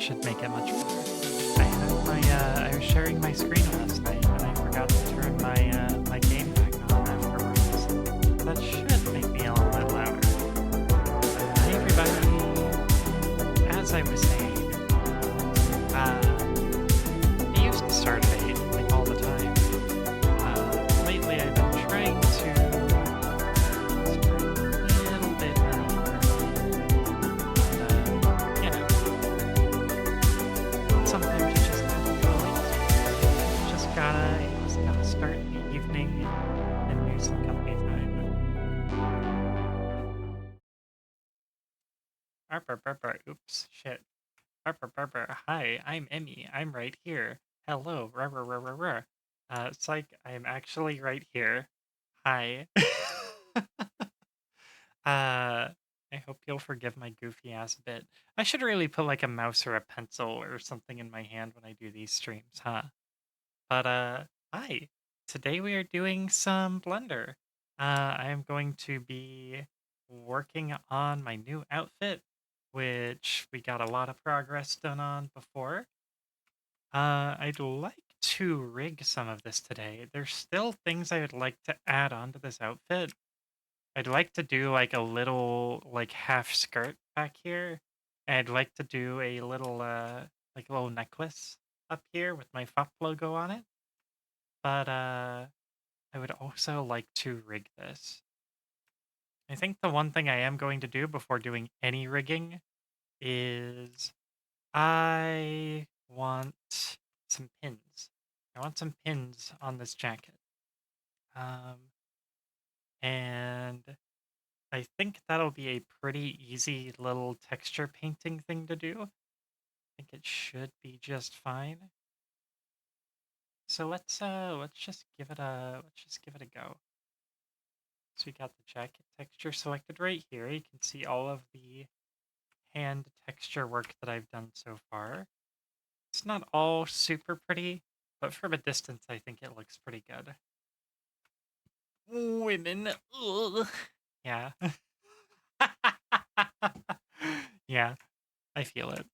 should make it much better. I was sharing my screen last night and I forgot to turn my game back on afterwards. That should make me a little bit louder. Hey everybody, as I was saying, I used to start at 8, like all the time. Lately I've been trying to start a little bit earlier. You know, sometimes you just gotta do it. You just gotta start in the evening and do some company time. Arper, burper, oops, shit. Arper, burper, hi, I'm Emmy. I'm right here. Hello, rah, rah, rah, rah, rah. Psych, I'm actually right here. Hi. Uh, I hope you'll forgive my goofy ass bit. I should really put like a mouse or a pencil or something in my hand when I do these streams, huh? But hi. Today we are doing some Blender. I am going to be working on my new outfit, which we got a lot of progress done on before. I'd like to rig some of this today. There's still things I would like to add on to this outfit. I'd like to do like a little like half skirt back here. And I'd like to do a little like a little necklace up here with my FUP logo on it. But I would also like to rig this. I think the one thing I am going to do before doing any rigging is I want some pins. I want some pins on this jacket. And I think that'll be a pretty easy little texture painting thing to do. I think it should be just fine. So let's just give it a go. So we got the jacket texture selected right here. You can see all of the hand texture work that I've done so far. It's not all super pretty, but from a distance I think it looks pretty good. Women. Ugh. Yeah. Yeah, I feel it.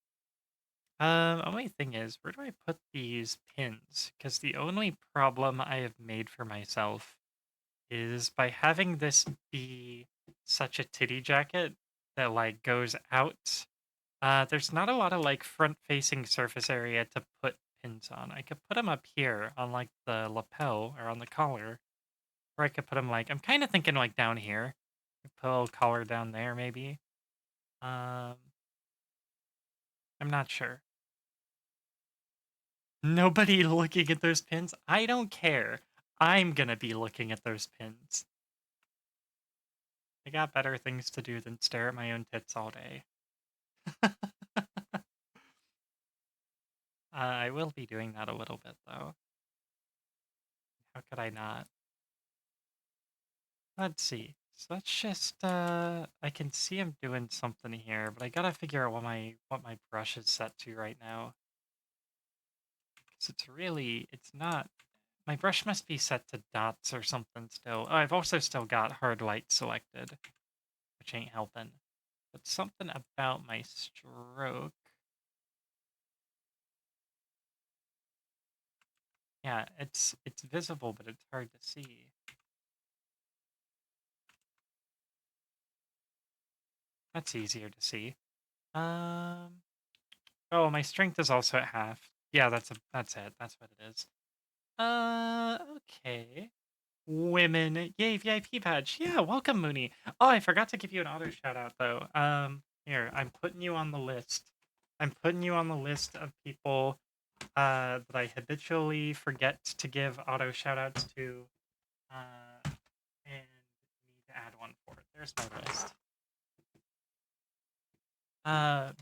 Only thing is, where do I put these pins? Because the only problem I have made for myself is by having this be such a titty jacket that like goes out. There's not a lot of like front-facing surface area to put pins on. I could put them up here on like the lapel or on the collar, or I could put them like I'm kind of thinking like down here. Put a little collar down there maybe. Um, I'm not sure. Nobody looking at those pins? I don't care. I'm gonna be looking at those pins. I got better things to do than stare at my own tits all day. I will be doing that a little bit, though. How could I not? Let's see. So let's just, I can see I'm doing something here, but I gotta figure out what my brush is set to right now. Because it's not, my brush must be set to dots or something still. Oh, I've also still got hard light selected, which ain't helping. But something about my stroke. Yeah, it's visible, but it's hard to see. That's easier to see. Oh, my strength is also at half. Yeah, that's it. That's what it is. Okay. Women. Yay, VIP badge. Yeah, welcome, Mooney. Oh, I forgot to give you an auto shout out though. Here, I'm putting you on the list. I'm putting you on the list of people that I habitually forget to give auto shout outs to. And need to add one for it. There's my list.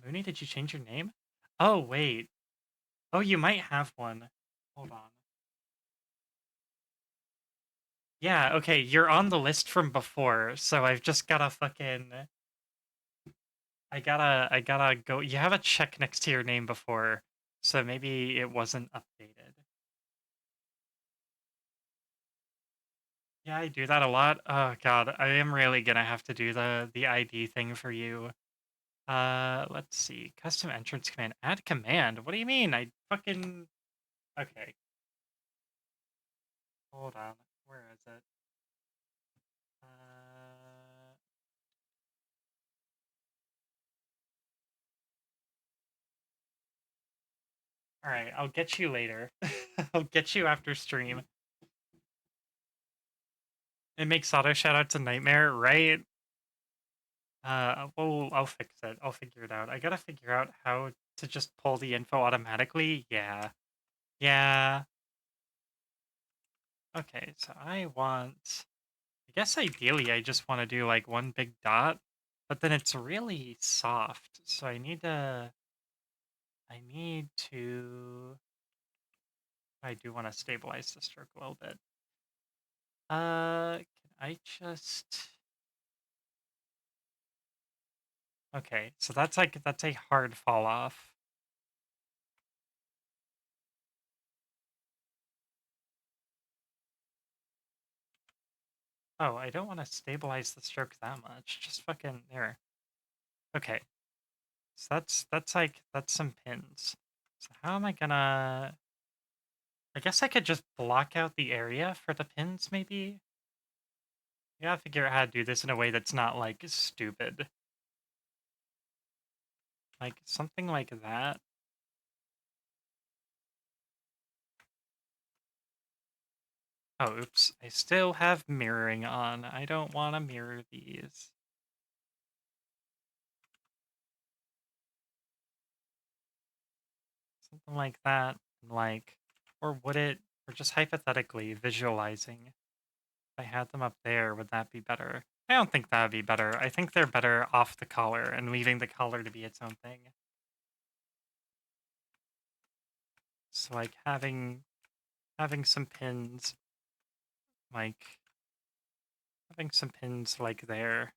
Mooney, did you change your name? Oh, wait. Oh, you might have one. Hold on. Yeah, okay, you're on the list from before, so I've just gotta fucking I gotta go. You have a check next to your name before, so maybe it wasn't updated. Yeah, I do that a lot. Oh god, I am really gonna have to do the ID thing for you. Let's see. Custom entrance command. Add command. What do you mean? I fucking okay. Hold on. Where is it? Uh, all right. I'll get you later. I'll get you after stream. It makes auto shoutouts a nightmare, right? Well, I'll fix it. I'll figure it out. I gotta figure out how to just pull the info automatically. Yeah. Yeah. Okay, so I guess ideally I just want to do like one big dot, but then it's really soft. So I need to, I do want to stabilize the stroke a little bit. Can I just, okay, so that's a hard fall off. Oh, I don't want to stabilize the stroke that much. Just fucking there. Okay. So that's some pins. So how am I gonna I guess I could just block out the area for the pins maybe? I gotta figure out how to do this in a way that's not like stupid. Like something like that. Oh, oops. I still have mirroring on. I don't want to mirror these. Something like that. Like, or would it, or just hypothetically visualizing, if I had them up there, would that be better? I don't think that would be better. I think they're better off the collar and leaving the collar to be its own thing. So like having some pins, like having some pins like there.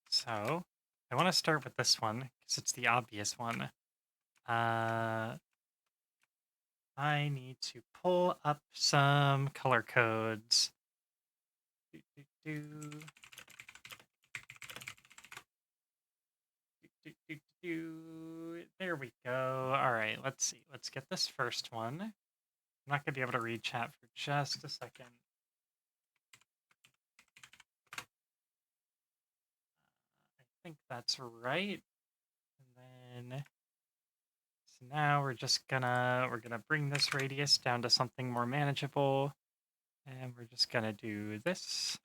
So I want to start with this one because it's the obvious one. Uh, I need to pull up some color codes. Do, do, do. Do, do, do. There we go. All right, let's see. Let's get this first one. I'm not going to be able to read chat for just a second. I think that's right. And then so now we're gonna bring this radius down to something more manageable. And we're just gonna do this.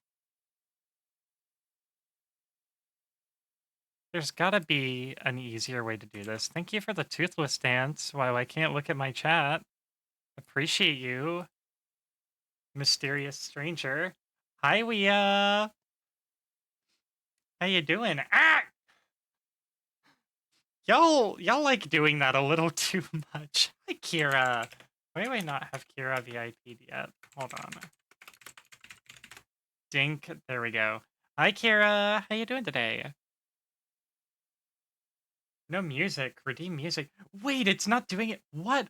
There's gotta be an easier way to do this. Thank you for the toothless dance while I can't look at my chat. Appreciate you, mysterious stranger. Hi, Wea. How you doing? Ah! Y'all like doing that a little too much. Hi, Kira. Why do I not have Kira VIP'd yet? Hold on. Dink. There we go. Hi, Kira. How you doing today? No music. Redeem music. Wait, it's not doing it. What?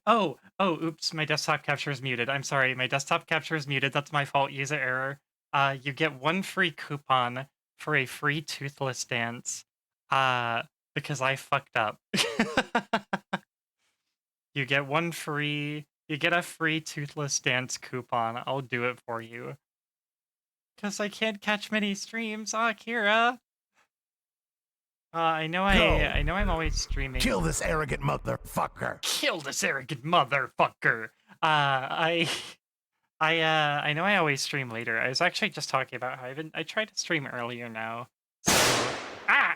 Oops. My desktop capture is muted. I'm sorry. My desktop capture is muted. That's my fault. User error. You get one free coupon for a free toothless dance. Because I fucked up. You get a free toothless dance coupon. I'll do it for you. Because I can't catch many streams. Kira. I know I'm always streaming. Kill this arrogant motherfucker. Kill this arrogant motherfucker. I I know I always stream later. I was actually just talking about how I tried to stream earlier now. So ah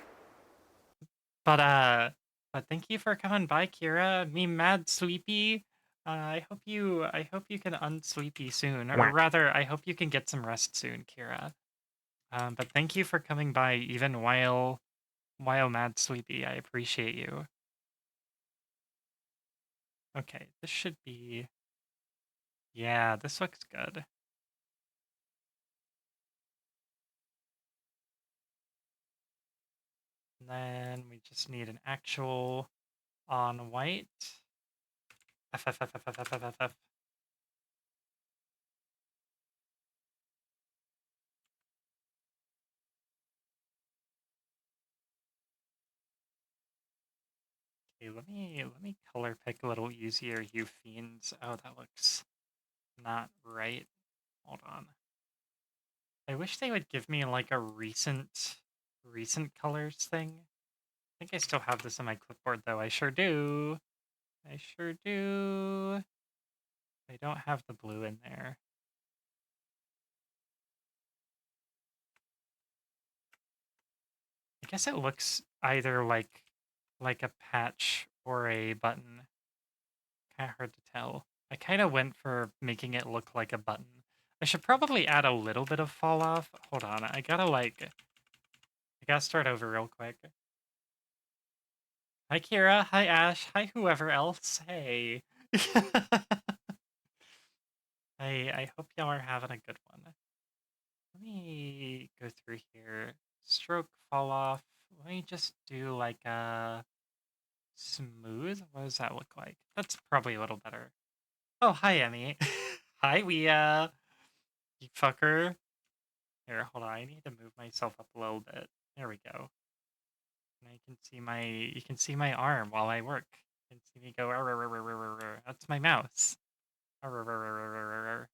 but thank you for coming by, Kira. Me mad sleepy. I hope you can unsleepy soon. Or rather, I hope you can get some rest soon, Kira. But thank you for coming by even while mad sleepy. I appreciate you. Okay, this should be yeah, this looks good. And then we just need an actual on white. F. let me color pick a little easier, you fiends. Oh, that looks not right. Hold on. I wish they would give me like a recent colors thing. I think I still have this on my clipboard though. I sure do. I sure do. I don't have the blue in there. I guess it looks either like a patch or a button. Kind of hard to tell. I kind of went for making it look like a button. I should probably add a little bit of fall off. Hold on, I gotta start over real quick. Hi Kira, hi Ash, hi whoever else. Hey. I hope y'all are having a good one. Let me go through here. Stroke fall off. Let me just do like a smooth. What does that look like? That's probably a little better. Oh, hi Emmy. Hi, you fucker. Here, hold on. I need to move myself up a little bit. There we go. And you can see my arm while I work. You can see me go. "Arr, arr, arr, arr, arr, arr." That's my mouse. Arr, arr, arr, arr, arr,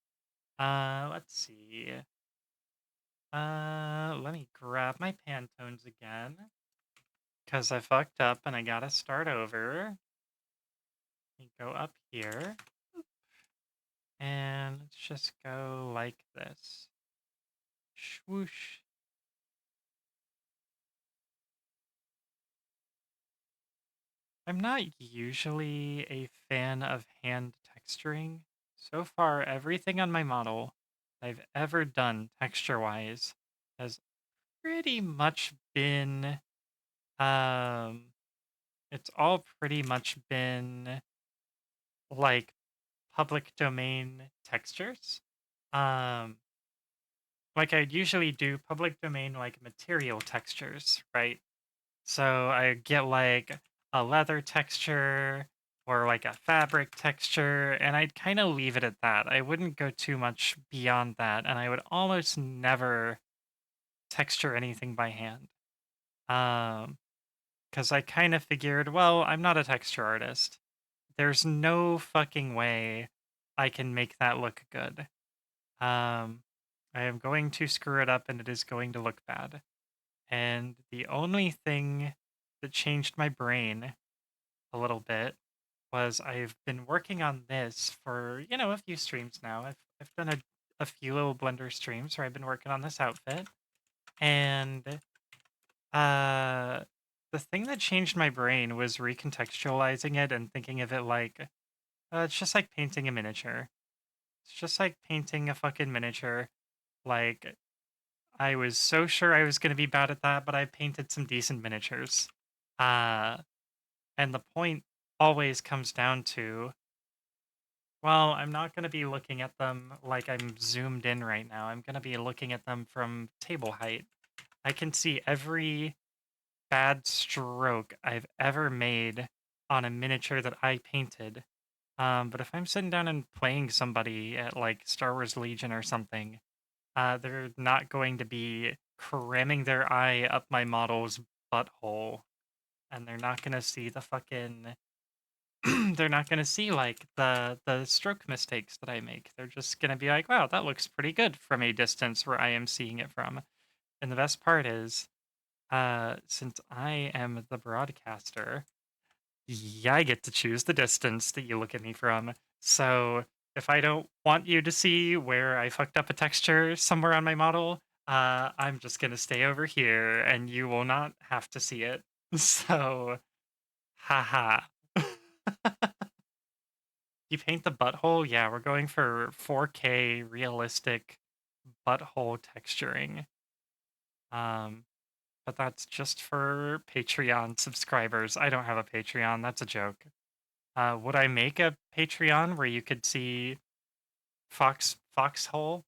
arr. Let's see. Let me grab my Pantones again. Because I fucked up and I gotta start over. Let me go up here. And let's just go like this. Swoosh. I'm not usually a fan of hand texturing. So far, everything on my model I've ever done texture-wise has pretty much been, um, it's all pretty much been like public domain textures. Um, like I'd usually do public domain like material textures, right? So I get like a leather texture or like a fabric texture, and I'd kind of leave it at that. I wouldn't go too much beyond that, and I would almost never texture anything by hand. Because I kind of figured, well, I'm not a texture artist. There's no fucking way I can make that look good. Um, I am going to screw it up, and it is going to look bad. And the only thing that changed my brain a little bit was I've been working on this for, a few streams now. I've done a few little Blender streams where I've been working on this outfit. And uh the thing that changed my brain was recontextualizing it and thinking of it like it's just like painting a miniature. It's just like painting a fucking miniature. Like I was so sure I was going to be bad at that, but I painted some decent miniatures. Uh And the point always comes down to, well, I'm not going to be looking at them like I'm zoomed in right now. I'm going to be looking at them from table height. I can see every bad stroke I've ever made on a miniature that I painted. But if I'm sitting down and playing somebody at like Star Wars Legion or something, they're not going to be cramming their eye up my model's butthole, and they're not going to see the fucking they're not going to see like the stroke mistakes that I make. They're just going to be like, "Wow, that looks pretty good from a distance where I am seeing it from." And the best part is, since I am the broadcaster, yeah, I get to choose the distance that you look at me from. So if I don't want you to see where I fucked up a texture somewhere on my model, I'm just going to stay over here and you will not have to see it. So, haha. You paint the butthole? Yeah, we're going for 4K realistic butthole texturing. Um, but that's just for Patreon subscribers. I don't have a Patreon. That's a joke. Would I make a Patreon where you could see Foxhole?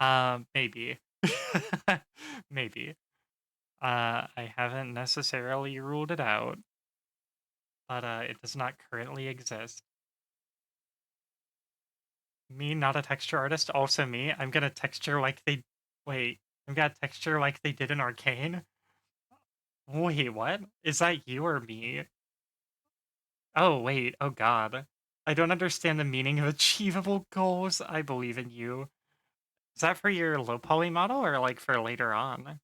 Maybe. Maybe. I haven't necessarily ruled it out, but it does not currently exist. Me, not a texture artist. Also me. I'm gonna texture like they. Wait, I'm gonna texture like they did in Arcane. Wait, what? Is that you or me? Oh, wait. Oh, God. I don't understand the meaning of achievable goals. I believe in you. Is that for your low poly model or like for later on?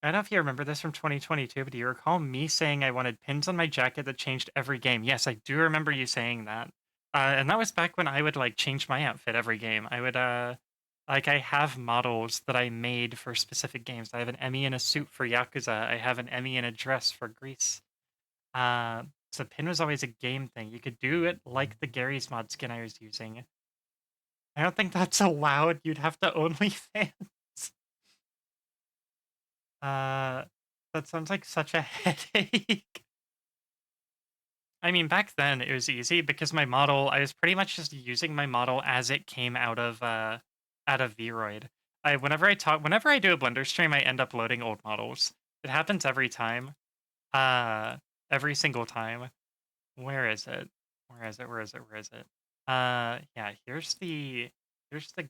I don't know if you remember this from 2022, but do you recall me saying I wanted pins on my jacket that changed every game? Yes, I do remember you saying that. And that was back when I would like change my outfit every game. I would like I have models that I made for specific games. I have an Emmy in a suit for Yakuza. I have an Emmy in a dress for Grease. Uh, so pin was always a game thing. You could do it like the Gary's mod skin I was using. I don't think that's allowed. You'd have to OnlyFans. Uh, that sounds like such a headache. I mean, back then it was easy because my model, I was pretty much just using my model as it came out of Vroid. Whenever I do a Blender stream, I end up loading old models. It happens every time. Uh every single time. Where is it? Where is it? Where is it? Where is it? Yeah, here's the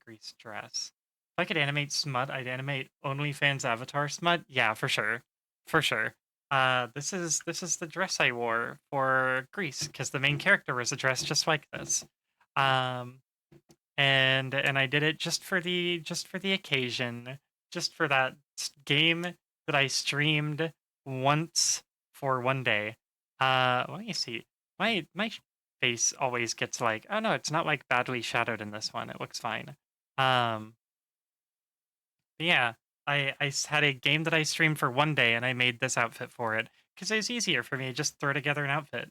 grease dress. If I could animate smut, I'd animate OnlyFans avatar smut. Yeah, for sure. For sure. This is the dress I wore for Grease, because the main character was a dress just like this. Um, and I did it just for the occasion, just for that game that I streamed once for one day. Let me see. My face always gets like, oh no, it's not like badly shadowed in this one. It looks fine. Um, but yeah, had a game that I streamed for one day, and I made this outfit for it because it was easier for me to just throw together an outfit.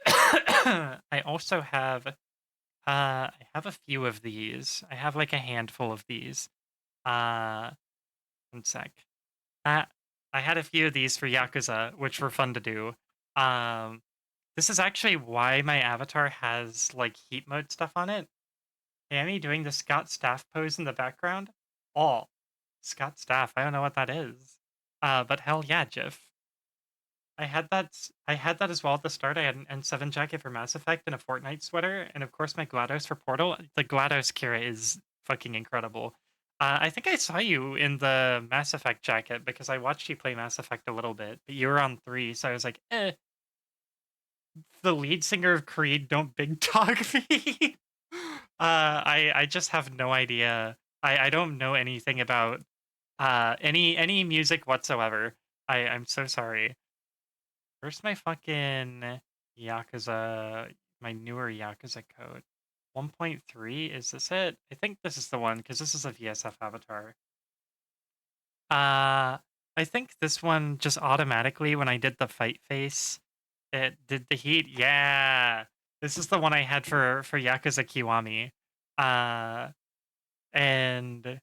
I also have I have a few of these. I have like a handful of these. Uh, one sec. Uh, I had a few of these for Yakuza, which were fun to do. Um, this is actually why my avatar has like heat mode stuff on it. Annie doing the Scott Staff pose in the background. Oh, Scott Staff. I don't know what that is. But hell yeah, Jiff. I had that as well at the start. I had an N7 jacket for Mass Effect and a Fortnite sweater, and of course my GLaDOS for Portal. The GLaDOS Kira is fucking incredible. I think I saw you in the Mass Effect jacket because I watched you play Mass Effect a little bit, but you were on 3, so I was like, the lead singer of Creed, don't big dog me. I just have no idea. I don't know anything about any music whatsoever. I'm so sorry. Where's my fucking Yakuza, my newer Yakuza code? 1.3, is this it? I think this is the one because this is a VSF avatar. Uh, I think this one just automatically, when I did the fight face, it did the heat. Yeah, this is the one I had for Yakuza Kiwami. Uh, and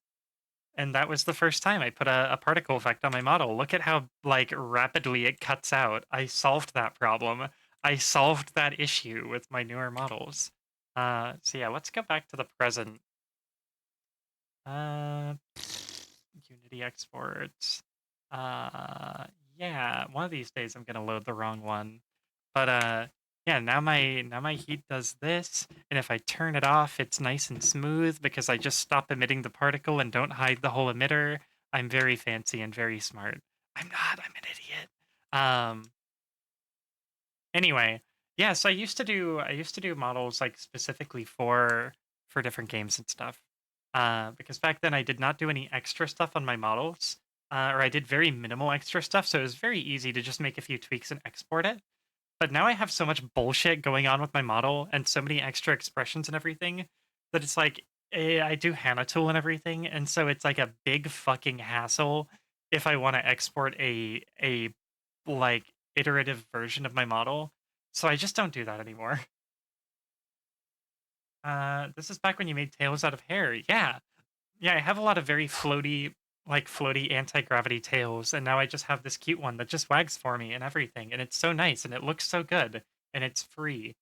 and that was the first time I put a particle effect on my model. Look at how like rapidly it cuts out. I solved that problem. I solved that issue with my newer models. So yeah, let's go back to the present. Uh, Unity exports. Uh, yeah, one of these days I'm gonna load the wrong one. But yeah, now my heat does this, and if I turn it off, it's nice and smooth because I just stop emitting the particle and don't hide the whole emitter. I'm very fancy and very smart. I'm not, I'm an idiot. Um Anyway, yeah, so I used to do models like specifically for different games and stuff. Because back then I did not do any extra stuff on my models, or I did very minimal extra stuff, so it was very easy to just make a few tweaks and export it. But now I have so much bullshit going on with my model and so many extra expressions and everything that it's like I do Hana tool and everything, and so it's like a big fucking hassle if I want to export a like iterative version of my model. So I just don't do that anymore. This is back when you made tails out of hair. Yeah. Yeah, I have a lot of very floaty anti-gravity tails, and now I just have this cute one that just wags for me and everything, and it's so nice, and it looks so good, and it's free.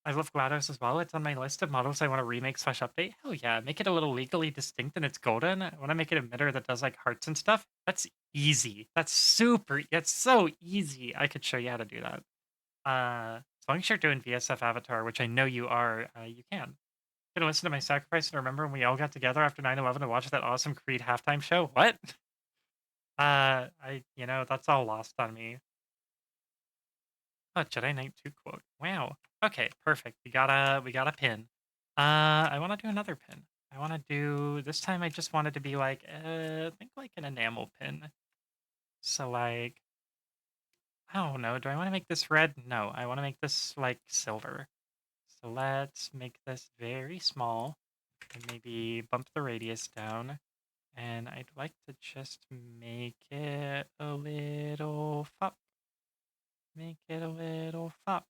I love GLaDOS as well. It's on my list of models I want to remake/update. Hell yeah, make it a little legally distinct and it's golden. I want to make it a emitter that does like hearts and stuff. That's easy. That's so easy. I could show you how to do that. As long as you're doing VSF Avatar, which I know you are, you can. Gonna listen to my sacrifice and remember when we all got together after 9/11 to watch that awesome Creed halftime show? What? That's all lost on me. Oh, Jedi Knight 2 quote. Wow. Okay, perfect. We got a pin. I want to do another pin. I want to do this time. I just wanted to be like, think like an enamel pin. So like, I don't know. Do I want to make this red? No, I want to make this like silver. So let's make this very small and maybe bump the radius down. And I'd like to just make it a little fop. Make it a little fop.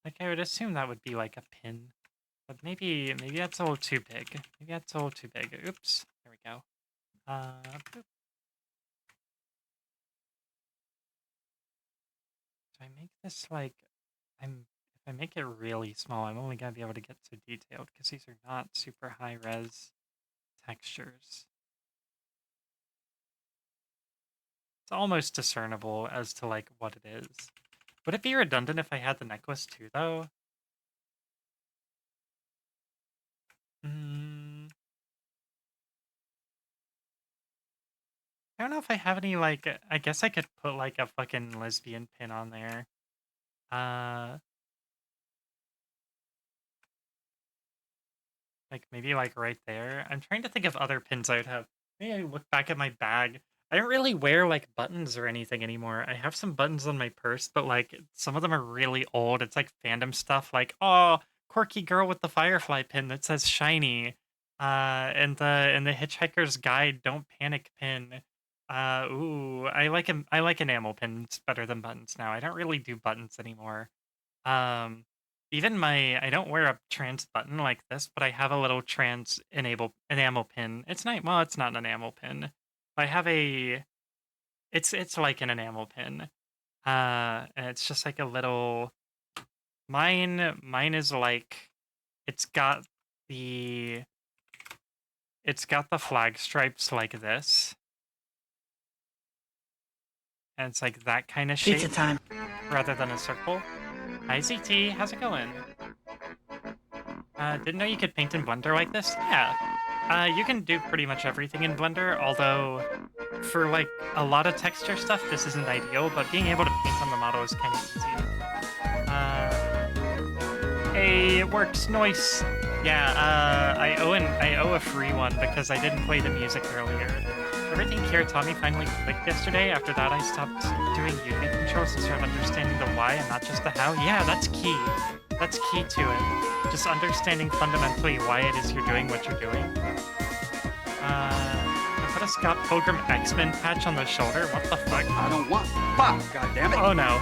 Like I would assume that would be like a pin. But maybe that's a little too big. Maybe that's a little too big. Oops. There we go. Boop. Do I make this like if I make it really small, I'm only gonna be able to get so detailed because these are not super high res textures. It's almost discernible as to like what it is. Would it be redundant if I had the necklace too though? Mm, I don't know if I have any like I guess I could put like a fucking lesbian pin on there. Uh Like, maybe, like, right there? I'm trying to think of other pins I would have. Maybe I look back at my bag. I don't really wear, like, buttons or anything anymore. I have some buttons on my purse, but, like, some of them are really old. It's, like, fandom stuff, like, "Oh, quirky girl with the firefly pin that says shiny." And the Hitchhiker's Guide Don't Panic pin. Ooh, I like enamel pins better than buttons now. I don't really do buttons anymore. Um, Even my I don't wear a trans button like this, but I have a little trans enamel pin. It's not well, it's not an enamel pin. I have a it's like an enamel pin. And it's just like a little mine is like it's got the it's got the flag stripes like this. And it's like that kind of Pizza shape time. rather than a circle. Hi ZT, how's it going? Didn't know you could paint in Blender like this? Yeah. You can do pretty much everything in Blender, although for like a lot of texture stuff, this isn't ideal, but being able to paint on the model is kind of easy. Hey, it works. Nice. Yeah, I owe a free one because I didn't play the music earlier. Everything Kiritami finally clicked yesterday. After that, I stopped doing Unity controls and started understanding the why and not just the how. Yeah, that's key. That's key to it. Just understanding fundamentally why it is you're doing what you're doing. I put a Scott Pilgrim X-Men patch on the shoulder. What the fuck? I don't want. Fuck! God damn it! Oh no.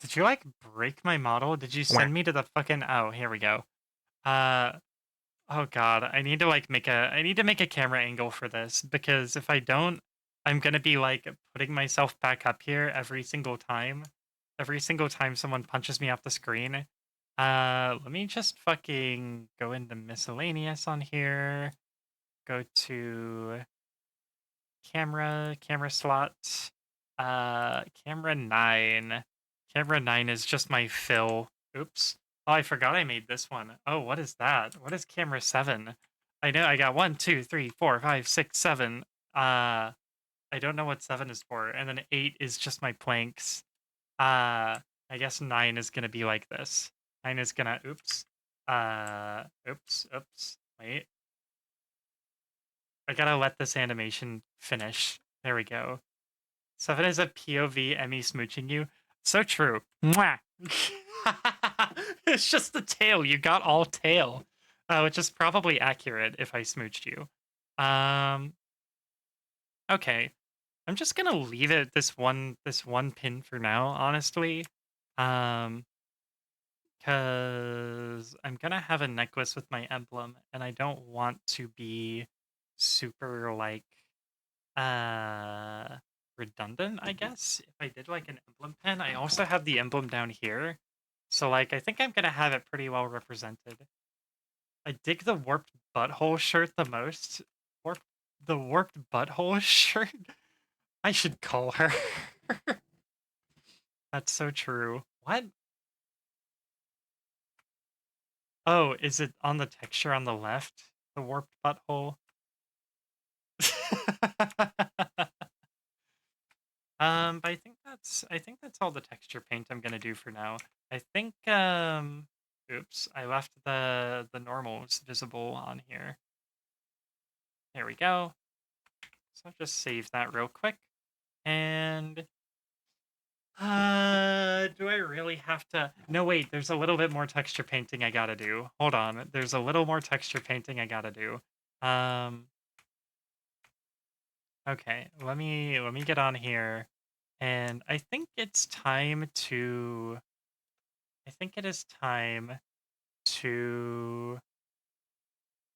Did you like break my model? Did you send me to the fucking oh, here we go. Oh god, I need to like I need to make a camera angle for this because if I don't, I'm gonna be like putting myself back up here every single time. Every single time someone punches me off the screen. Let me just fucking go into miscellaneous on here. Go to camera slot. Camera 9. Camera 9 is just my fill. Oops. Oh, I forgot I made this one. Oh, what is that? What is camera 7? I know I got 1, 2, 3, 4, 5, 6, 7. I don't know what 7 is for. And then 8 is just my planks. I guess 9 is gonna be like this. 9 is gonna oops. Oops. Wait. I gotta let this animation finish. There we go. 7 is a POV Emmy smooching you. So true. Mwah. It's just the tail. You got all tail. Which is probably accurate if I smooched you. Okay. I'm just gonna leave it this one pin for now, honestly. Um because I'm gonna have a necklace with my emblem, and I don't want to be super like uh redundant, I guess. If I did like an emblem pen, I also have the emblem down here. So like I think I'm gonna have it pretty well represented. I dig the warped butthole shirt the most. the warped butthole shirt. I should call her. That's so true. What? Oh, is it on the texture on the left? The warped butthole? But I think that's all the texture paint I'm gonna do for now. I think oops, I left the normals visible on here. There we go. So I'll just save that real quick. And do I really have to? No, wait, there's a little bit more texture painting I gotta do. Hold on. There's a little more texture painting I gotta do. Um okay, let me get on here. And I think it is time to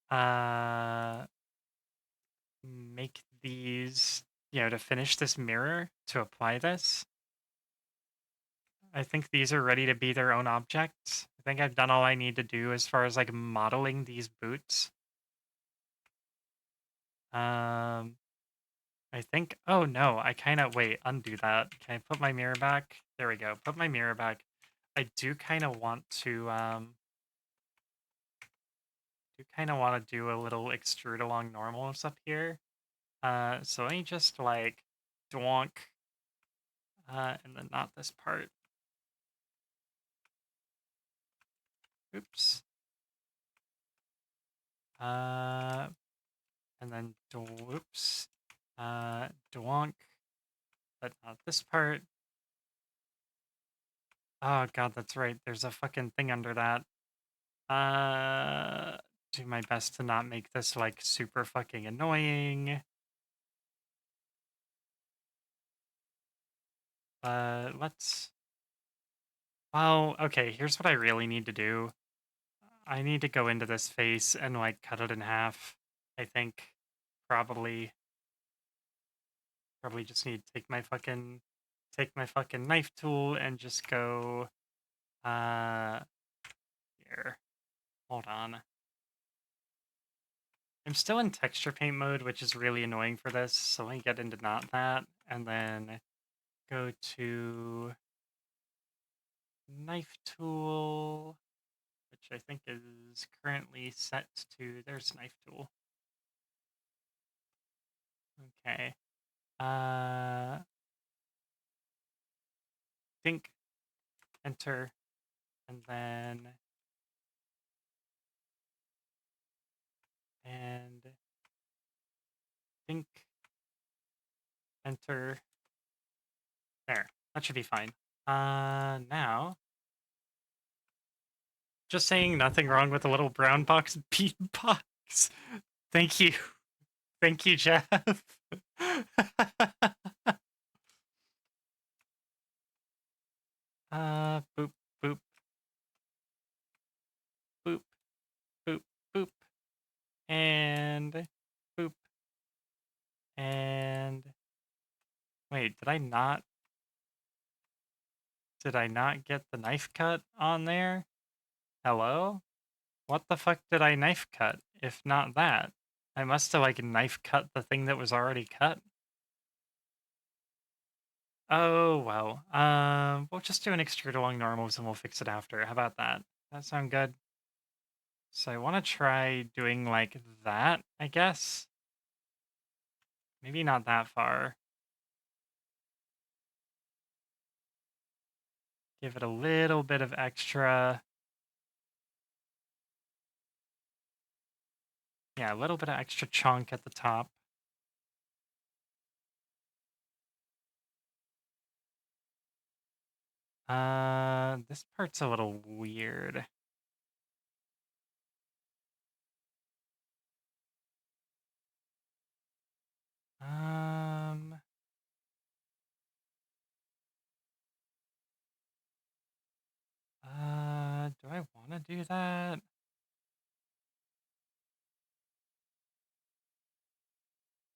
uh make these, to finish this mirror to apply this. I think these are ready to be their own objects. I think I've done all I need to do as far as like modeling these boots. Um, I think, oh no, I kind of, wait, undo that. Can I put my mirror back? There we go. Put my mirror back. I do kind of want to, do a little extrude along normals up here. So let me just like donk, and then not this part. Oops. And then whoops, donk, but not this part. Oh god, that's right. There's a fucking thing under that. Do my best to not make this like super fucking annoying. Let's. Well, okay. Here's what I really need to do. I need to go into this face and like cut it in half. I think probably probably just need to take my fucking knife tool and just go here. Hold on. I'm still in texture paint mode, which is really annoying for this. So let me get into not that and then go to knife tool, which I think is currently set to, there's knife tool. Okay. Think, enter, and then, and think, enter. There, that should be fine. Now, just saying nothing wrong with a little brown box beatbox. Thank you. Thank you, Jeff. Boop, boop, boop, boop, boop, and boop, and wait, did I not get the knife cut on there? Hello? What the fuck did I knife cut? If not that, I must have like knife cut the thing that was already cut. Oh, well. We'll just do an extrude along normals and we'll fix it after. How about that? That sound good? So I want to try doing like that, I guess. Maybe not that far. Give it a little bit of extra. Yeah, a little bit of extra chunk at the top. This part's a little weird. Um, do I want to do that?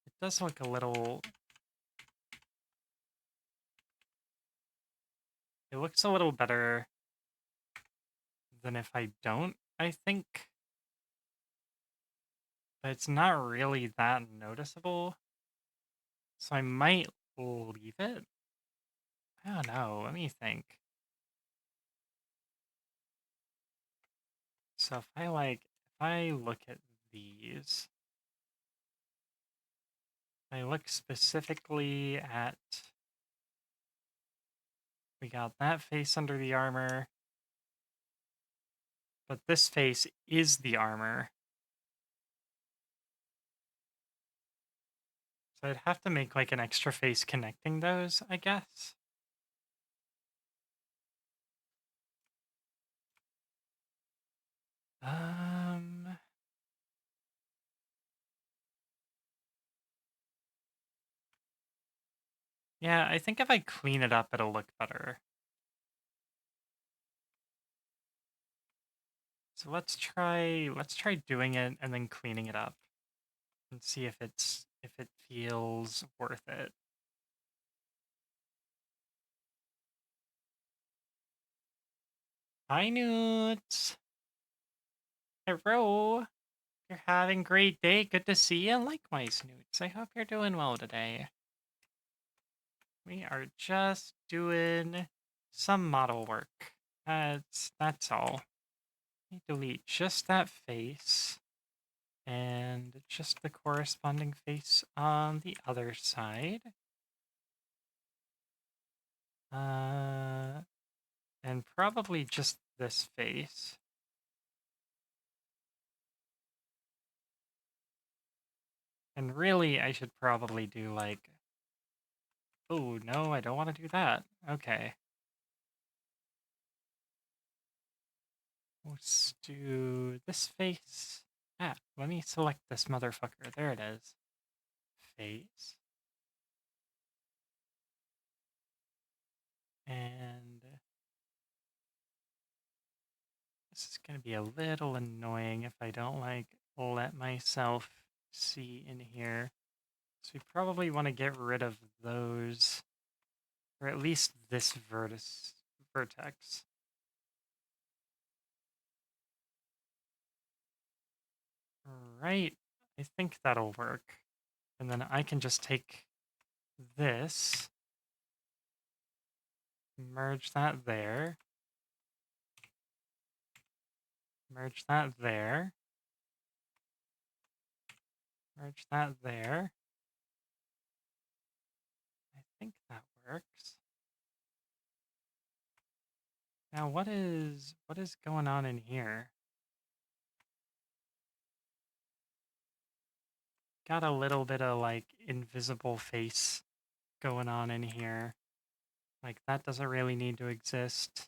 It does look a little... It looks a little better than if I don't, I think. but it's not really that noticeable. So I might leave it. I don't know. Let me think. So if I look at these, I look specifically at, we got that face under the armor, but this face is the armor. So I'd have to make like an extra face connecting those, I guess. Um, yeah, I think if I clean it up, it'll look better. So let's try doing it and then cleaning it up and see if it feels worth it. Hi, Newts. Hello. You're having a great day. Good to see you. Likewise, Newts. I hope you're doing well today. We are just doing some model work. That's all. Let me delete just that face and just the corresponding face on the other side. And probably just this face. And really, I should probably do like, oh no, I don't want to do that. Okay. Let's do this face. Ah, let me select this motherfucker. There it is. Face. And this is going to be a little annoying if I don't like let myself see in here. So we probably want to get rid of those, or at least this vertex. Right, I think that'll work. And then I can just take this, merge that there, merge that there, merge that there. I think that works. Now what is going on in here? Got a little bit of like invisible face going on in here. Like that doesn't really need to exist.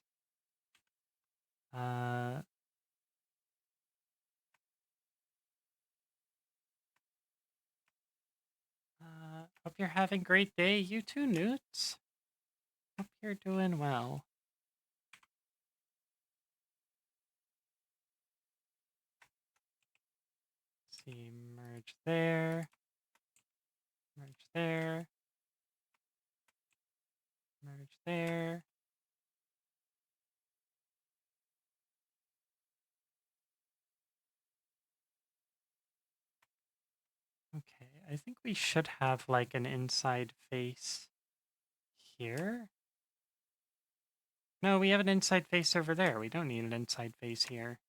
Uh Hope you're having a great day. You too, Newts. Hope you're doing well. Let's see, merge there, merge there, merge there. Okay, I think we should have like an inside face here. No, we have an inside face over there. We don't need an inside face here.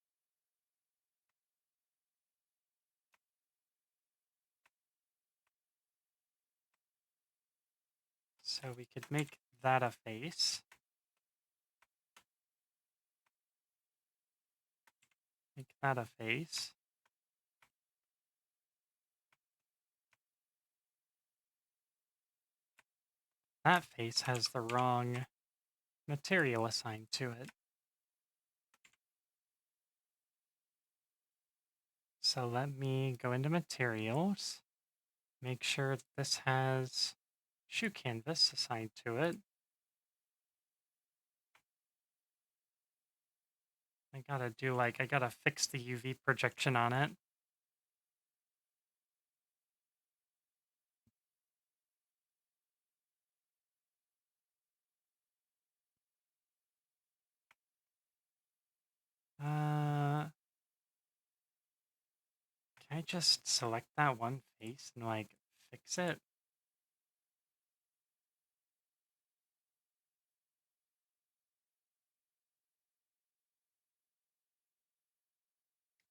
So we could make that a face. Make that a face. That face has the wrong material assigned to it. So let me go into materials, make sure this has shoe canvas assigned to it. I gotta fix the UV projection on it. Uh, Can I just select that one face and, like, fix it?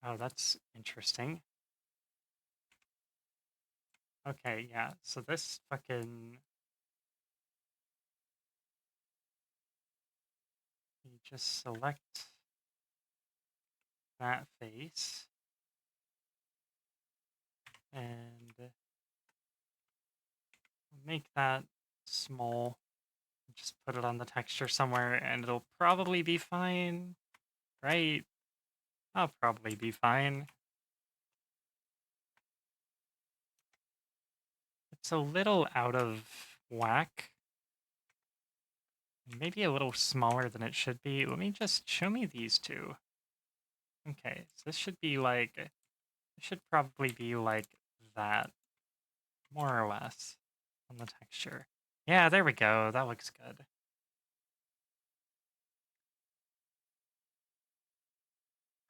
Oh, that's interesting. Okay, yeah, so this fucking... You just select that face and make that small. Just put it on the texture somewhere and it'll probably be fine, right? I'll probably be fine. It's a little out of whack. Maybe a little smaller than it should be. Let me just show me these two. Okay, so this should be like, it should probably be like that, more or less, on the texture. Yeah, there we go. That looks good.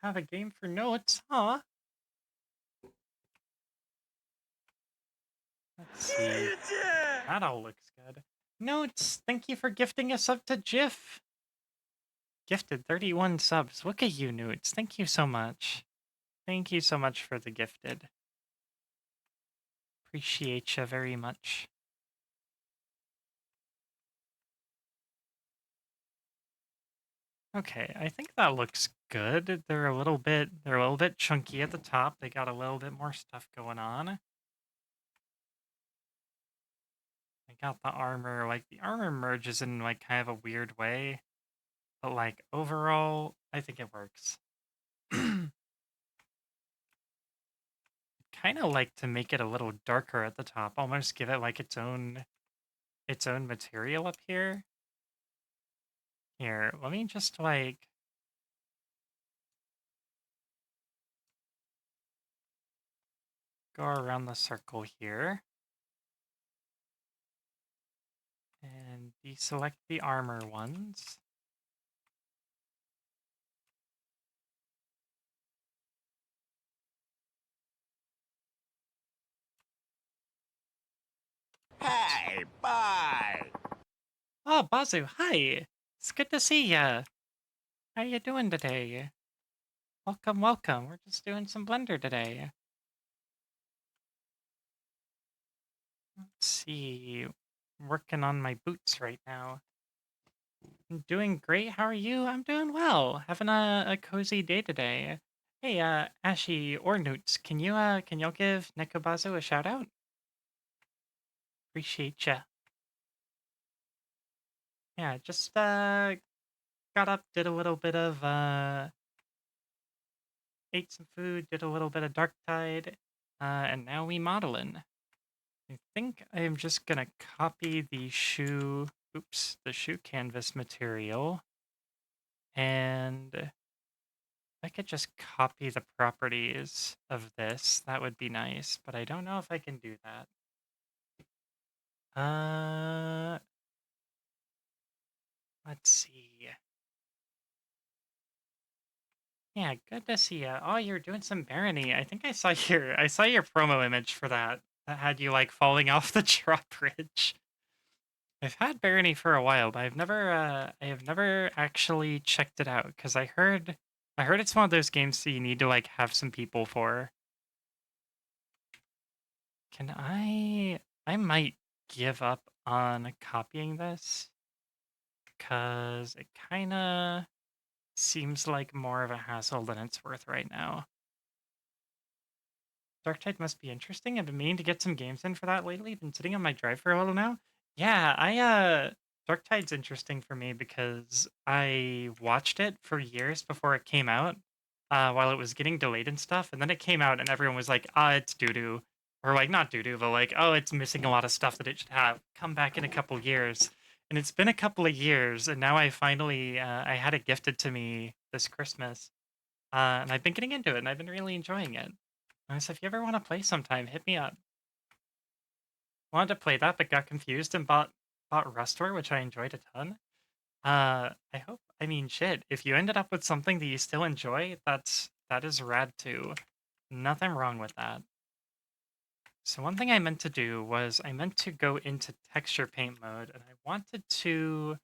Have a game for notes, huh? Let's see. That all looks good. Notes, thank you for gifting us up to GIF. Gifted 31 subs. Look at you, Notes. Thank you so much. Thank you so much for the gifted. Appreciate you very much. Okay, I think that looks good. They're a little bit chunky at the top. They got a little bit more stuff going on. I got the armor, like the armor merges in like kind of a weird way, but like overall, I think it works. Kind of like to make it a little darker at the top, almost give it like its own material up here. Here, let me just like go around the circle here and deselect the armor ones. Hey, bye. Oh, Bazu, hi. It's good to see ya. How you doing today? Welcome, welcome. We're just doing some Blender today. Let's see. Working on my boots right now. I'm doing great. How are you? I'm doing well. Having a cozy day today. Hey, Ashy or Newts, can y'all give Nekobazu a shout out? Appreciate ya. Yeah, just got up, did a little bit of ate some food, did a little bit of Dark Tide, and now we modeling. I think I am just gonna copy the shoe canvas material, and I could just copy the properties of this. That would be nice, but I don't know if I can do that. Uh, let's see. Yeah, good to see ya. Oh, you're doing some barony. I think I saw your promo image for that. That had you like falling off the drawbridge. I've had barony for a while, but I have never actually checked it out because I heard it's one of those games that you need to like have some people for. Can I might give up on copying this because it kind of seems like more of a hassle than it's worth right now. Darktide must be interesting. I've been meaning to get some games in for that lately. Been sitting on my drive for a while now. Yeah, Darktide's interesting for me because I watched it for years before it came out, while it was getting delayed and stuff, and then it came out and everyone was like, "Ah, it's doo-doo." Or like not doo-doo, but like, "Oh, it's missing a lot of stuff that it should have. Come back in a couple years." And it's been a couple of years, and now I had it gifted to me this Christmas. And I've been getting into it, and I've been really enjoying it. So if you ever want to play sometime, hit me up. Wanted to play that, but got confused and bought Rustor, which I enjoyed a ton. I mean, shit. If you ended up with something that you still enjoy, that is rad too. Nothing wrong with that. So one thing I meant to do was I meant to go into texture paint mode and I wanted to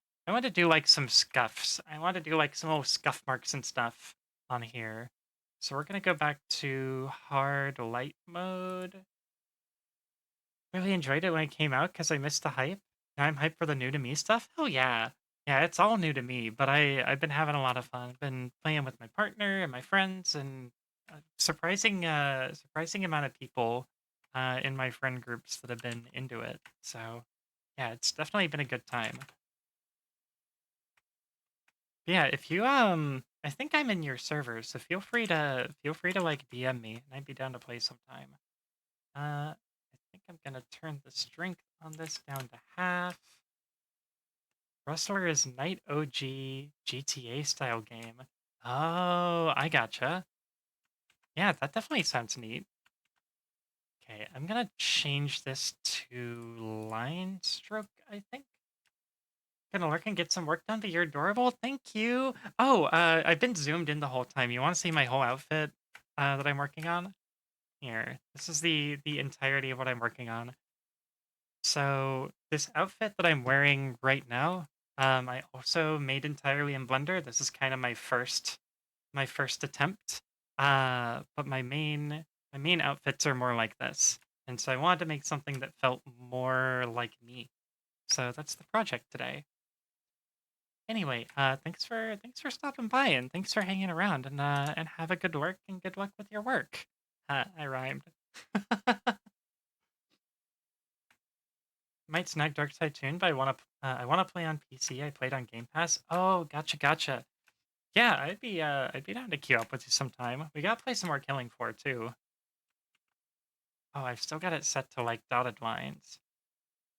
do like some scuffs. I want to do like some little scuff marks and stuff on here. So we're gonna go back to hard light mode. Really enjoyed it when it came out because I missed the hype. Now I'm hyped for the new to me stuff. Oh yeah. Yeah, it's all new to me, but I've been having a lot of fun. I've been playing with my partner and my friends and surprising amount of people in my friend groups that have been into it. So, yeah, it's definitely been a good time. Yeah, if you I think I'm in your server, so feel free to like DM me and I'd be down to play sometime. I think I'm gonna turn the strength on this down to half. Rustler is Night OG GTA style game. Oh, I gotcha. Yeah, that definitely sounds neat. Okay, I'm gonna change this to line stroke, I think. Gonna lurk and get some work done, but you're adorable. Thank you. Oh, I've been zoomed in the whole time. You want to see my whole outfit that I'm working on? Here, this is the entirety of what I'm working on. So this outfit that I'm wearing right now, I also made entirely in Blender. This is kind of my first attempt. But my main outfits are more like this. And so I wanted to make something that felt more like me. So that's the project today. Anyway, thanks for stopping by and thanks for hanging around and have a good work and good luck with your work. I rhymed. Might snag Dark Side Tune, but I wanna play on PC. I played on Game Pass. Oh, gotcha. Yeah, I'd be down to queue up with you sometime. We gotta play some more Killing Floor too. Oh, I've still got it set to like dotted lines.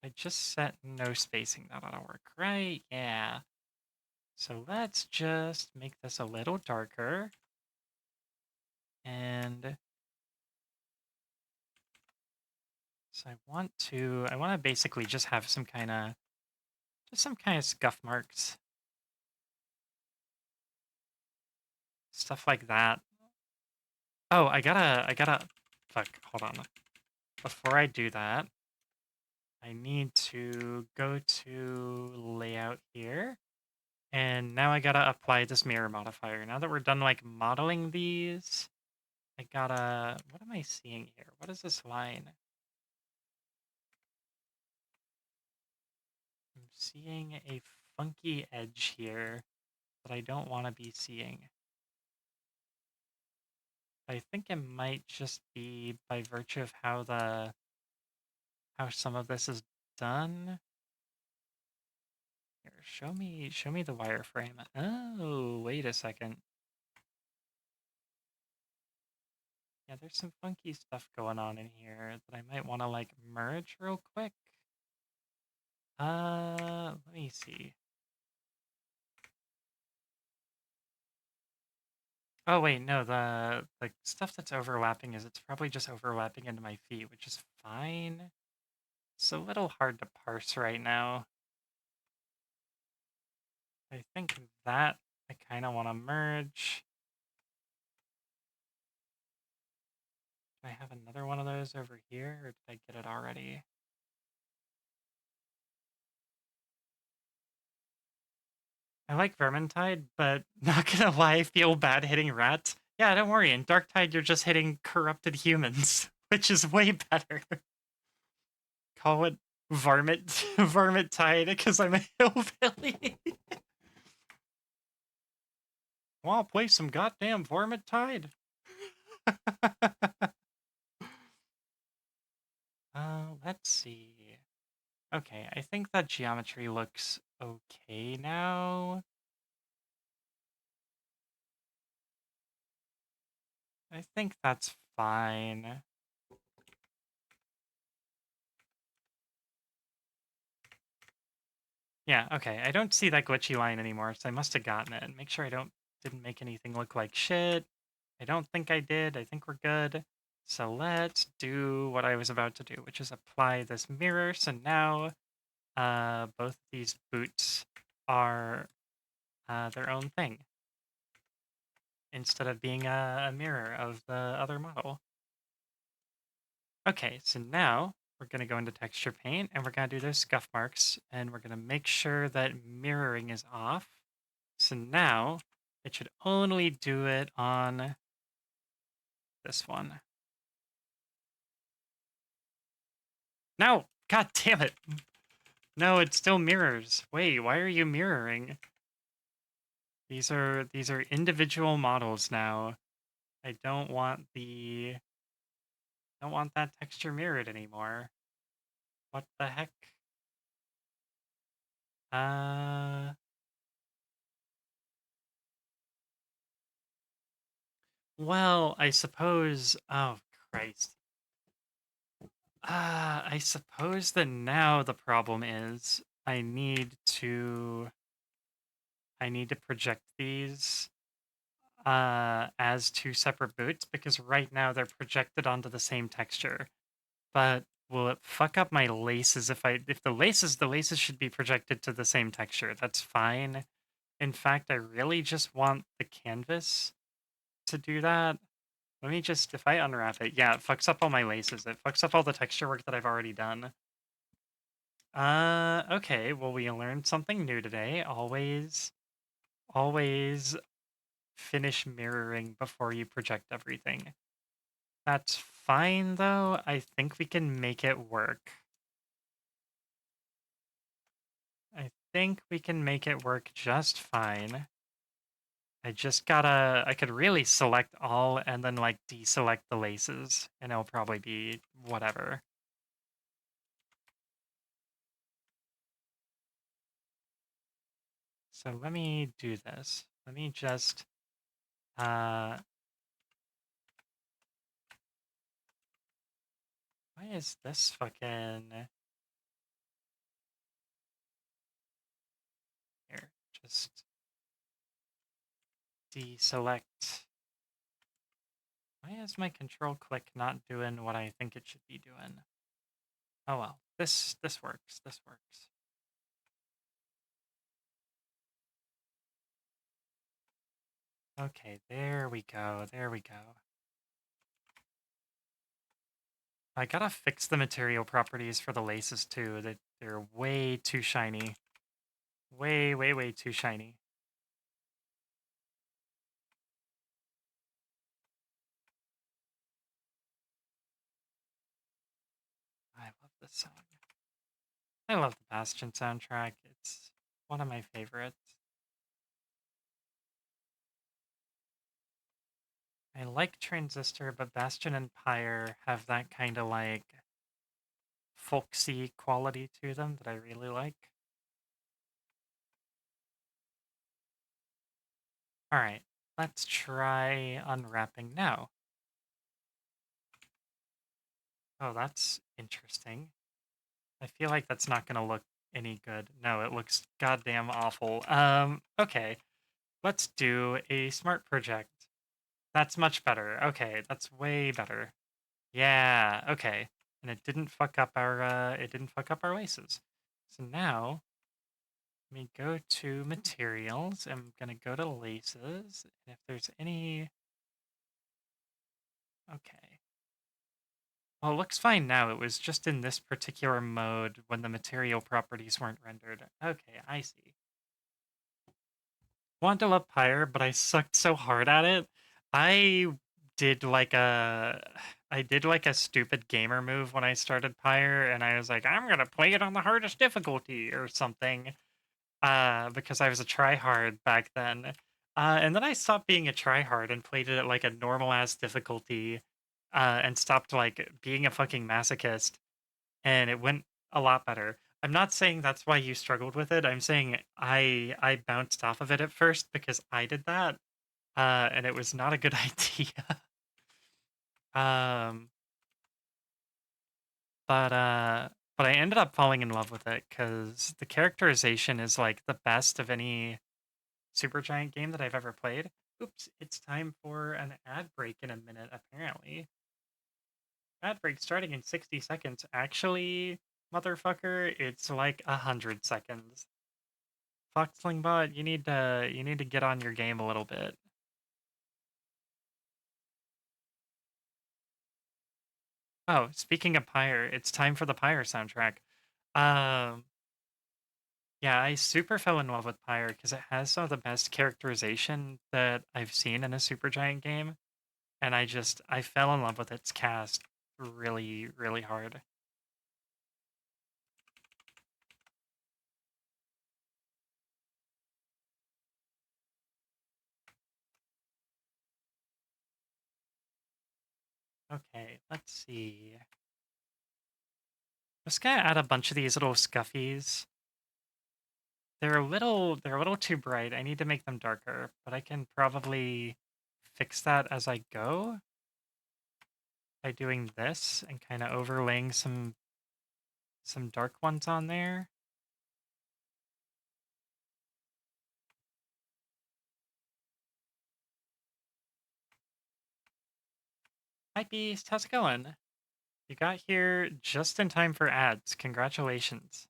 I just set no spacing. That ought to work, right? Yeah. So let's just make this a little darker. And so I want to basically just have some kind of scuff marks, stuff like that. Oh, I gotta, fuck, hold on. Before I do that, I need to go to layout here. And now I gotta apply this mirror modifier. Now that we're done like modeling these, what am I seeing here? What is this line? I'm seeing a funky edge here that I don't want to be seeing. I think it might just be by virtue of how some of this is done. Here, show me the wireframe. Oh, wait a second. Yeah, there's some funky stuff going on in here that I might want to like merge real quick. Let me see. Oh wait, no, the stuff that's overlapping is it's probably just overlapping into my feet, which is fine. It's a little hard to parse right now. I think that I kind of want to merge. Do I have another one of those over here, or did I get it already? I like Vermintide, but not gonna lie, I feel bad hitting rats. Yeah, don't worry. In Darktide, you're just hitting corrupted humans, which is way better. Call it Varmint Varmintide because I'm a hillbilly. Well, I'll play some goddamn Varmintide. Let's see. Okay, I think that geometry looks okay now. I think that's fine. Yeah, okay. I don't see that glitchy line anymore, so I must have gotten it. And make sure I didn't make anything look like shit. I don't think I did. I think we're good. So let's do what I was about to do, which is apply this mirror. So now both these boots are their own thing. instead of being a mirror of the other model. Okay, so now we're going to go into texture paint and we're going to do those scuff marks and we're going to make sure that mirroring is off. So now it should only do it on this one. No, god damn it. No, it still mirrors. Wait, why are you mirroring? These are individual models now. I don't want that texture mirrored anymore. What the heck? Uh well, I suppose, oh Christ. I suppose that now the problem is I need to project these as two separate boots because right now they're projected onto the same texture. But will it fuck up my laces if the laces should be projected to the same texture. That's fine. In fact, I really just want the canvas to do that. Let me just, if I unwrap it, yeah, it fucks up all my laces. It fucks up all the texture work that I've already done. Okay, well, we learned something new today. Always finish mirroring before you project everything. That's fine, though. I think we can make it work. I think we can make it work just fine. I could really select all and then like deselect the laces, and it'll probably be whatever. So let me do this. Let me just, uh, why is this fucking, here, just deselect. Why is my control click not doing what I think it should be doing? Oh well, this works, this works. Okay, there we go, there we go. I gotta fix the material properties for the laces too. They're way too shiny. Way too shiny. I love this song. I love the Bastion soundtrack. It's one of my favorites. I like Transistor, but Bastion and Pyre have that kind of like folksy quality to them that I really like. Alright, let's try unwrapping now. Oh, that's interesting. I feel like that's not gonna look any good. No, it looks goddamn awful. Okay. Let's do a smart project. That's much better. Okay, that's way better. Yeah, okay. And it didn't fuck up our laces. So now let me go to materials. I'm gonna go to laces. And if there's any okay. Well, it looks fine now. It was just in this particular mode when the material properties weren't rendered. Okay, I see. Want to love Pyre, but I sucked so hard at it. I did like a I did like a stupid gamer move when I started Pyre, and I was like, I'm gonna play it on the hardest difficulty or something. Because I was a tryhard back then. And then I stopped being a tryhard and played it at like a normal ass difficulty, and stopped like being a fucking masochist, and it went a lot better. I'm not saying that's why you struggled with it. I'm saying I bounced off of it at first because I did that, and it was not a good idea. um, but I ended up falling in love with it because the characterization is like the best of any Supergiant game that I've ever played. Oops, it's time for an ad break in a minute, apparently. Ad break starting in 60 seconds. Actually, motherfucker, it's like 100 seconds. Foxlingbot, you need to get on your game a little bit. Oh, speaking of Pyre, it's time for the Pyre soundtrack. Um, yeah, I super fell in love with Pyre because it has some of the best characterization that I've seen in a Supergiant game, and I fell in love with its cast really, really hard. Okay, let's see. Just gonna add a bunch of these little scuffies. They're a little too bright. I need to make them darker, but I can probably fix that as I go by doing this and kind of overlaying some dark ones on there. Hi Beast, how's it going? You got here just in time for ads. Congratulations.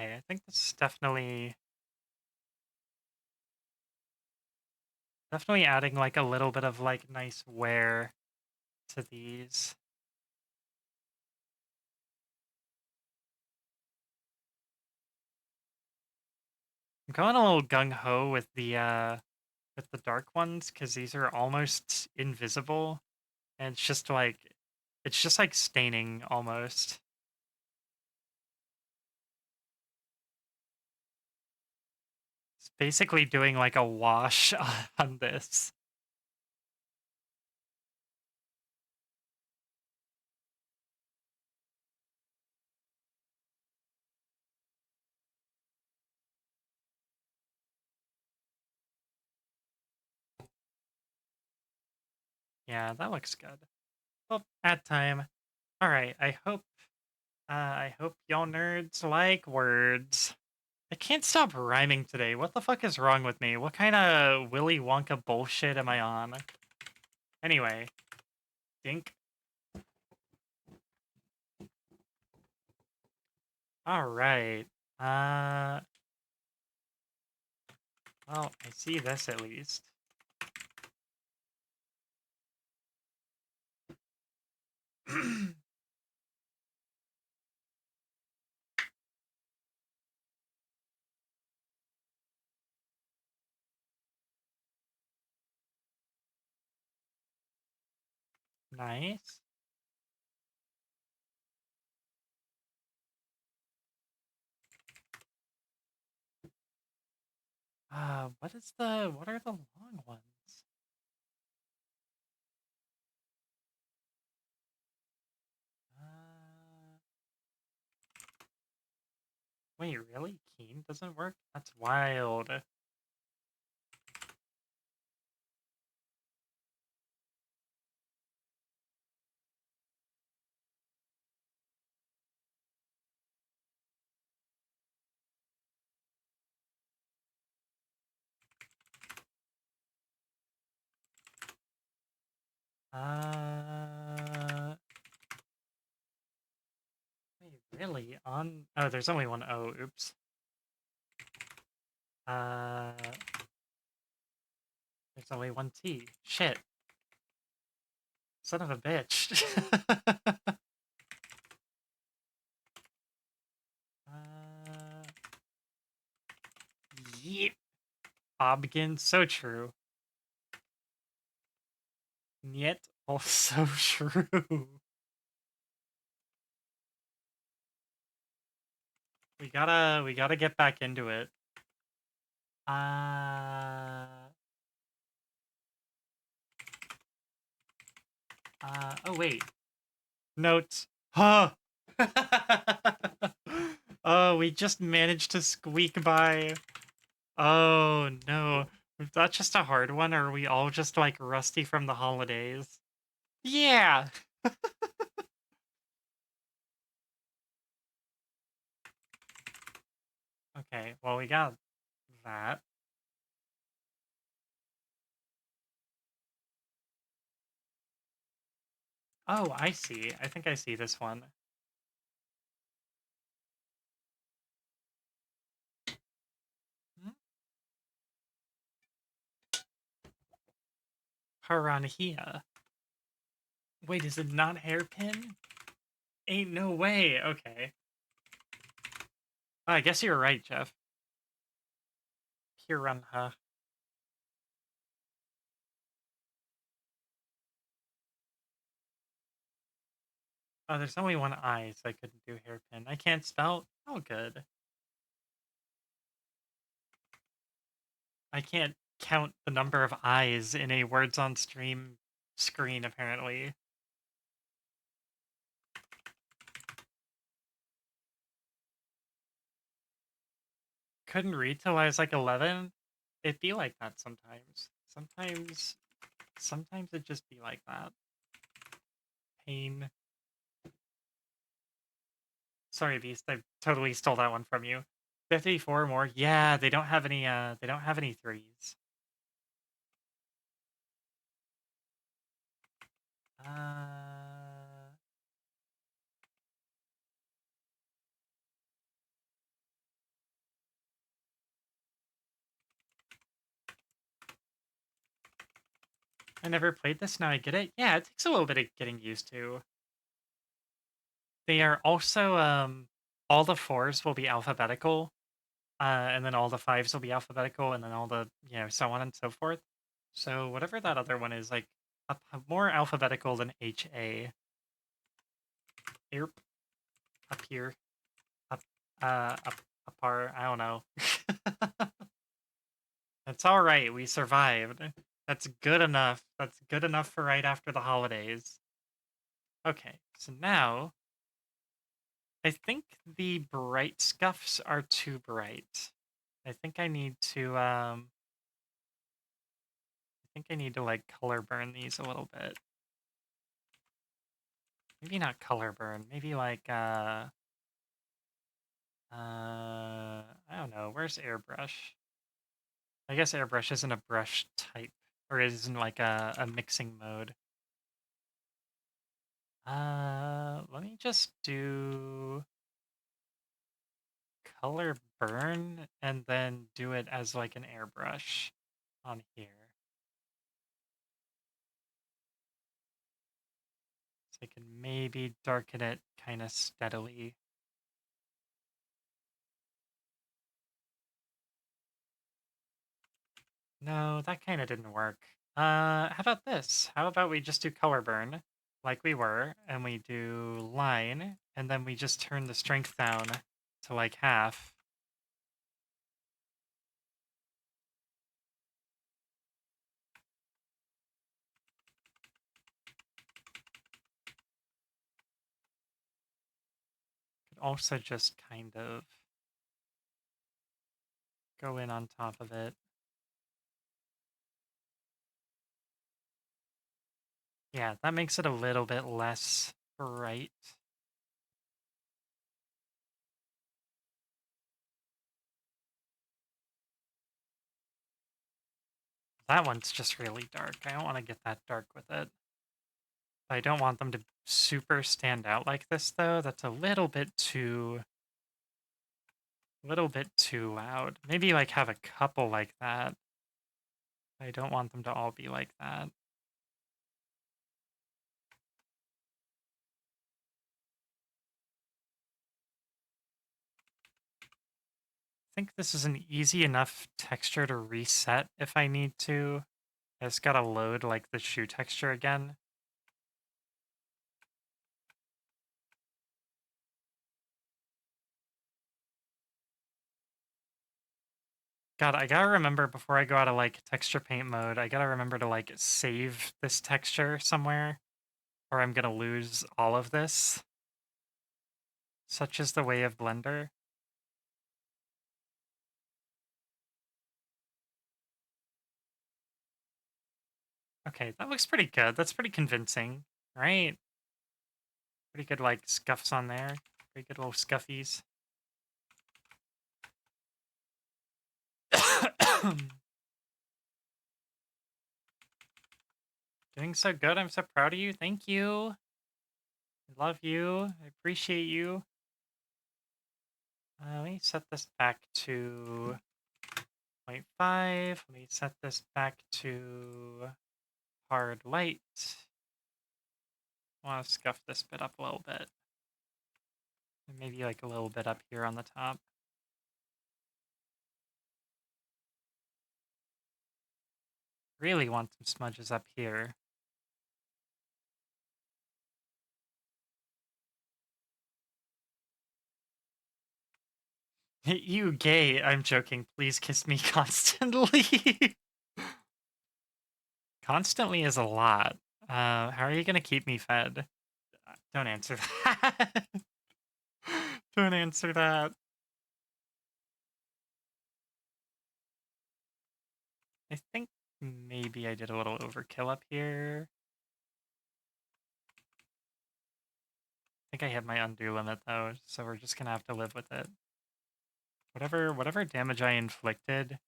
Okay, I think this is definitely adding like a little bit of like nice wear to these. I'm going a little gung ho with the dark ones because these are almost invisible, and it's just like staining almost. It's basically doing like a wash on this. Yeah, that looks good. Well, ad time. All right, I hope y'all nerds like words. I can't stop rhyming today. What the fuck is wrong with me? What kind of Willy Wonka bullshit am I on? Anyway, dink. All right. Uh, well, I see this at least. Nice. What are the long ones? Uh, wait, really? Keen doesn't work? That's wild. Uh, wait, really? Oh, there's only one O. Oops. Uh, there's only one T. Shit. Son of a bitch. uh, yep. Obgyn, so true. Yet also true. We gotta get back into it. Uh, oh wait. Notes. Huh. Oh, we just managed to squeak by. Oh no. Was that just a hard one, or are we all just like rusty from the holidays? Yeah. Okay, well we got that. Oh, I see. I think I see this one. Hmm? Piranha. Wait, is it not hairpin? Ain't no way. Okay. I guess you're right, Jeff. Piranha. Oh, there's only one I, so I couldn't do hairpin. I can't spell. Oh, good. I can't count the number of eyes in a words on stream screen, apparently. Couldn't read till I was like 11. It'd be like that sometimes. Sometimes it just be like that. Pain. Sorry, Beast, I totally stole that one from you. 54 more. Yeah, they don't have any threes. Uh I never played this, now I get it. Yeah, it takes a little bit of getting used to. They are also all the fours will be alphabetical, and then all the fives will be alphabetical, and then all the so on and so forth. So whatever that other one is, like more alphabetical than HA. Erp, up here, up, apart. I don't know. It's all right. We survived. That's good enough. That's good enough for right after the holidays. Okay, so now I think the bright scuffs are too bright. I think I need to like color burn these a little bit. Maybe not color burn. Maybe like I don't know. Where's airbrush? I guess airbrush isn't a brush type, or it isn't like a mixing mode. Let me just do color burn and then do it as like an airbrush on here. So I can maybe darken it kind of steadily. No, that kind of didn't work. How about this? How about we just do color burn like we were, and we do line, and then we just turn the strength down to like half. Could also just kind of go in on top of it. Yeah, that makes it a little bit less bright. That one's just really dark. I don't want to get that dark with it. I don't want them to super stand out like this, though. That's a little bit too loud. Maybe like have a couple like that. I don't want them to all be like that. I think this is an easy enough texture to reset if I need to. I just gotta load like the shoe texture again. God, I gotta remember before I go out of like texture paint mode, I gotta remember to like save this texture somewhere, or I'm gonna lose all of this. Such is the way of Blender. Okay, that looks pretty good. That's pretty convincing, right? Pretty good like scuffs on there. Pretty good little scuffies. Doing so good. I'm so proud of you. Thank you. I love you. I appreciate you. Let me set this back to 0.5. Let me set this back to hard light. I want to scuff this bit up a little bit. And maybe like a little bit up here on the top. Really want some smudges up here. You gay. I'm joking. Please kiss me constantly. Constantly is a lot. How are you gonna keep me fed? Don't answer that. Don't answer that. I think maybe I did a little overkill up here. I think I hit my undo limit though, so we're just gonna have to live with it. Whatever damage I inflicted,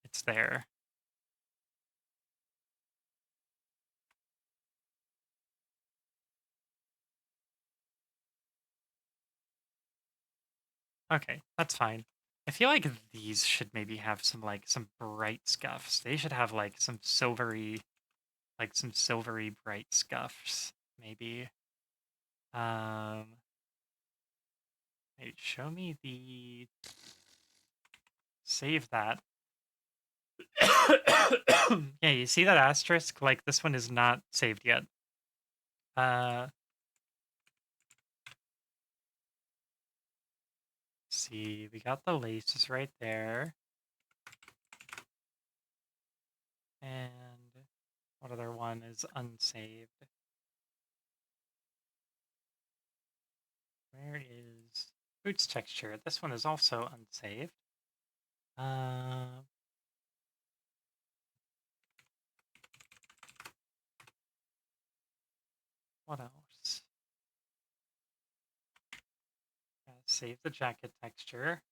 it's there. Okay, that's fine. I feel like these should maybe have some like some bright scuffs. They should have like some silvery bright scuffs, maybe. Wait, show me the save that. Yeah, you see that asterisk? Like this one is not saved yet. See, we got the laces right there. And what other one is unsaved? Where is boots texture? This one is also unsaved. What else? Save the jacket texture.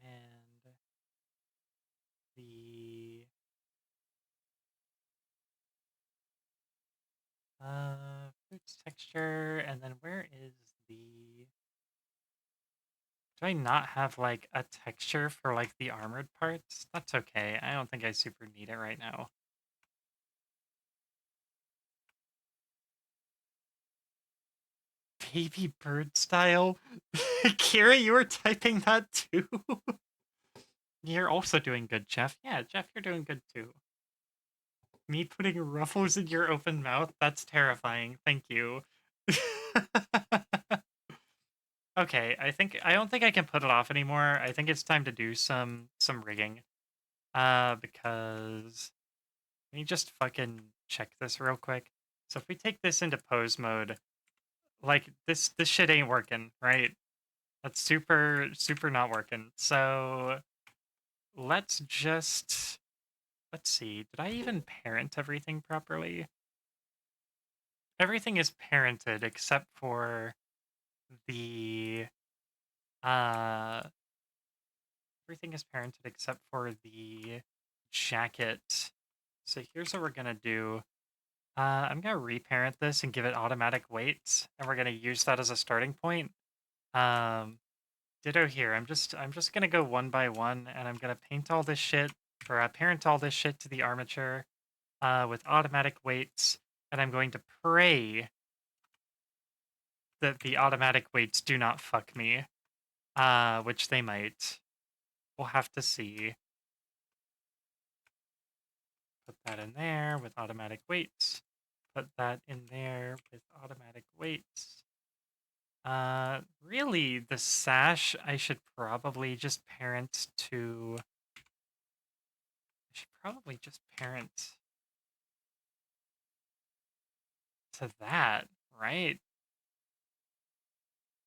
And the boots texture, and then where is the... Do I not have like a texture for like the armored parts? That's okay. I don't think I super need it right now. Baby bird style? Kira, you were typing that too? You're also doing good, Jeff. Yeah, Jeff, you're doing good too. Me putting ruffles in your open mouth? That's terrifying. Thank you. Okay, I don't think I can put it off anymore. I think it's time to do some rigging. Because let me just fucking check this real quick. So if we take this into pose mode, like this shit ain't working, right? That's super not working. So let's see. Did I even parent everything properly? Everything is parented except for the uh everything is parented except for the jacket. So here's what we're gonna do. I'm gonna reparent this and give it automatic weights, and we're gonna use that as a starting point. Um, Ditto here. I'm just gonna go one by one, and I'm gonna paint all this shit, or parent all this shit to the armature, with automatic weights, and I'm going to pray that the automatic weights do not fuck me, which they might. We'll have to see. Put that in there with automatic weights. Put that in there with automatic weights. Really, the sash I should probably just parent to... I should probably just parent to that, right?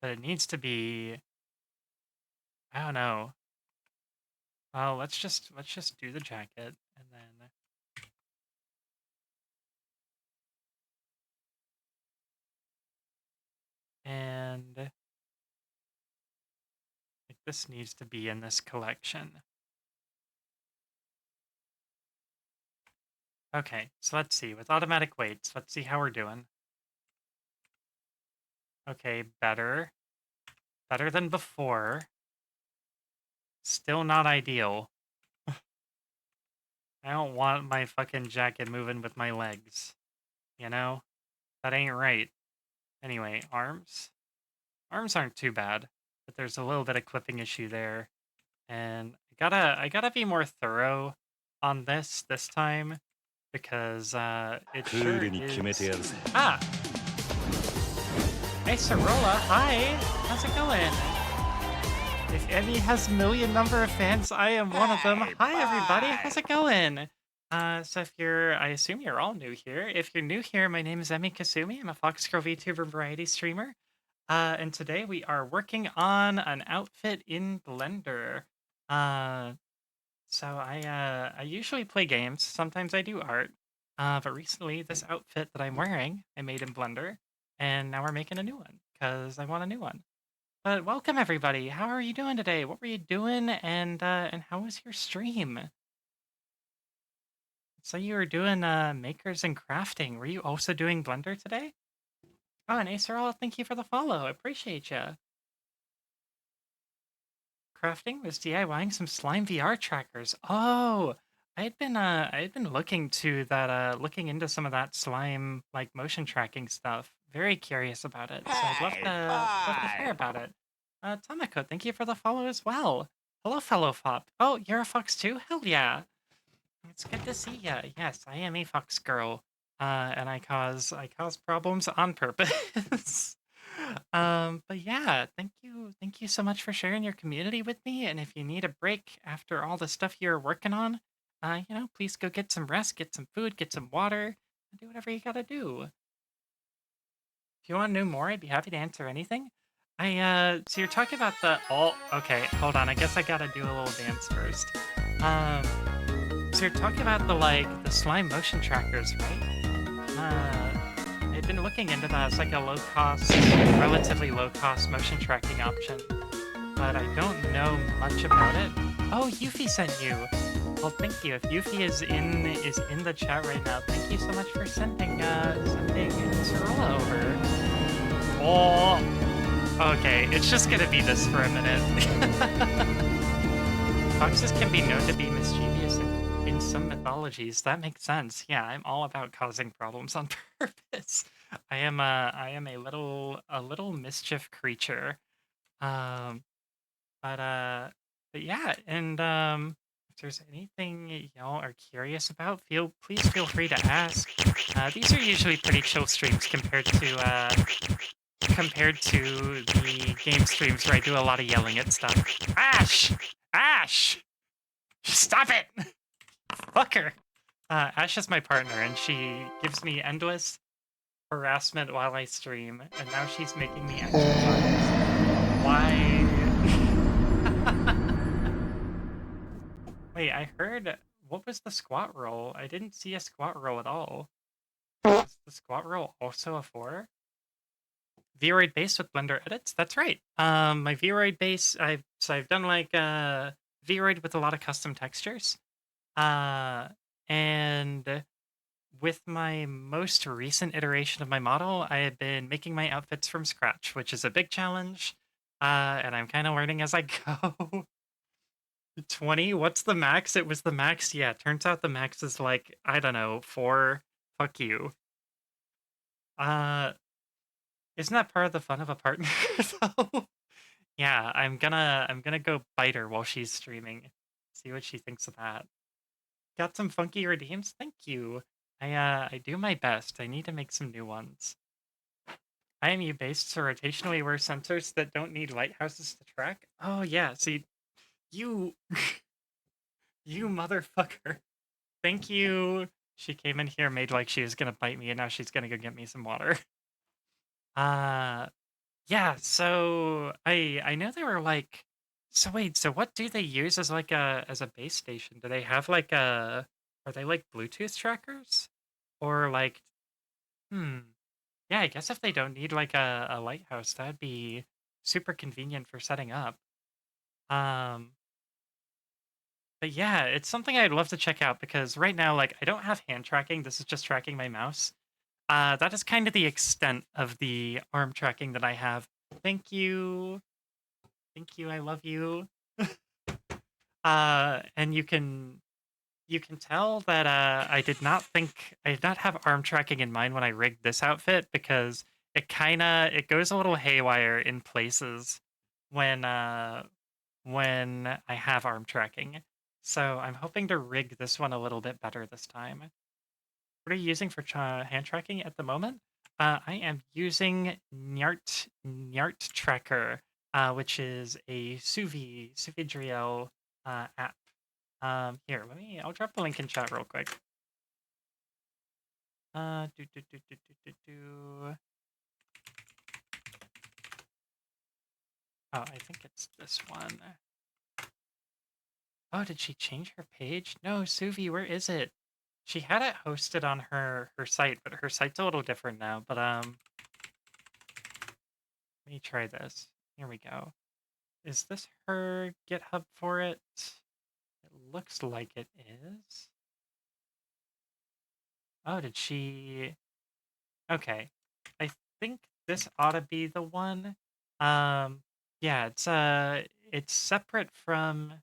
But it needs to be... I don't know. Well, let's just do the jacket, and then... And... I this needs to be in this collection. Okay, so let's see. With automatic weights, let's see how we're doing. Okay, better. Better than before. Still not ideal. I don't want my fucking jacket moving with my legs. You know? That ain't right. Anyway, arms. Arms aren't too bad, but there's a little bit of clipping issue there. And I gotta be more thorough on this time because it クー sure ルに決めて is. やるぜ Ah, hey Sorola, hi. How's it going? If Emmy has a million number of fans, I am one of them. Hey, Hi everybody, bye. how's it going? So if you're, I assume you're all new here. If you're new here, my name is Emmy Kasumi. I'm a Foxgirl VTuber variety streamer. And today we are working on an outfit in Blender. Uh, so I usually play games. Sometimes I do art. But recently this outfit that I'm wearing, I made in Blender, and now we're making a new one because I want a new one. But welcome everybody. How are you doing today? What were you doing? And how was your stream? So you were doing makers and crafting. Were you also doing Blender today? Oh, and Acerol, thank you for the follow. I appreciate you. Crafting was DIYing some slime VR trackers. Oh, I had been looking to that looking into some of that slime like motion tracking stuff. Very curious about it. So I'd Hey, love to hear bye. about it. Tamako, thank you for the follow as well. Hello, fellow fop. Oh, you're a fox too? Hell yeah. It's good to see ya. Yes, I am a fox girl. And I cause problems on purpose. But yeah, thank you so much for sharing your community with me. And if you need a break after all the stuff you're working on, please go get some rest, get some food, get some water, and do whatever you gotta do. If you want to know more, I'd be happy to answer anything. So you're talking about okay, hold on, I guess I gotta do a little dance first. Um, so you're talking about the slime motion trackers, right? I've been looking into that. It's like a low cost, relatively low cost motion tracking option, but I don't know much about it. Oh, Yuffie sent you. Well, thank you. If Yuffie is in the chat right now, thank you so much for sending Sorolla over. Oh, okay. It's just gonna be this for a minute. Foxes can be known to be mischievous in some mythologies. That makes sense. Yeah, I'm all about causing problems on purpose. I am a little mischief creature. Um, but uh, but yeah, and if there's anything y'all are curious about, please feel free to ask. These are usually pretty chill streams compared to the game streams where I do a lot of yelling at stuff. Ash! Ash! Stop it! Fuck her! Ash is my partner, and she gives me endless harassment while I stream, and now she's making me exercise. Why? Wait, I heard... What was the squat roll? I didn't see a squat roll at all. Is the squat roll also a 4? Vroid base with Blender edits? That's right. My Vroid base, I've done like Vroid with a lot of custom textures. And with my most recent iteration of my model, I have been making my outfits from scratch, which is a big challenge. And I'm kind of learning as I go. 20? What's the max? It was the max. Yeah, turns out the max is like, I don't know, 4. Fuck you. Uh, isn't that part of the fun of a partner, though? Yeah, I'm gonna go bite her while she's streaming. See what she thinks of that. Got some funky redeems? Thank you. I do my best. I need to make some new ones. IMU based, so rotationally wear sensors that don't need lighthouses to track. Oh yeah, see, you you motherfucker. Thank you. She came in here, made like she was gonna bite me, and now she's gonna go get me some water. Uh yeah, so I know they were like so wait, so what do they use as like a base station? Do they have like a are they like Bluetooth trackers? Or like hmm. Yeah, I guess if they don't need like a lighthouse, that'd be super convenient for setting up. Um, but yeah, it's something I'd love to check out because right now, like, I don't have hand tracking. This is just tracking my mouse. That is kind of the extent of the arm tracking that I have. Thank you. Thank you. I love you. And you can tell that I did not have arm tracking in mind when I rigged this outfit because it goes a little haywire in places when when I have arm tracking. So I'm hoping to rig this one a little bit better this time. What are you using for hand tracking at the moment? I am using Nyart Tracker, which is a Suvidriel app. Here, I'll drop the link in chat real quick. Uh, do, do, do, do, do, do, do. Oh, I think it's this one. Oh, did she change her page? No, Suvi, where is it? She had it hosted on her site, but her site's a little different now. But let me try this. Here we go. Is this her GitHub for it? It looks like it is. Oh, did she? Okay. I think this ought to be the one. Yeah, it's separate from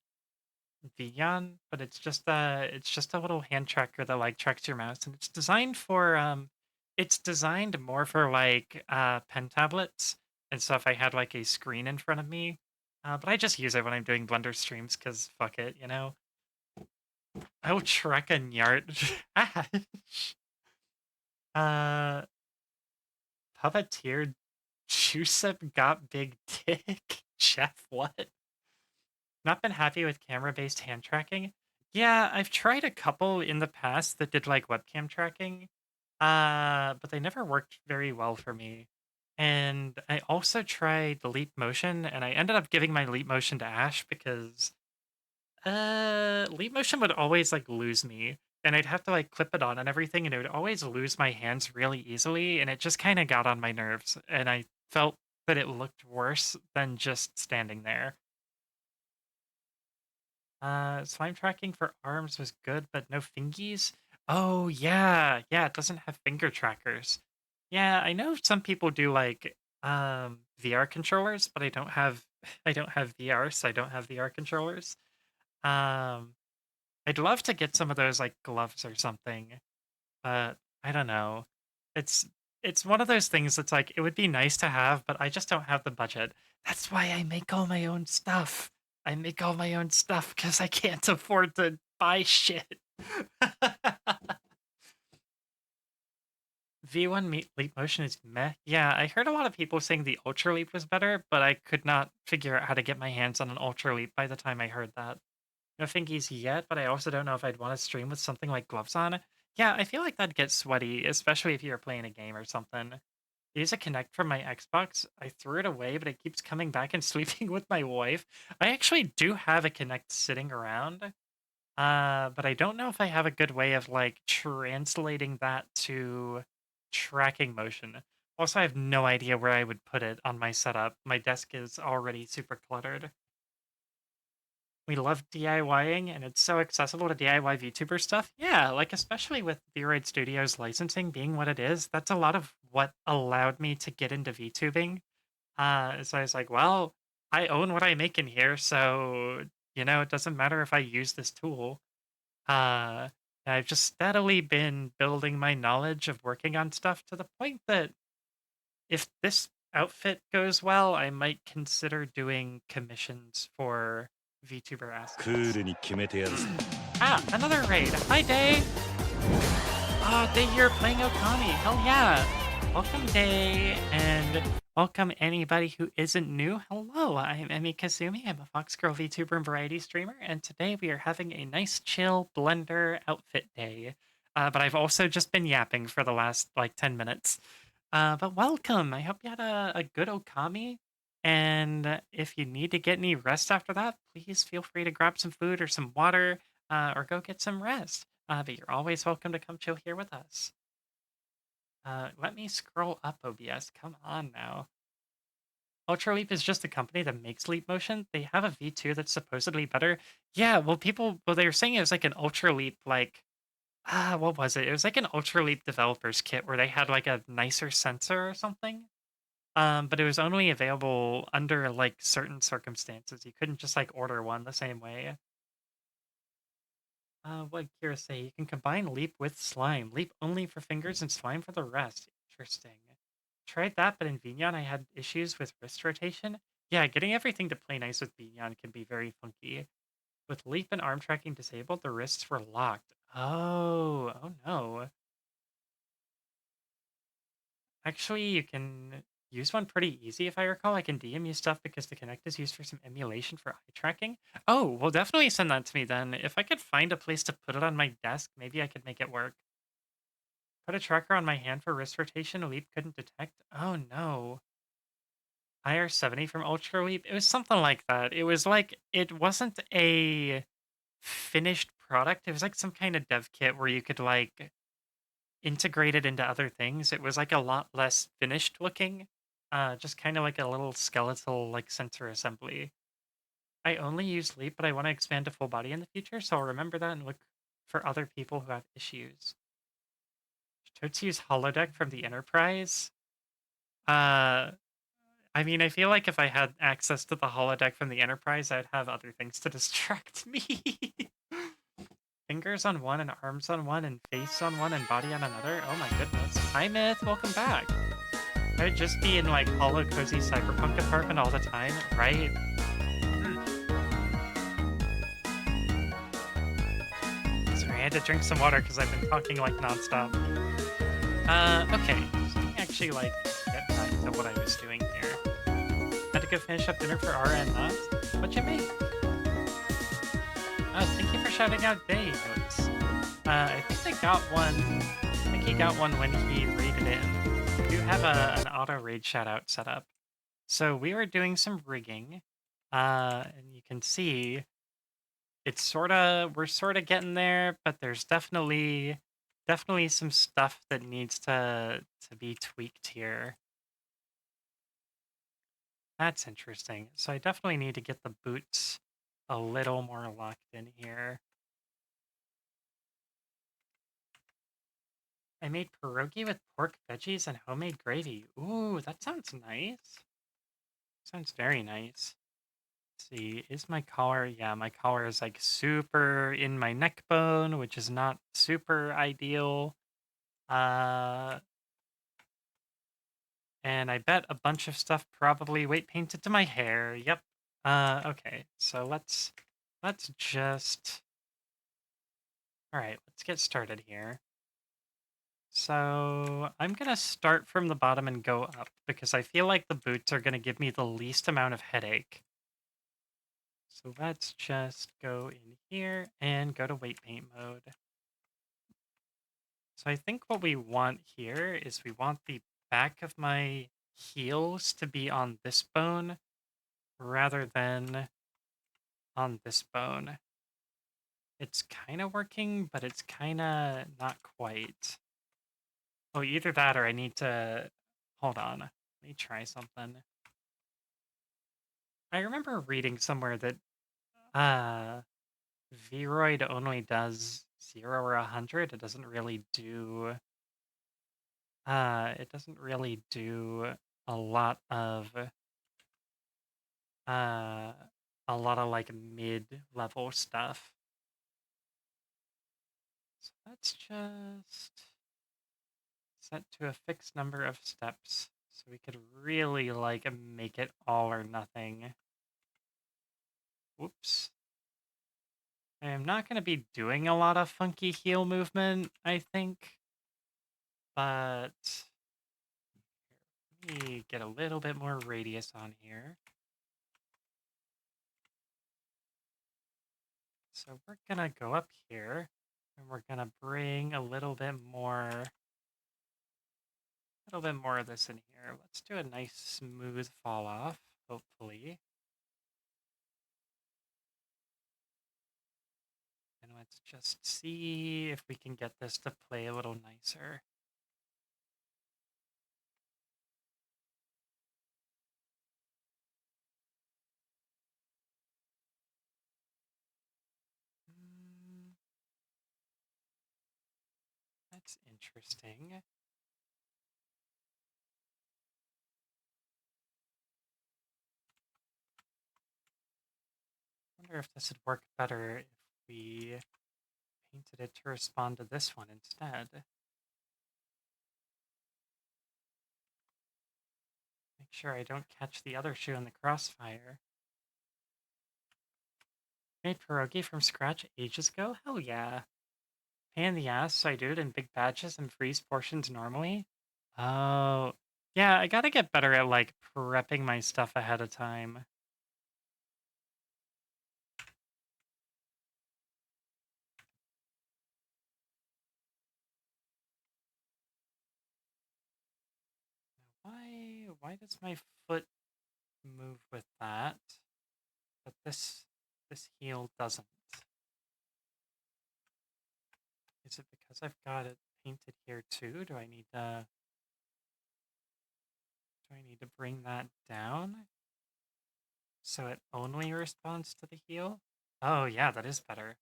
Vion, but it's just a little hand tracker that like tracks your mouse, and it's designed more for like pen tablets. And so if I had like a screen in front of me, but I just use it when I'm doing Blender streams because fuck it, you know. I'll track a yard. uh, Puppeteer Chusep got big dick. Jeff, what? Not been happy with camera-based hand tracking? Yeah, I've tried a couple in the past that did like webcam tracking, but they never worked very well for me. And I also tried Leap Motion, and I ended up giving my Leap Motion to Ash because Leap Motion would always like lose me, and I'd have to like clip it on and everything, and it would always lose my hands really easily, and it just kind of got on my nerves, and I felt that it looked worse than just standing there. Slime tracking for arms was good, but no fingies. Oh yeah, yeah, it doesn't have finger trackers. Yeah, I know some people do like VR controllers, but I don't have I don't have VR, so I don't have VR controllers. Um, I'd love to get some of those like gloves or something, but I don't know. It's it's one of those things that's like it would be nice to have, but I just don't have the budget. That's why I make all my own stuff. I make all my own stuff because I can't afford to buy shit. V1 Leap Motion is meh. Yeah, I heard a lot of people saying the Ultra Leap was better, but I could not figure out how to get my hands on an Ultra Leap by the time I heard that. No fingies yet, but I also don't know if I'd want to stream with something like gloves on. Yeah, I feel like that'd get sweaty, especially if you're playing a game or something. I use a Kinect from my Xbox. I threw it away, but it keeps coming back and sleeping with my wife. I actually do have a Kinect sitting around, but I don't know if I have a good way of like translating that to tracking motion. Also, I have no idea where I would put it on my setup. My desk is already super cluttered. We love DIYing, and it's so accessible to DIY VTuber stuff. Yeah, like especially with Vroid Studios licensing being what it is, that's a lot of what allowed me to get into VTubing. So I was like, well, I own what I make in here, so it doesn't matter if I use this tool. Uh, I've just steadily been building my knowledge of working on stuff to the point that if this outfit goes well, I might consider doing commissions for VTuber クー assets. ルに決めてやるぜ Another raid. Hi, Day. Oh, Day, you're playing Okami. Hell yeah. Welcome, Day, and welcome anybody who isn't new. Hello, I'm Emi Kazumi. I'm a Fox Girl VTuber and variety streamer, and today we are having a nice, chill Blender outfit day. But I've also just been yapping for the last, like, 10 minutes. But welcome. I hope you had a good Okami. And if you need to get any rest after that, please feel free to grab some food or some water or go get some rest. But you're always welcome to come chill here with us. Let me scroll up, OBS. Come on now. Ultraleap is just a company that makes Leap Motion. They have a V2 that's supposedly better. Yeah, well, they were saying it was like an Ultraleap, like, what was it? It was like an Ultraleap developers kit where they had like a nicer sensor or something. But it was only available under like certain circumstances. You couldn't just like order one the same way. What did Kira say? You can combine Leap with Slime. Leap only for fingers and Slime for the rest. Interesting. Tried that, but in Vignon I had issues with wrist rotation. Yeah, getting everything to play nice with Vignon can be very funky. With Leap and arm tracking disabled, the wrists were locked. Oh no. Actually, you can use one pretty easy if I recall. I can DM you stuff because the Kinect is used for some emulation for eye tracking. Oh, well, definitely send that to me then. If I could find a place to put it on my desk, maybe I could make it work. Put a tracker on my hand for wrist rotation, Leap couldn't detect. Oh no. IR70 from Ultra Leap. It was something like that. It was like, it wasn't a finished product. It was like some kind of dev kit where you could like integrate it into other things. It was like a lot less finished looking. Just kind of like a little skeletal like sensor assembly. I only use Leap, but I want to expand to full body in the future, so I'll remember that and look for other people who have issues. Totsu's holodeck from the Enterprise. Uh, I mean, I feel like if I had access to the holodeck from the Enterprise, I'd have other things to distract me. Fingers on one and arms on one and face on one and body on another. Oh my goodness. Hi, Myth. Welcome back. I'd just be in like hollow cozy cyberpunk apartment all the time, right? Sorry, I had to drink some water because I've been talking like nonstop. Okay. So let me actually like get back to what I was doing here. Had to go finish up dinner for Ara and Naz. What'd you make? Oh, thank you for shouting out Day Notes. I think I got one. I think he got one when he raided in. I do have an auto raid shout out set up. So we were doing some rigging, and you can see we're sort of getting there, but there's definitely some stuff that needs to be tweaked here. That's interesting. So I definitely need to get the boots a little more locked in here. I made pierogi with pork veggies and homemade gravy. Ooh, that sounds nice. Sounds very nice. Let's see, is my collar? Yeah, my collar is like super in my neck bone, which is not super ideal. Uh, and I bet a bunch of stuff probably weight painted to my hair. Yep. Okay, so let's just all right, let's get started here. So I'm gonna start from the bottom and go up because I feel like the boots are gonna give me the least amount of headache. So let's just go in here and go to weight paint mode. So I think what we want here is we want the back of my heels to be on this bone rather than on this bone. It's kind of working, but it's kind of not quite. Oh, either that or I need to... Hold on. Let me try something. I remember reading somewhere that uh, Vroid only does 0 or 100. It doesn't really do a lot of uh like mid-level stuff. So let's just set to a fixed number of steps so we could really like make it all or nothing. Whoops. I am not going to be doing a lot of funky heel movement, I think, but let me get a little bit more radius on here. So we're gonna go up here and we're gonna bring a little bit more of this in here. Let's do a nice smooth fall off, hopefully. And let's just see if we can get this to play a little nicer. That's interesting. Wonder if this would work better if we painted it to respond to this one instead. Make sure I don't catch the other shoe in the crossfire. Made pierogi from scratch ages ago? Hell yeah. Pain in the ass, so I do it in big batches and freeze portions normally. Oh, yeah, I gotta get better at like prepping my stuff ahead of time. Why does my foot move with that, but this heel doesn't? Is it because I've got it painted here too? Do I need to bring that down so it only responds to the heel? Oh yeah, that is better.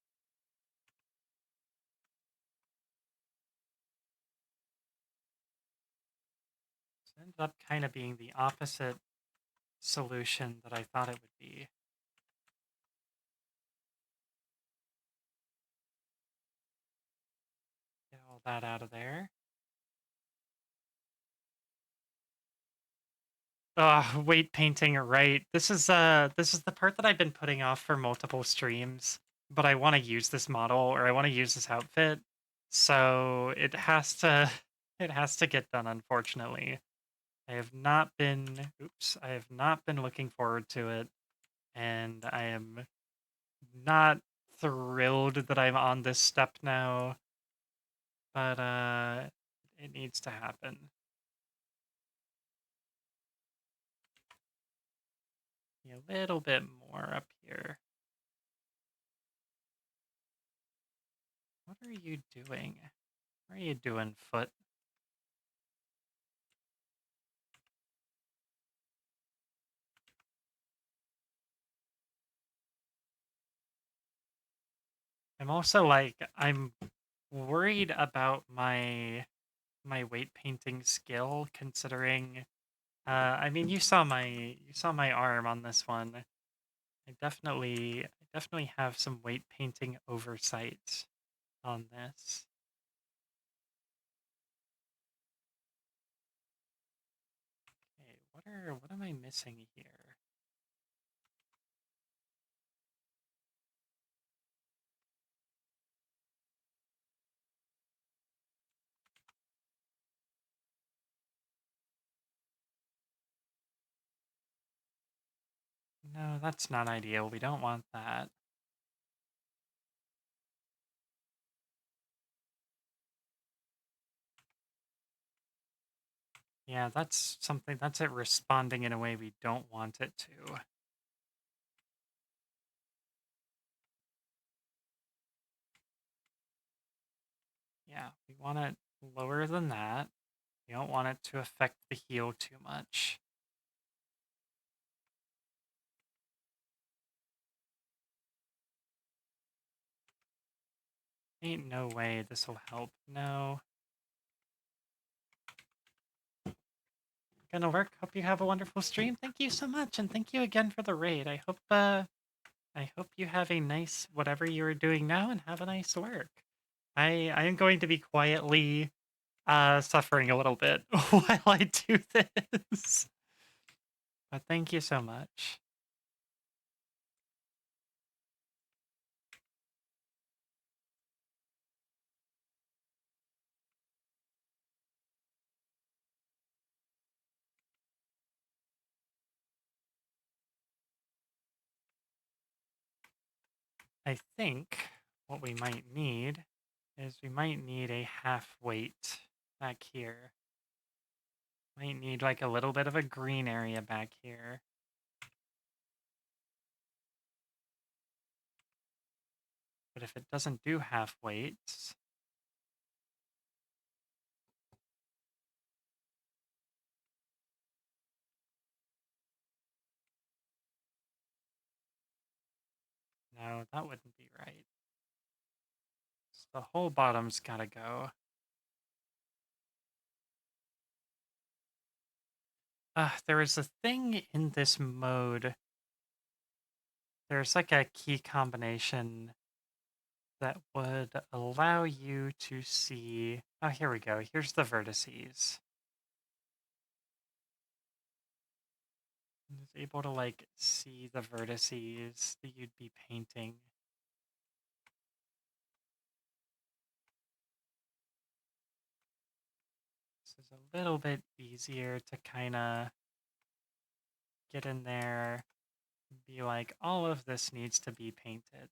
So it ended up kind of being the opposite solution that I thought it would be. Get all that out of there. Weight painting, right. This is the part that I've been putting off for multiple streams, but I want to use this model or I want to use this outfit. So it has to get done, unfortunately. I have not been looking forward to it, and I am not thrilled that I'm on this step now, but it needs to happen. A little bit more up here. What are you doing? What are you doing, foot? I'm also like I'm worried about my weight painting skill considering I mean you saw my arm on this one. I definitely have some weight painting oversight on this. Okay, what am I missing here? No, that's not ideal. We don't want that. Yeah, that's it responding in a way we don't want it to. Yeah, we want it lower than that. We don't want it to affect the heel too much. Ain't no way this will help. No. Gonna work. Hope you have a wonderful stream. Thank you so much, and thank you again for the raid. I hope you have a nice whatever you are doing now and have a nice work. I am going to be quietly suffering a little bit while I do this. But thank you so much. I think what we might need is we might need a half weight back here. Might need like a little bit of a green area back here. But if it doesn't do half weights, no, that wouldn't be right. So the whole bottom's gotta go. There is a thing in this mode. There's like a key combination that would allow you to see. Oh, here we go. Here's the vertices. It's able to like see the vertices that you'd be painting. This is a little bit easier to kind of get in there and be like, all of this needs to be painted.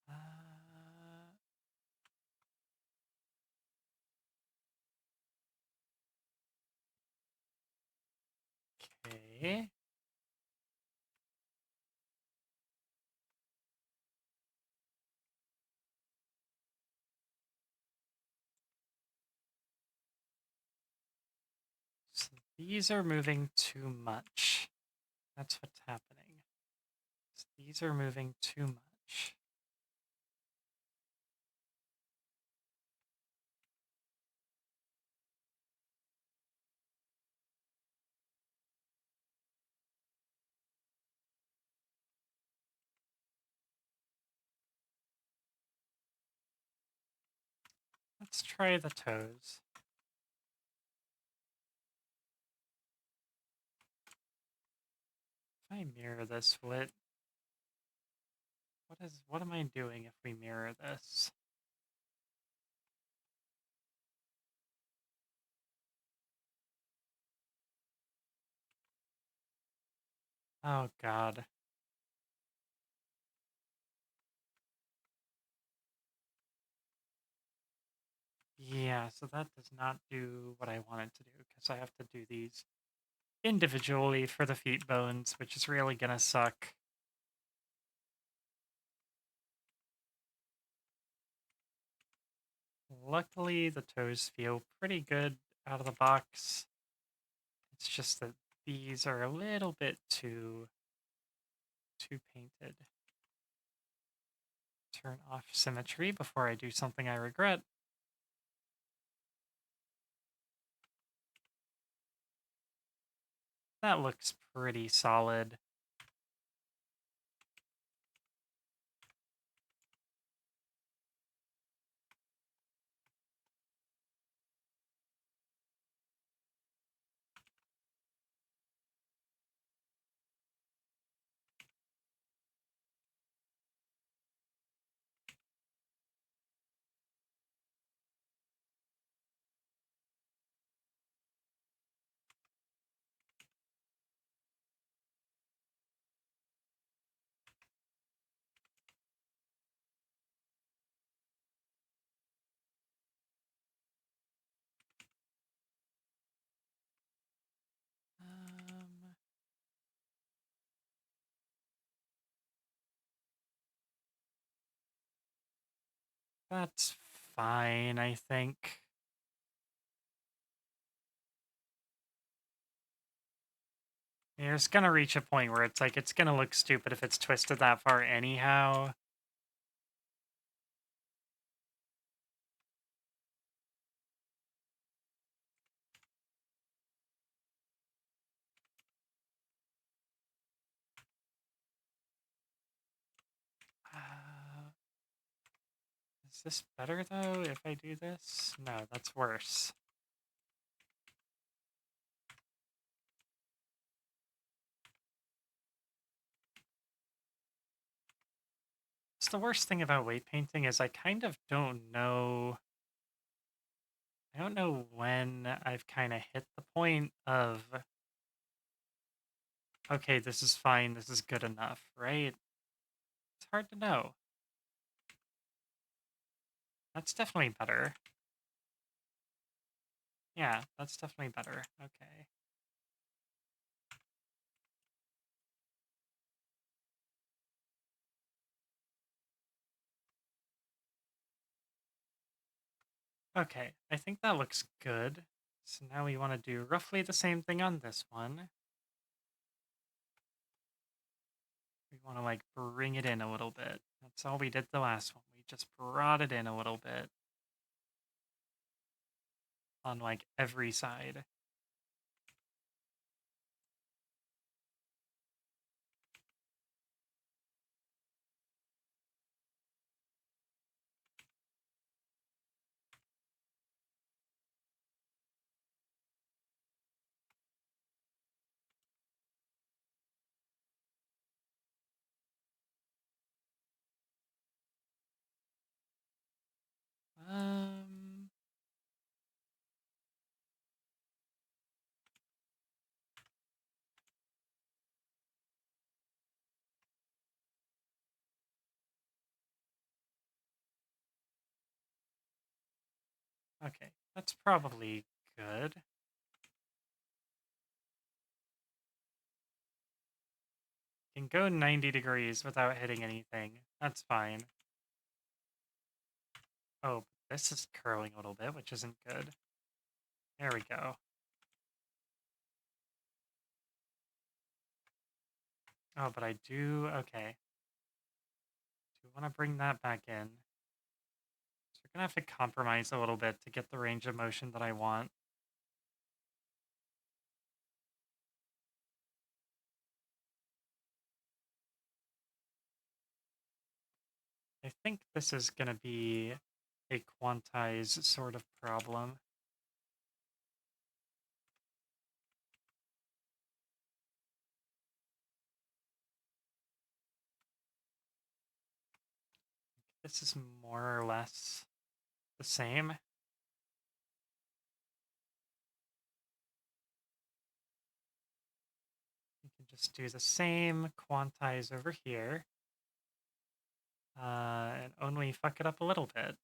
Uh, okay. So these are moving too much. That's what's happening. So these are moving too much. Let's try the toes. If I mirror this, what am I doing if we mirror this? Oh God. Yeah, so that does not do what I want it to do because I have to do these individually for the feet bones, which is really gonna suck. Luckily, the toes feel pretty good out of the box. It's just that these are a little bit too painted. Turn off symmetry before I do something I regret. That looks pretty solid. Um, that's fine, I think. Yeah, it's gonna reach a point where it's like it's gonna look stupid if it's twisted that far anyhow. Uh, is this better though if I do this? No, that's worse. It's the worst thing about weight painting is I kind of don't know. I don't know when I've kind of hit the point of, okay, this is fine, this is good enough, right? It's hard to know. That's definitely better. Yeah, that's definitely better. Okay. Okay, I think that looks good. So now we want to do roughly the same thing on this one. We want to like bring it in a little bit. That's all we did the last one. We just brought it in a little bit on like every side. Um, okay, that's probably good. Can go 90 degrees without hitting anything. That's fine. Oh, this is curling a little bit, which isn't good. There we go. Oh, but I do, okay. Do want to bring that back in. So we're gonna have to compromise a little bit to get the range of motion that I want. I think this is gonna be a quantize sort of problem. This is more or less the same. You can just do the same quantize over here. And only fuck it up a little bit.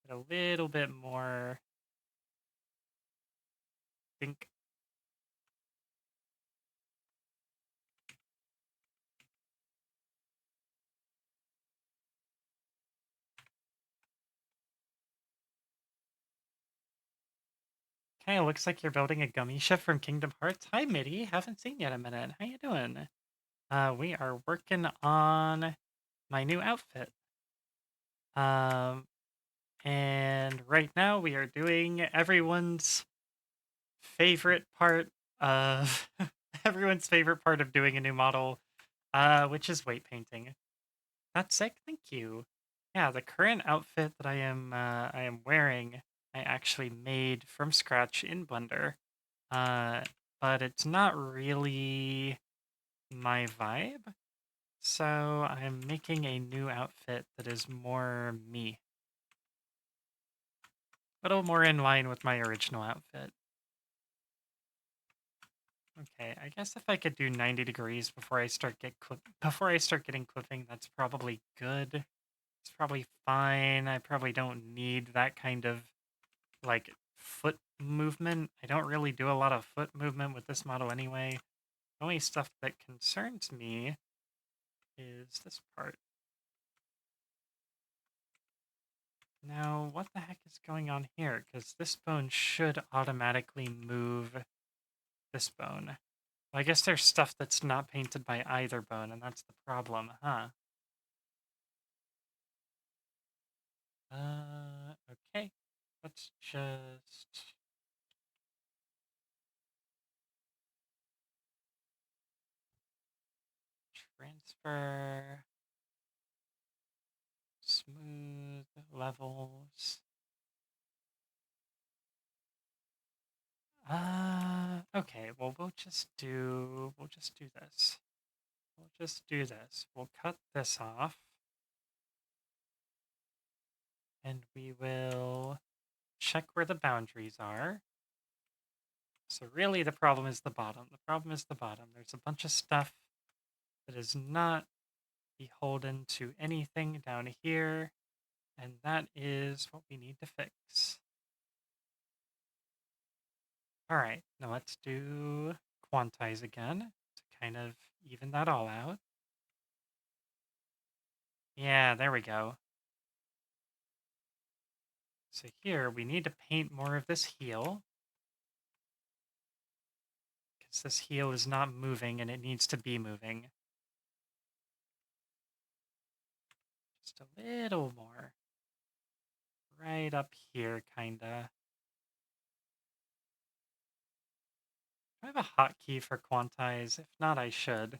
Get a little bit more. Think. Kind of looks like you're building a gummy ship from Kingdom Hearts. Hi, Mitty. Haven't seen you in a minute. How you doing? We are working on my new outfit. Um, and right now we are doing everyone's favorite part of everyone's favorite part of doing a new model, which is weight painting. That's sick. Thank you. Yeah, the current outfit that I am wearing, I actually made from scratch in Blender. Uh, but it's not really my vibe. So I'm making a new outfit that is more me. A little more in line with my original outfit. Okay, I guess if I could do 90 degrees before before I start getting clipping, that's probably good. It's probably fine. I probably don't need that kind of like foot movement. I don't really do a lot of foot movement with this model anyway. The only stuff that concerns me is this part. Now, what the heck is going on here? Because this bone should automatically move this bone. Well, I guess there's stuff that's not painted by either bone, and that's the problem, huh? Okay. Let's just... transfer... smooth levels. Okay, well, we'll just do this. We'll just do this. We'll cut this off. And we will check where the boundaries are. So really the problem is the bottom. The problem is the bottom. There's a bunch of stuff that is not beholden to anything down here, and that is what we need to fix. All right, now let's do quantize again to kind of even that all out. Yeah, there we go. So here we need to paint more of this heel, because this heel is not moving and it needs to be moving. Just a little more. Right up here, kinda. Do I have a hotkey for quantize? If not, I should.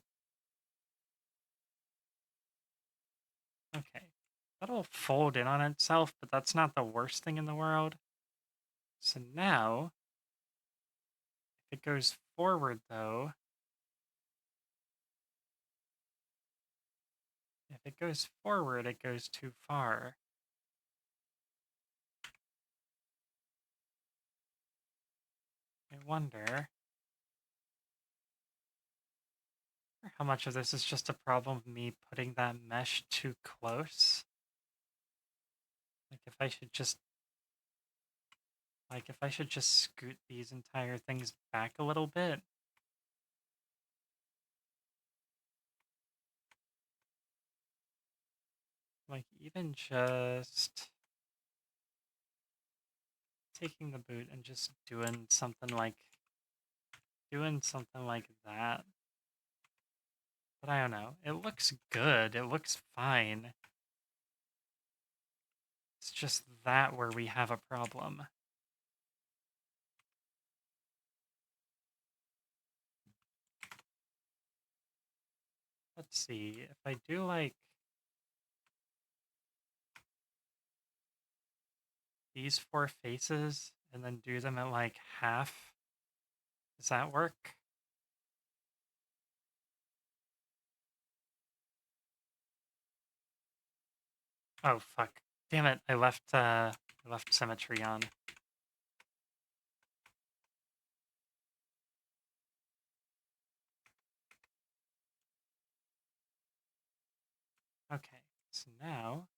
Okay. That'll fold in on itself, but that's not the worst thing in the world. So now, if it goes forward though, if it goes forward, it goes too far. I wonder how much of this is just a problem of me putting that mesh too close. Like if I should just scoot these entire things back a little bit. Like even just taking the boot and just doing something like that. But I don't know. It looks good. It looks fine. It's just that where we have a problem. Let's see. If I do like these four faces and then do them at like half, does that work? Oh fuck. Damn it. I left symmetry on. Okay. So now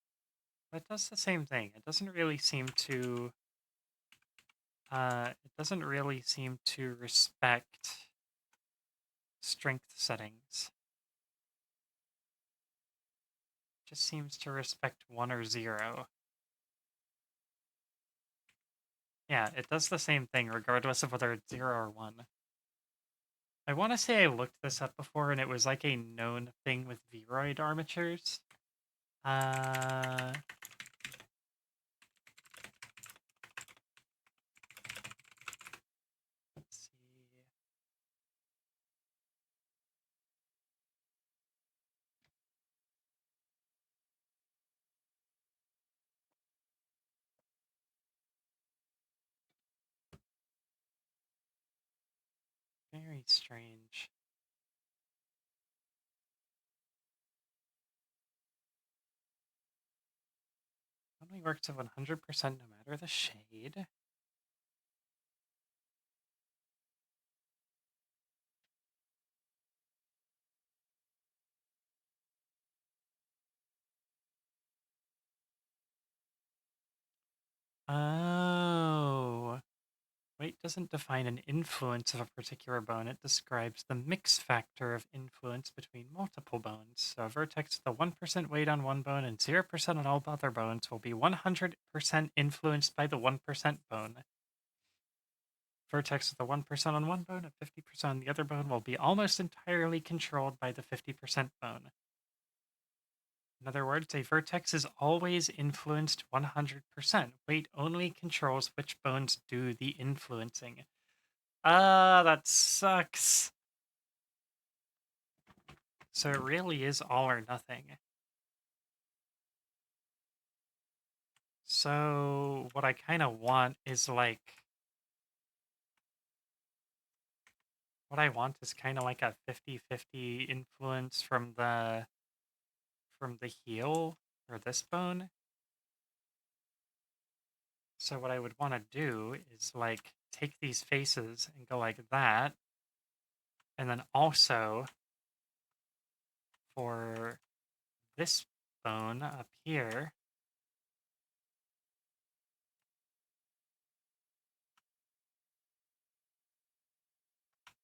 that does the same thing. It doesn't really seem to respect strength settings. It just seems to respect 1 or 0. Yeah, it does the same thing regardless of whether it's 0 or 1. I want to say I looked this up before and it was like a known thing with Vroid armatures. Let's see. Very strange. Only works at 100% no matter the shade. Oh. Weight doesn't define an influence of a particular bone, it describes the mix factor of influence between multiple bones. So a vertex with a 1% weight on one bone and 0% on all other bones will be 100% influenced by the 1% bone. Vertex with a 1% on one bone and 50% on the other bone will be almost entirely controlled by the 50% bone. In other words, a vertex is always influenced 100%. Weight only controls which bones do the influencing. Ah, that sucks. So it really is all or nothing. So what I kind of want is like... What I want is kind of like a 50-50 influence from the heel or this bone. So what I would want to do is like take these faces and go like that. And then also for this bone up here,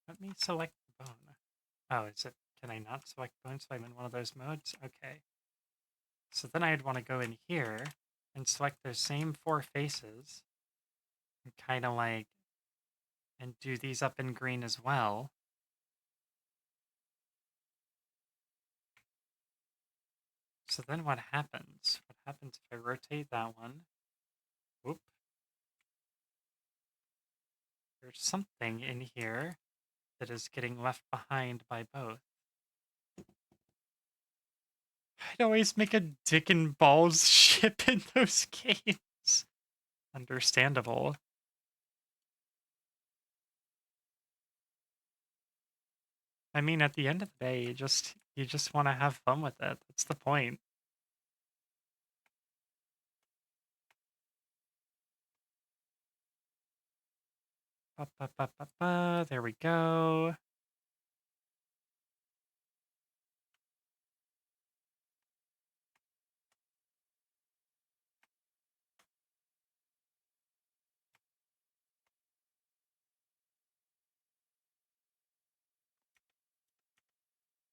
let me select the bone. Oh, can I not select bones if I'm in one of those modes? Okay. So then I'd want to go in here and select those same four faces and kind of like, and do these up in green as well. So then what happens? What happens if I rotate that one? Whoop. There's something in here that is getting left behind by both. I'd always make a dick and balls ship in those games. Understandable. I mean, at the end of the day, you just want to have fun with it. That's the point. Ba, ba, ba, ba, ba. There we go.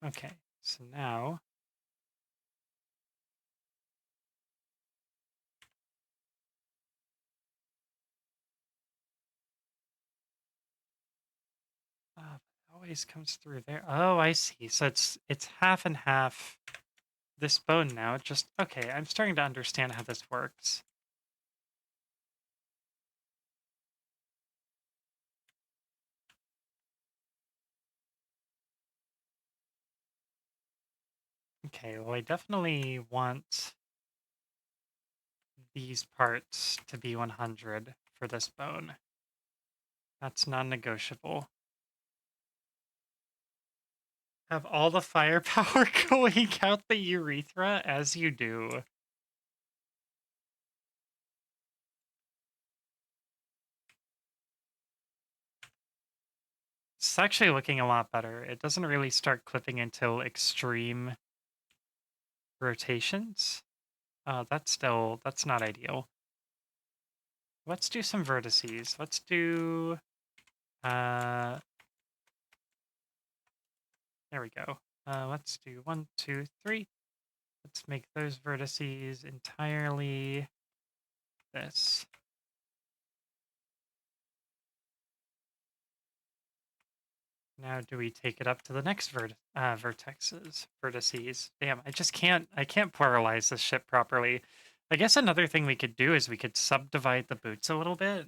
Okay, so now it always comes through there. Oh, I see. So it's half and half this bone now. Just okay, I'm starting to understand how this works. Okay, well I definitely want these parts to be 100 for this bone. That's non-negotiable. Have all the firepower going out the urethra as you do. It's actually looking a lot better. It doesn't really start clipping until extreme rotations. That's not ideal. Let's do some vertices. Let's do, uh, there we go. Let's do 1, 2, 3. Let's make those vertices entirely this. Now, do we take it up to the next vertices? Damn, I can't pluralize this shit properly. I guess another thing we could do is we could subdivide the boots a little bit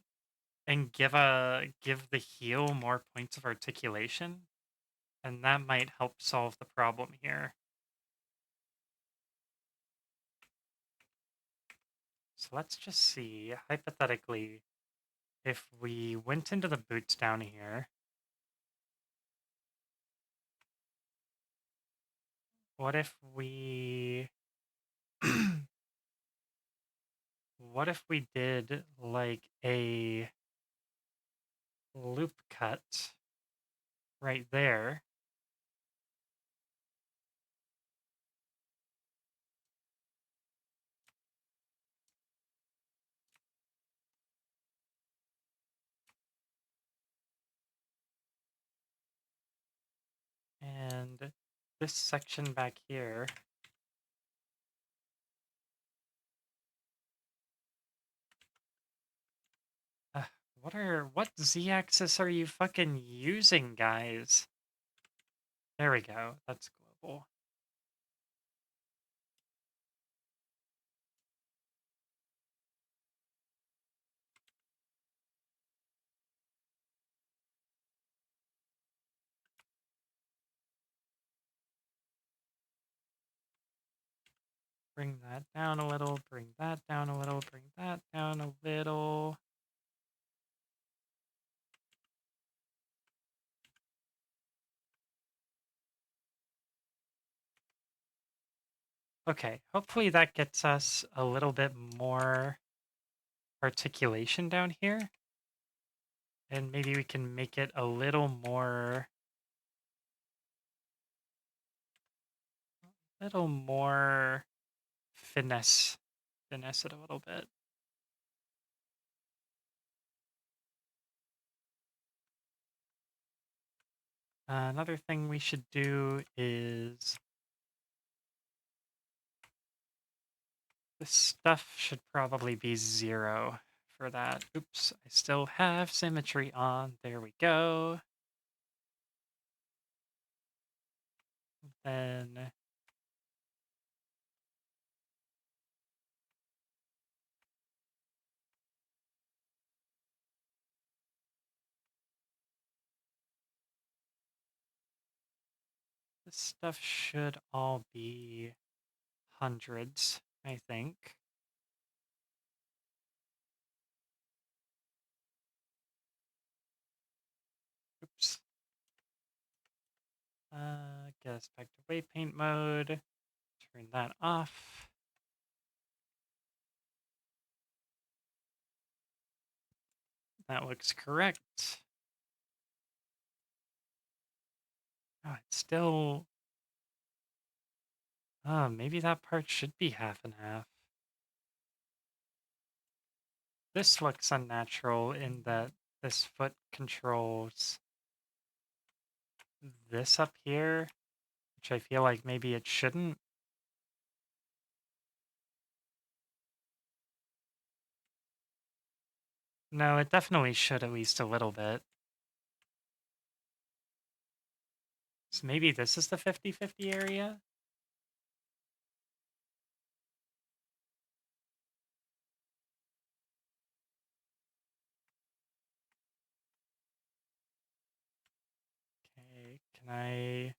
and give the heel more points of articulation, and that might help solve the problem here. So let's just see, hypothetically, if we went into the boots down here, what if we what if we did like a loop cut right there? And this section back here. Uh, what z-axis are you fucking using, guys? There we go. That's global. Bring that down a little, bring that down a little, bring that down a little. Okay, hopefully that gets us a little bit more articulation down here. And maybe we can make it a little more finesse it a little bit. Another thing we should do is This stuff should probably be 0 for that. Oops, I still have symmetry on. There we go. Then this stuff should all be hundreds, I think. Oops. Get us back to weight paint mode. Turn that off. That looks correct. Oh, it's still. Oh, maybe that part should be half and half. This looks unnatural in that this foot controls this up here, which I feel like maybe it shouldn't. No, it definitely should at least a little bit. So maybe this is the 50-50 area? Okay, can I...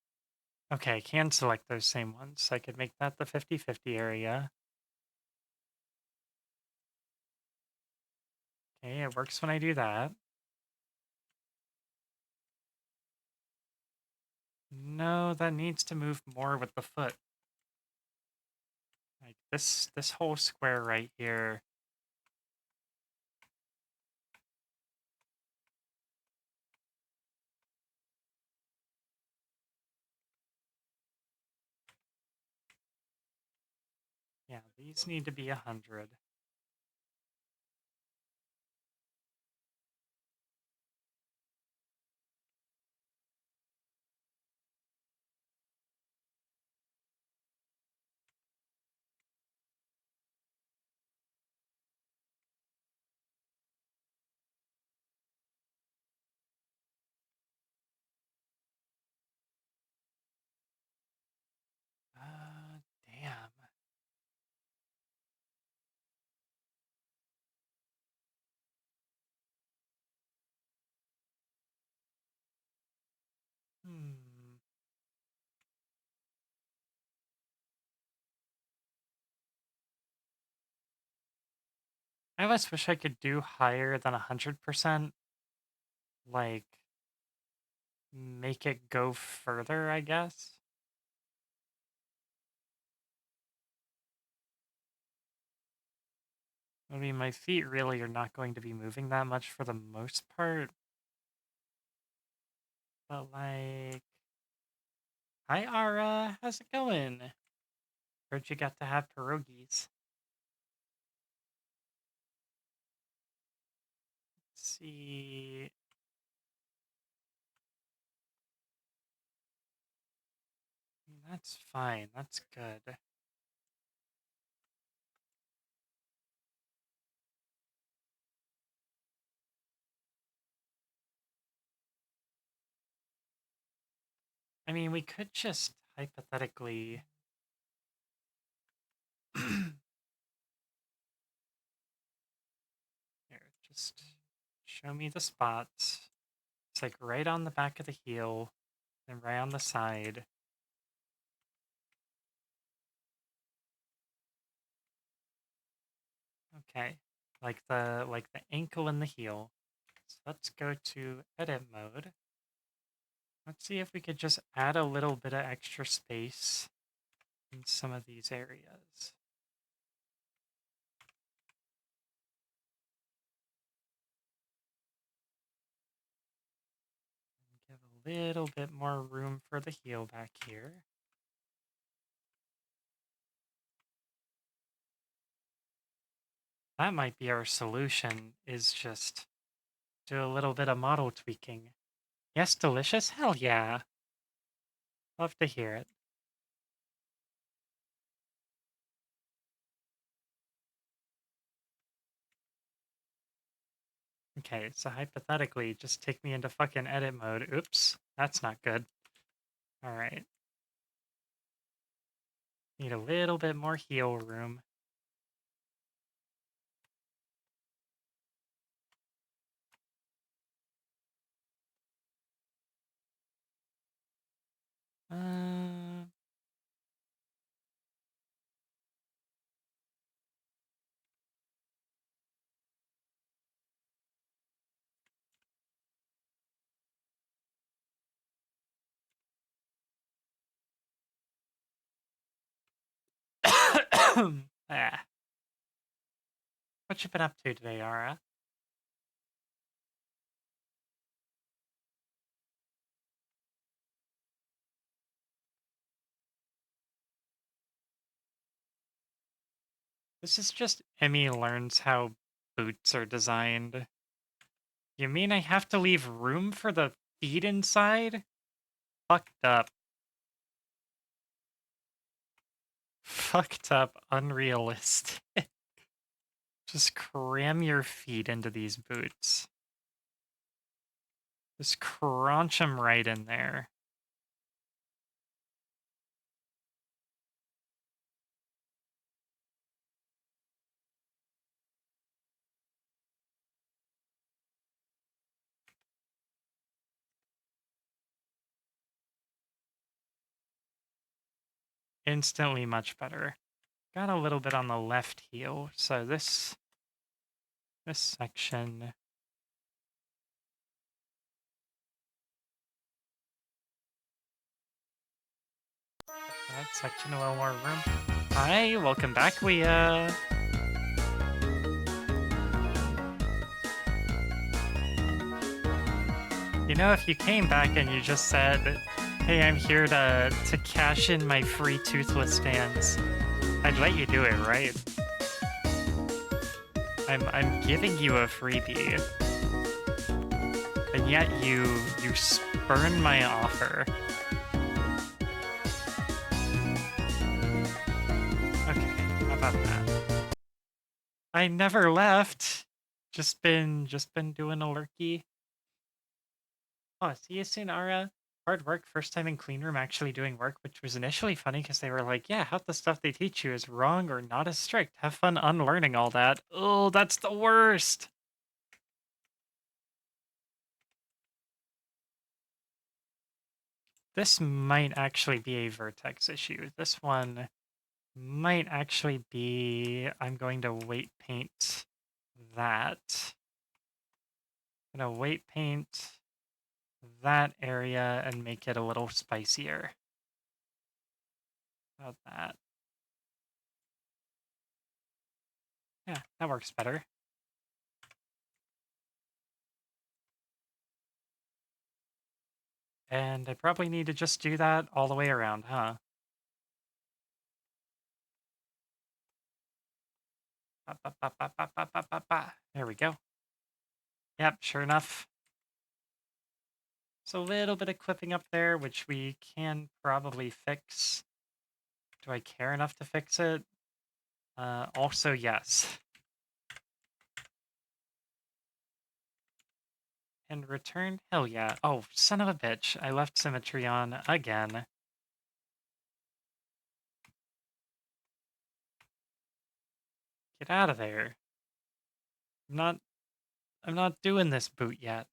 Okay, I can select those same ones. So I could make that the 50-50 area. Okay, it works when I do that. No, that needs to move more with the foot. Like this whole square right here. Yeah, these need to be 100. Damn. Hmm. I almost wish I could do higher than 100%. Like, make it go further, I guess. I mean, my feet really are not going to be moving that much for the most part. But, like, hi, Ara. How's it going? Heard you got to have pierogies. Let's see. That's fine. That's good. I mean, we could just hypothetically. Here, just show me the spots. It's like right on the back of the heel and right on the side. Okay. Like the ankle and the heel. So let's go to edit mode. Let's see if we could just add a little bit of extra space in some of these areas. Give a little bit more room for the heel back here. That might be our solution, is just do a little bit of model tweaking. Yes, delicious? Hell yeah. Love to hear it. Okay, so hypothetically, just take me into fucking edit mode. Oops, that's not good. All right. Need a little bit more heal room. Uh, ah. What you been up to today, Ara? This is just Emmy learns how boots are designed. You mean I have to leave room for the feet inside? Fucked up. Fucked up, unrealistic. Just cram your feet into these boots. Just crunch them right in there. Instantly much better. Got a little bit on the left heel, so this section. That section a little more room. Hi, welcome back. You know, if you came back and you just said, "Hey, I'm here to cash in my free toothless stands," I'd let you do it, right? I'm giving you a freebie, and yet you spurn my offer. Okay, how about that? I never left. Just been doing a lurky. Oh, see you soon, Ara. Hard work, first time in clean room actually doing work, which was initially funny because they were like, yeah, half the stuff they teach you is wrong or not as strict. Have fun unlearning all that. Oh, that's the worst. This might actually be a vertex issue. This one might actually be, I'm going to weight paint that. I'm going to weight paint that area and make it a little spicier. How about that? Yeah, that works better. And I probably need to just do that all the way around, huh? Ba, ba, ba, ba, ba, ba, ba, ba, ba. There we go. Yep, sure enough. So a little bit of clipping up there, which we can probably fix. Do I care enough to fix it? Also, yes. And return? Hell yeah. Oh, son of a bitch. I left symmetry on again. Get out of there. I'm not doing this boot yet.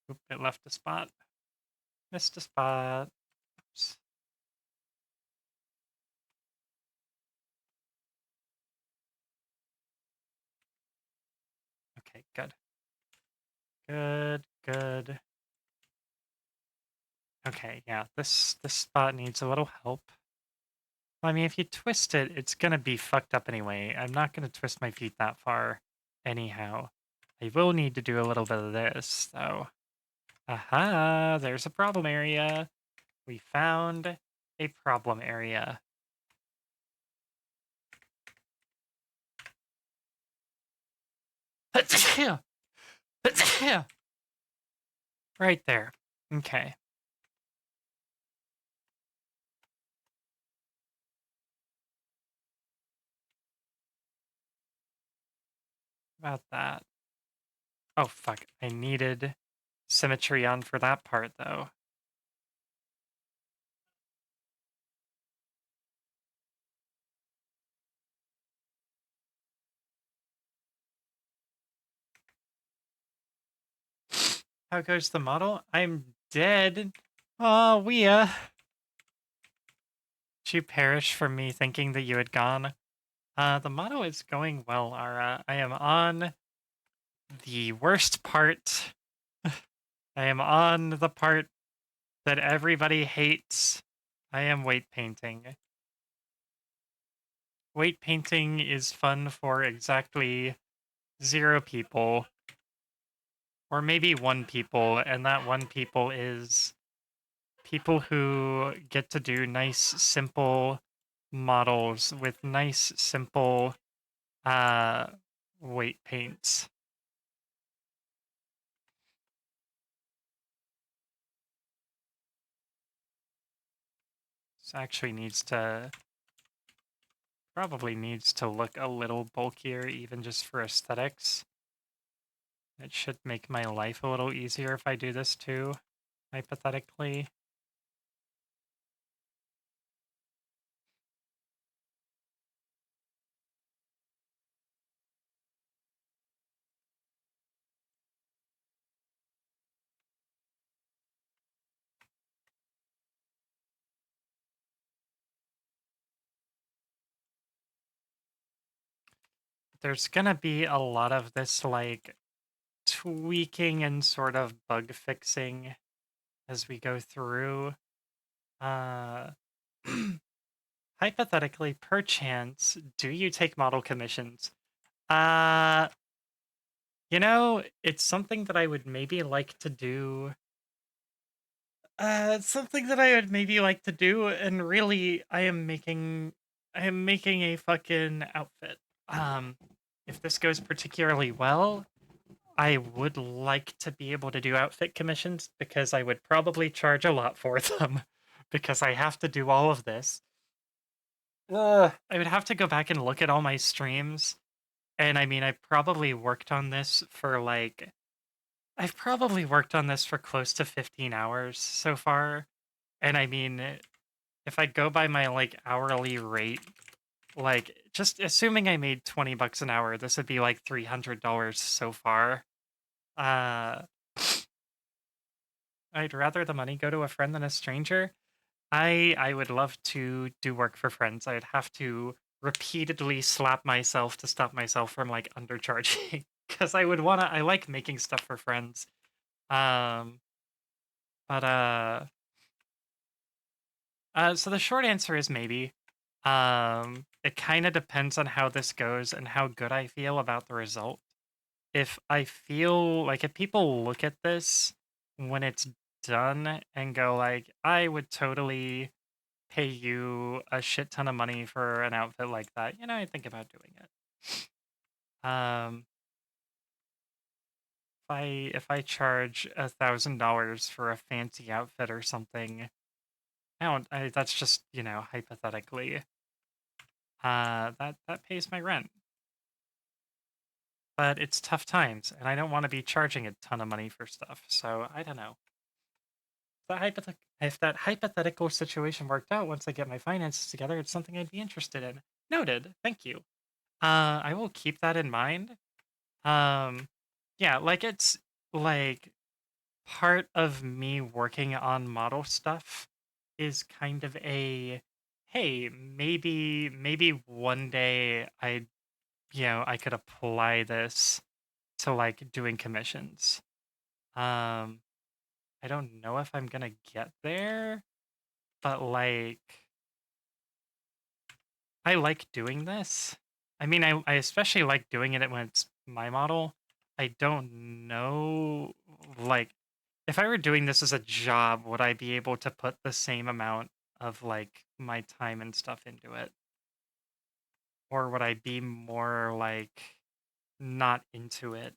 Oop, it left a spot. Missed a spot. Oops. Okay, good. Good. Okay, yeah, this spot needs a little help. I mean, if you twist it, it's gonna be fucked up anyway. I'm not gonna twist my feet that far anyhow. I will need to do a little bit of this, though. Aha, there's a problem area. We found a problem area. Right there. Okay. About that. Oh, fuck. I needed symmetry on for that part, though. How goes the model? I'm dead. Oh, Wea. Did you perish from me thinking that you had gone? The model is going well, Ara. I am on the worst part. I am on the part that everybody hates. I am weight painting. Weight painting is fun for exactly 0 people. Or maybe 1 people, and that 1 people is people who get to do nice, simple models with nice, simple uh, weight paints. This actually probably needs to look a little bulkier, even just for aesthetics. It should make my life a little easier if I do this too, hypothetically. There's gonna be a lot of this, like, tweaking and sort of bug fixing as we go through. Uh, hypothetically, perchance, do you take model commissions? Uh, it's something that I would maybe like to do. It's something that I would maybe like to do, and really, I am making a fucking outfit. Um, if this goes particularly well, I would like to be able to do outfit commissions because I would probably charge a lot for them because I have to do all of this. I would have to go back and look at all my streams. And I mean, I've probably worked on this for close to 15 hours so far. And I mean, if I go by my like hourly rate, like just assuming I made 20 bucks an hour, this would be like $300 so far. Uh, I'd rather the money go to a friend than a stranger. I would love to do work for friends. I'd have to repeatedly slap myself to stop myself from like undercharging because I like making stuff for friends. Um but so the short answer is maybe. It kind of depends on how this goes and how good I feel about the result. If I feel like if people look at this when it's done and go like, I would totally pay you a shit ton of money for an outfit like that, I think about doing it. Um, if I charge $1,000 for a fancy outfit or something, that's just, hypothetically, that pays my rent. But it's tough times, and I don't want to be charging a ton of money for stuff. So I don't know. If that hypothetical situation worked out once I get my finances together, it's something I'd be interested in. Noted. Thank you. I will keep that in mind. Um, yeah, like it's like part of me working on model stuff is kind of a hey, maybe one day I could apply this to like doing commissions. Um, I don't know if I'm gonna get there, but like I like doing this. I mean, I especially like doing it when it's my model. I don't know, like, if I were doing this as a job, would I be able to put the same amount of like my time and stuff into it? Or would I be more like not into it?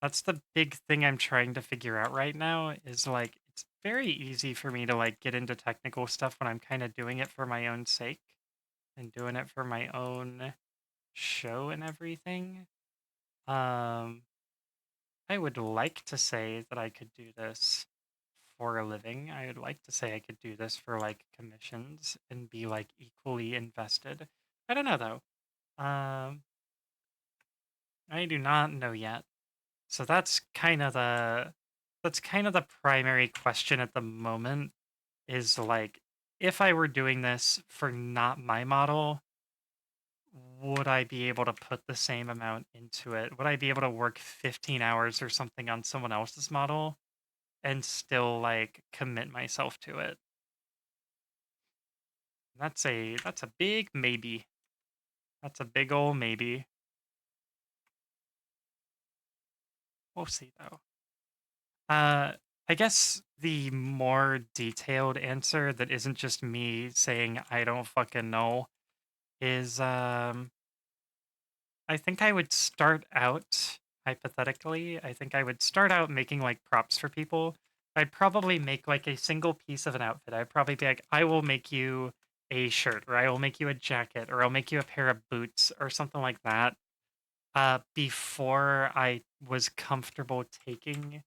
That's the big thing I'm trying to figure out right now is like it's very easy for me to like get into technical stuff when I'm kind of doing it for my own sake and doing it for my own show and everything. Um, I would like to say that I could do this for a living. I would like to say I could do this for like commissions and be like equally invested. I don't know though. I do not know yet. So that's kind of the primary question at the moment is like if I were doing this for not my model, would I be able to put the same amount into it? Would I be able to work 15 hours or something on someone else's model and still like commit myself to it? That's a big maybe. That's a big ol' maybe. We'll see though. Uh I guess the more detailed answer that isn't just me saying I don't fucking know is I think I would start out hypothetically, I think I would start out making like props for people. I'd probably make like a single piece of an outfit. I'd probably be like, I will make you a shirt, or I will make you a jacket, or I'll make you a pair of boots, or something like that. Before I was comfortable taking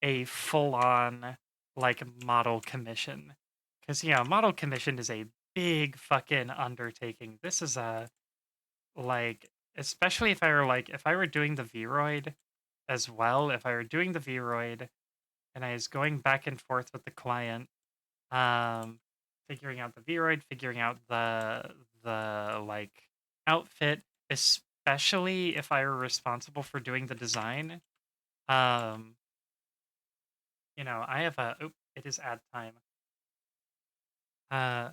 a full on like model commission. Because, yeah, model commission is a big fucking undertaking. This is a like, especially if I were doing the Vroid as well, if I were doing the Vroid and I was going back and forth with the client, um, figuring out the Vroid, figuring out the like outfit, especially if I were responsible for doing the design. Um, I have a it is ad time. Uh,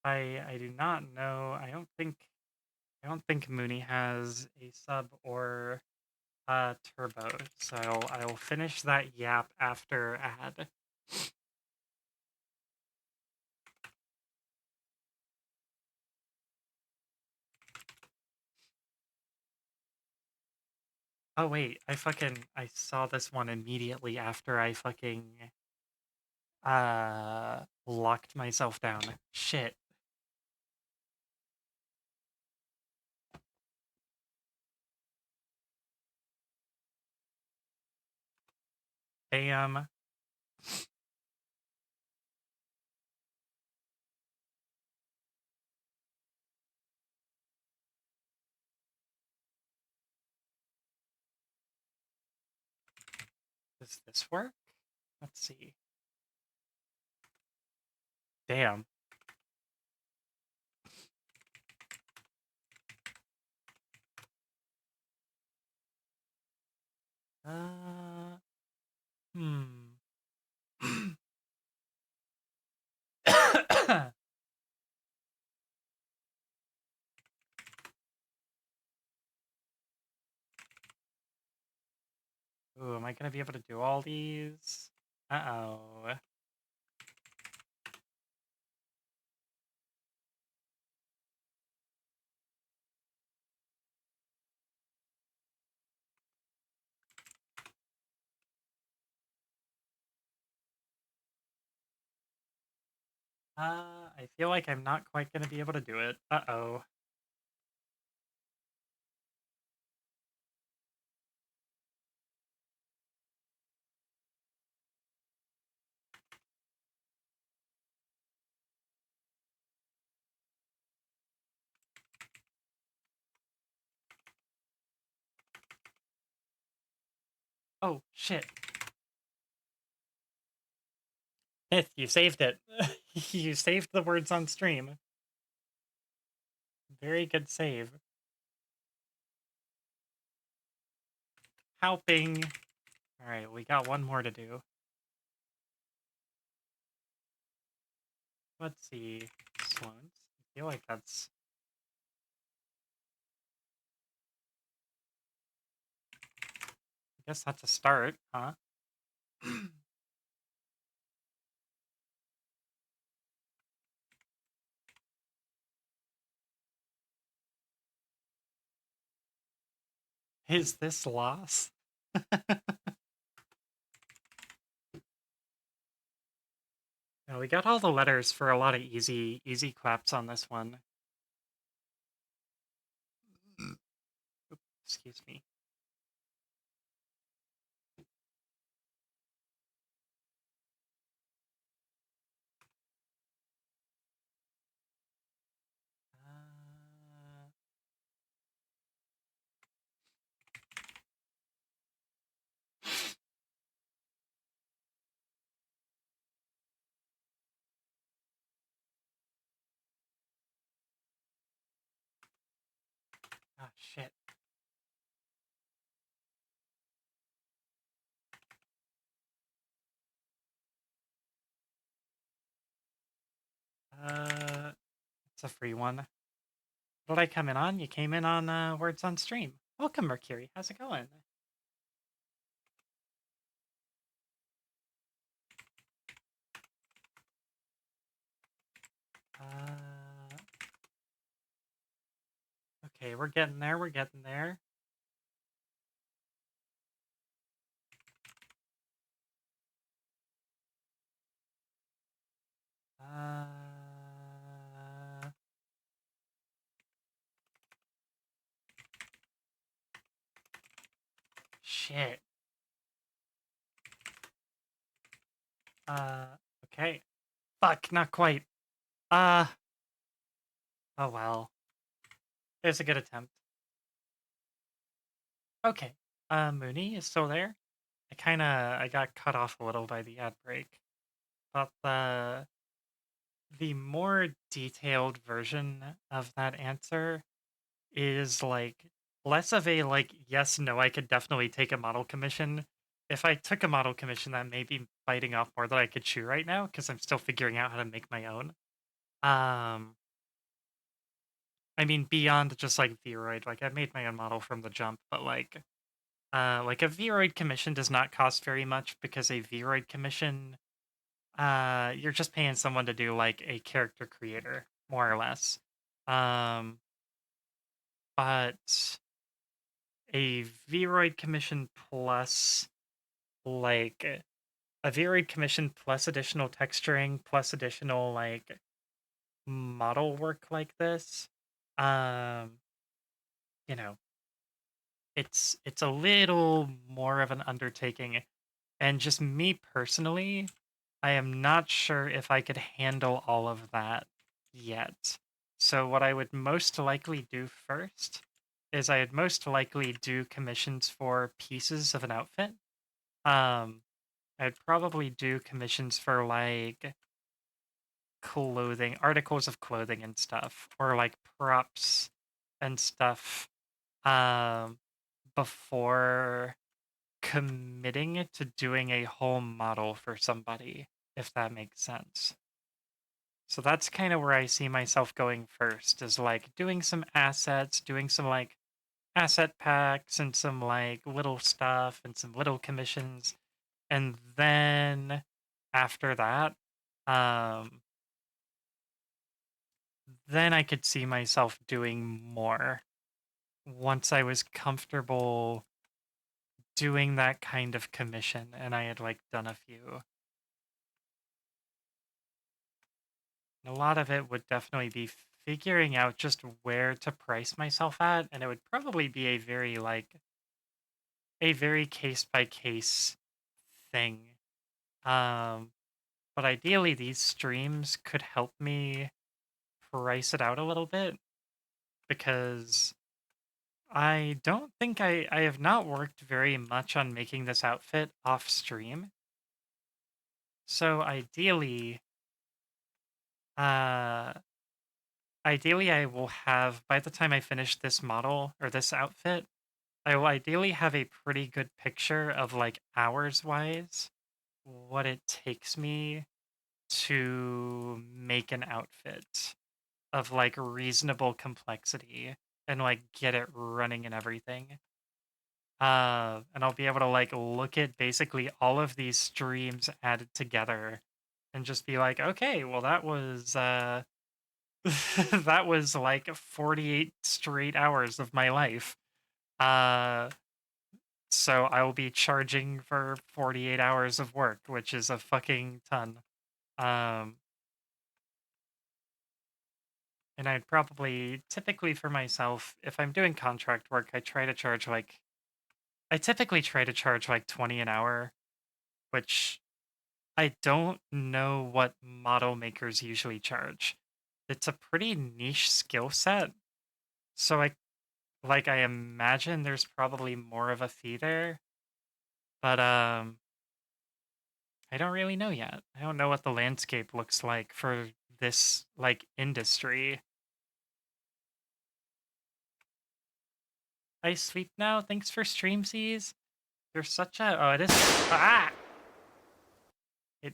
I do not know. I don't think Mooney has a sub or turbo. So I will finish that yap after ad. Oh wait, I saw this one immediately after I fucking locked myself down. Shit. Damn. Does this work? Let's see. Damn. Uh hmm. Ooh, am I gonna be able to do all these? Uh-oh. I feel like I'm not quite gonna be able to do it. Uh-oh. Oh, shit. Myth, you saved it. You saved the words on stream. Very good save. Helping. Alright, we got one more to do. Let's see. Sloan's. I feel like that's... I guess that's a start, huh? Is this loss? We got all the letters for a lot of easy claps on this one. Oop, excuse me. Uh, oh, shit. It's a free one. What did I come in on? You came in on Words on Stream. Welcome, Mercury. How's it going? Okay, we're getting there. We're getting there. Uh, Shit. Okay. Fuck, not quite. Uh, oh well. It was a good attempt. Okay. Mooney is still there. I got cut off a little by the ad break. But the more detailed version of that answer is like less of a like yes, no, I could definitely take a model commission. If I took a model commission, that may be biting off more than I could chew right now because I'm still figuring out how to make my own. I mean, beyond just like Vroid, like I made my own model from the jump, but like a Vroid commission does not cost very much because a Vroid commission, you're just paying someone to do like a character creator, more or less. Um, but a Vroid commission plus like a Vroid commission plus additional texturing plus additional like model work like this, um, you know, it's a little more of an undertaking. And just me personally, I am not sure if I could handle all of that yet. So what I would most likely do first is I'd most likely do commissions for pieces of an outfit. Um, I'd probably do commissions for like clothing, articles of clothing and stuff, or like props and stuff, um, before committing to doing a whole model for somebody, if that makes sense. So that's kind of where I see myself going first, is like doing some assets, doing some like asset packs and some like little stuff and some little commissions. And then after that, um, then I could see myself doing more once I was comfortable doing that kind of commission and I had like done a few. And a lot of it would definitely be figuring out just where to price myself at, and it would probably be a very case by case thing. Um, but ideally these streams could help me price it out a little bit because I don't think I have not worked very much on making this outfit off stream. So uh ideally I will have, by the time I finish this model or this outfit, I will ideally have a pretty good picture of like hours wise what it takes me to make an outfit of like reasonable complexity and like get it running and everything. And I'll be able to like look at basically all of these streams added together and just be like, okay, well that was that was like 48 straight hours of my life. Uh so I will be charging for 48 hours of work, which is a fucking ton. Um, and I'd probably, typically for myself, if I'm doing contract work, I typically try to charge like 20 an hour, which I don't know what model makers usually charge. It's a pretty niche skill set, so I imagine there's probably more of a fee there, but I don't really know yet. I don't know what the landscape looks like for this like industry. I sleep now. Thanks for streamsies. You're such a oh it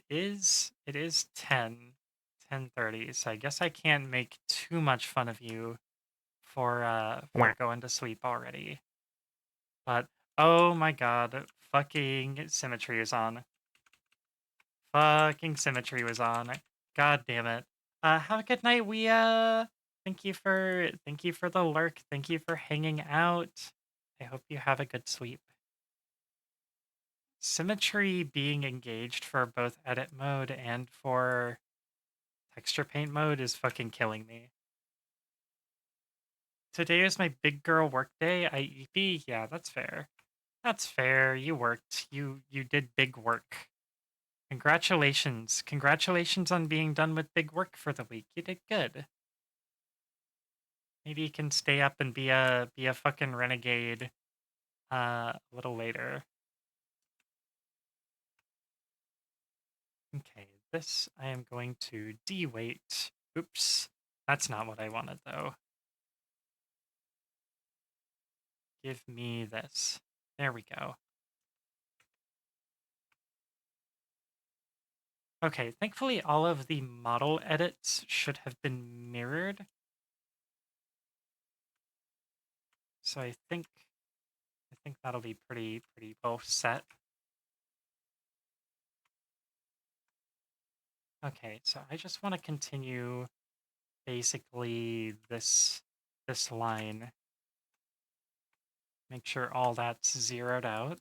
is it is 10:30, so I guess I can't make too much fun of you for going to sleep already. But oh my god, fucking symmetry is on. Fucking symmetry was on. God damn it. Have a good night, Wea. Thank you for the lurk. Thank you for hanging out. I hope you have a good sleep. Symmetry being engaged for both edit mode and for texture paint mode is fucking killing me. Today is my big girl work day. IEP. Yeah, that's fair. That's fair. You worked. You did big work. Congratulations. Congratulations on being done with big work for the week. You did good. Maybe you can stay up and be a fucking renegade a little later. Okay, this I am going to de-weight. Oops. That's not what I wanted though. Give me this. There we go. Okay, thankfully all of the model edits should have been mirrored. So I think that'll be pretty well set. Okay, so I just want to continue basically this line. Make sure all that's zeroed out.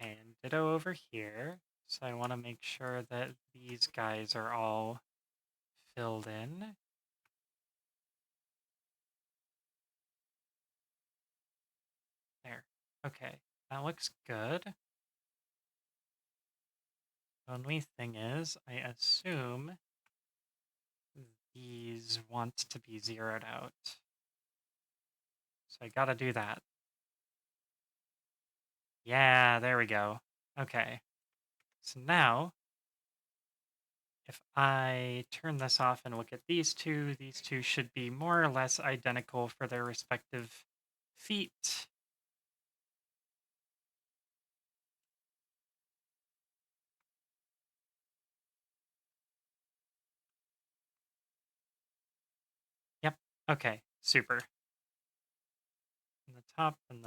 Okay, and ditto over here. So I want to make sure that these guys are all filled in. There. Okay, that looks good. Only thing is, I assume these want to be zeroed out. So I gotta do that. Yeah, there we go. Okay. So now, if I turn this off and look at these two should be more or less identical for their respective feet. Yep. Okay. Super. And the top and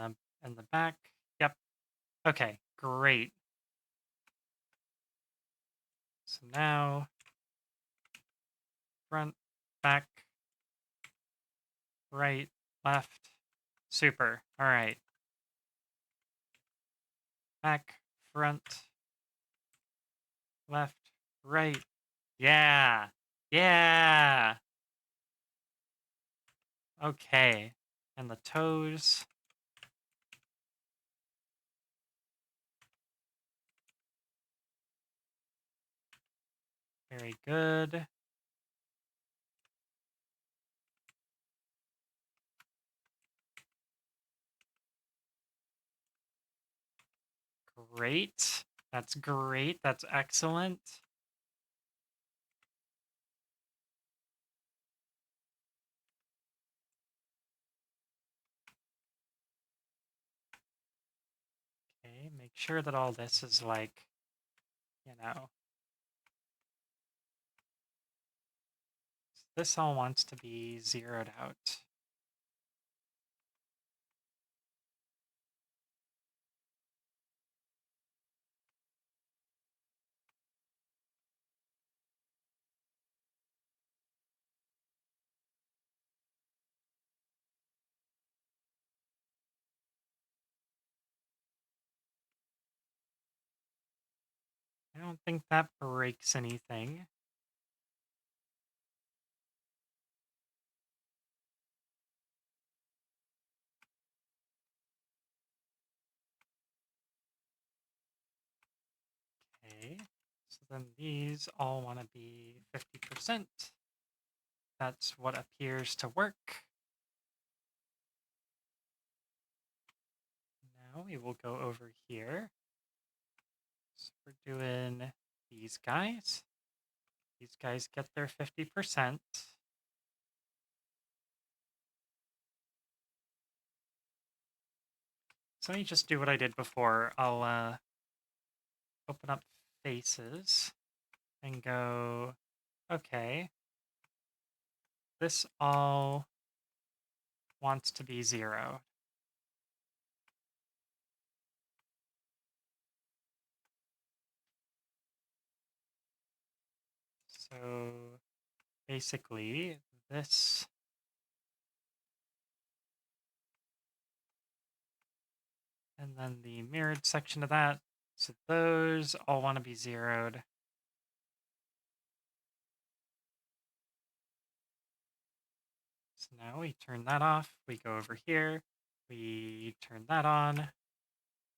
the back. Yep. Okay. Great. So now front, back, right, left. Super. All right. Back, front, left, right. Yeah. Yeah. Okay. And the toes. Very good. Great. That's great. That's excellent. Okay, make sure that all this is like, you know, this all wants to be zeroed out. don't think that breaks anything. Okay, so then these all want to be 50%. That's what appears to work. Now we will go over here. So we're doing these guys. These guys get their 50%. So let me just do what I did before. I'll open up faces and go, okay, this all wants to be 0. So basically, this and then the mirrored section of that. So those all want to be zeroed. So now we turn that off. We go over here. We turn that on.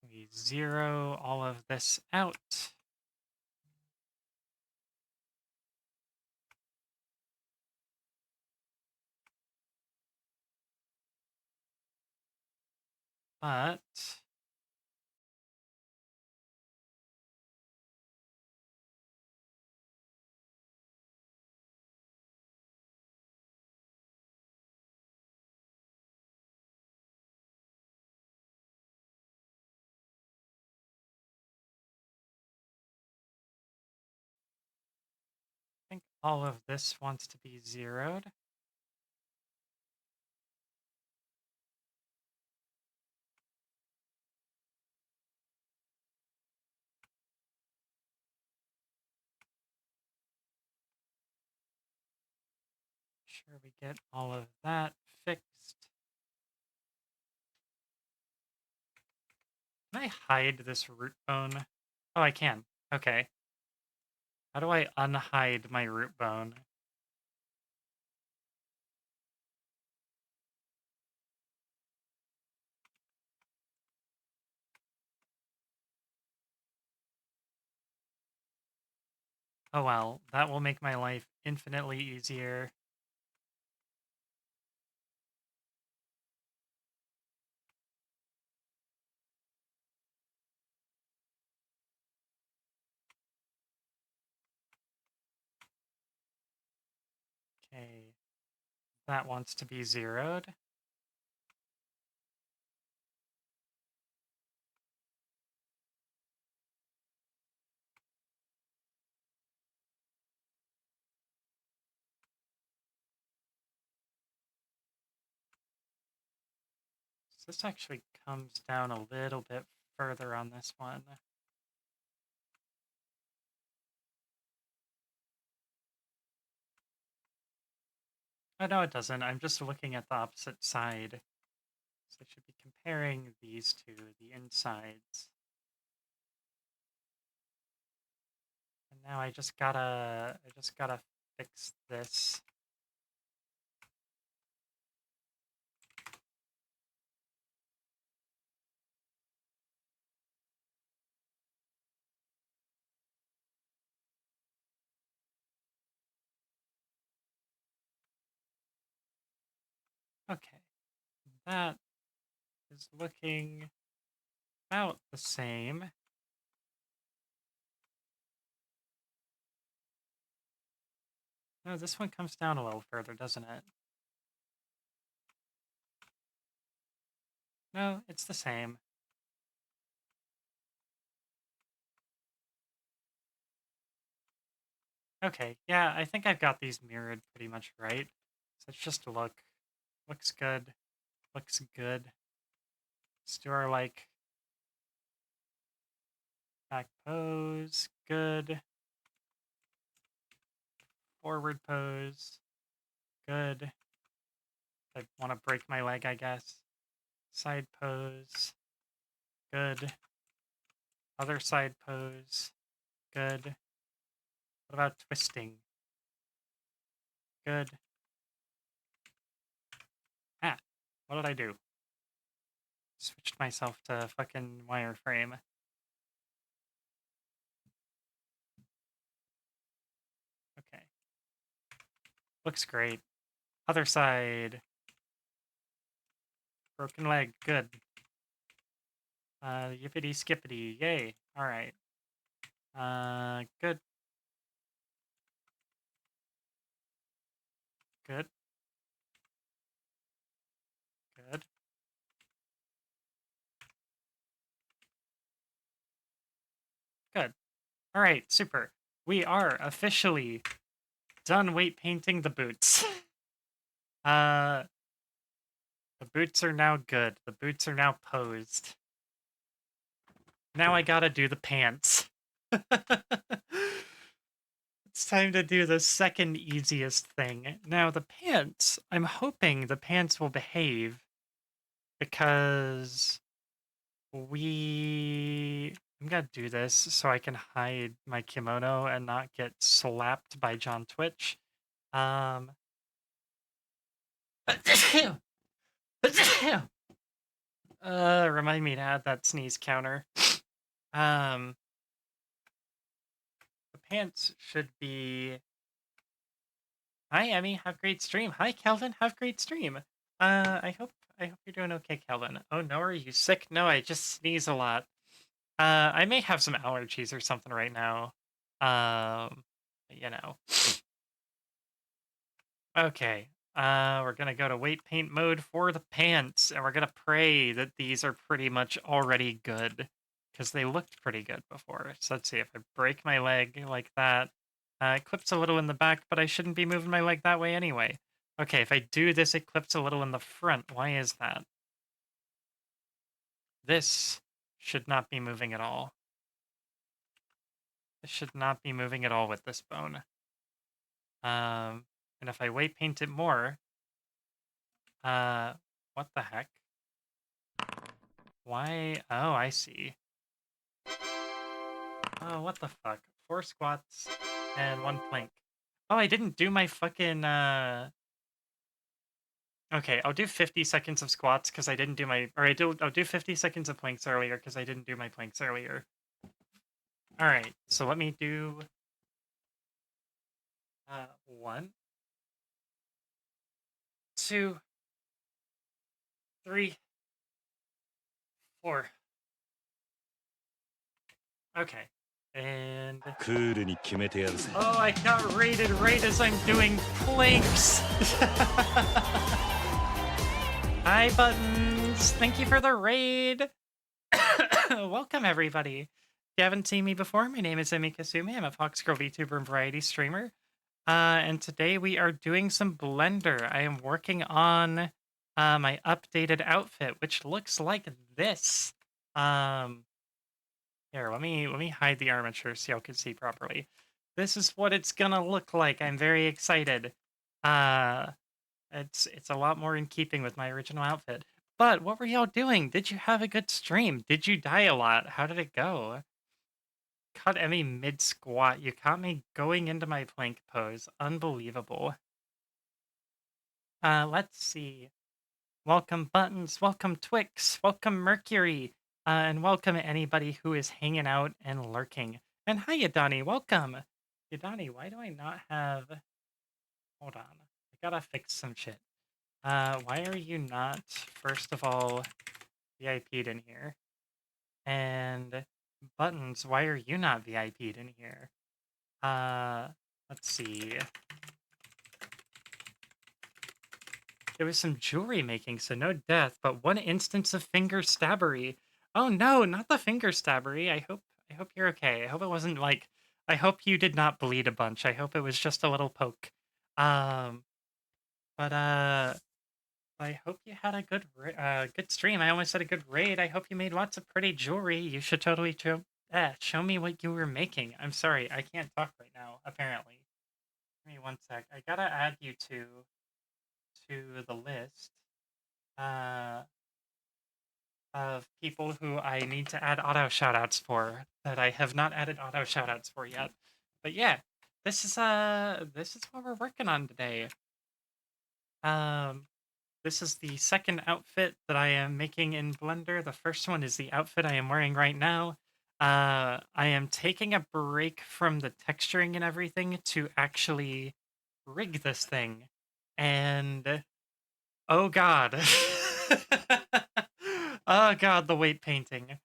We zero all of this out. But I think all of this wants to be zeroed. Sure, we get all of that fixed. Can I hide this root bone? Oh, I can. Okay. How do I unhide my root bone? Oh well, that will make my life infinitely easier. Okay, that wants to be zeroed. So this actually comes down a little bit further on this one. Oh, no, it doesn't. I'm just looking at the opposite side. So I should be comparing these to the insides. And now I just gotta fix this. Okay, that is looking about the same. No, this one comes down a little further, doesn't it? No, it's the same. Okay, yeah, I think I've got these mirrored pretty much right. So let's just look. Looks good. Looks good. Let's do our, like, back pose. Good. Forward pose. Good. I want to break my leg, I guess. Side pose. Good. Other side pose. Good. What about twisting? Good. Ah, what did I do? Switched myself to fucking wireframe. Okay. Looks great. Other side. Broken leg. Good. Yippity skippity. Yay. Alright. Good. Good. Good. Good. Alright, super. We are officially done weight painting the boots. Uh, the boots are now good. The boots are now posed. Now I gotta do the pants. It's time to do the second easiest thing. Now, the pants, I'm hoping the pants will behave because I'm gonna do this so I can hide my kimono and not get slapped by John Twitch. Um, remind me to add that sneeze counter. Um, the pants should be. Hi, Emmy. Have great stream. Hi, Calvin. Have great stream. I hope you're doing okay, Calvin. Oh no, are you sick? No, I just sneeze a lot. I may have some allergies or something right now. Um, you know. Okay. We're gonna go to weight paint mode for the pants, and we're gonna pray that these are pretty much already good, because they looked pretty good before. So let's see, if I break my leg like that, it clips a little in the back, but I shouldn't be moving my leg that way anyway. Okay, if I do this, it clips a little in the front. Why is that? This should not be moving at all. This should not be moving at all with this bone. And if I weight paint it more, what the heck? Why? Oh, I see. Oh, what the fuck? 4 squats and 1 plank. Oh, I didn't do my fucking, Okay, I'll do 50 seconds of squats because I didn't do my... Or I'll do 50 seconds of planks earlier because I didn't do my planks earlier. Alright, so let me do... 1, 2, 3, 4. Okay. And... Oh, I got raided right as I'm doing planks! Hi, Buttons! Thank you for the raid! Welcome, everybody. If you haven't seen me before, my name is Emi Kasumi. I'm a Foxgirl VTuber and variety streamer. And today we are doing some Blender. I am working on my updated outfit, which looks like this. Here, let me hide the armature so y'all can see properly. This is what it's gonna look like. I'm very excited. It's a lot more in keeping with my original outfit. But what were y'all doing? Did you have a good stream? Did you die a lot? How did it go? Caught Emmy mid squat. You caught me going into my plank pose. Unbelievable. Let's see. Welcome Buttons, welcome Twix, welcome Mercury, and welcome anybody who is hanging out and lurking. And hi Yadani, welcome. Yadani, why do I not have... Hold on, I gotta fix some shit. Why are you not, first of all, VIP'd in here? And Buttons, why are you not VIP'd in here? Let's see. There was some jewelry making, so no death, but 1 instance of finger stabbery. Oh no, not the finger stabbery. I hope you're okay. I hope it wasn't like... I hope you did not bleed a bunch. I hope it was just a little poke. But I hope you had a good stream. I almost said a good raid. I hope you made lots of pretty jewelry. You should totally show me what you were making. I'm sorry, I can't talk right now, apparently. Give me 1 sec. I gotta add you to the list. of people who I need to add auto shoutouts for that I have not added auto shoutouts for yet. But yeah, this is what we're working on today. Um this is the second outfit that I am making in Blender. The first one is the outfit I am wearing right now. I am taking a break from the texturing and everything to actually rig this thing. And oh god. Oh god, the weight painting.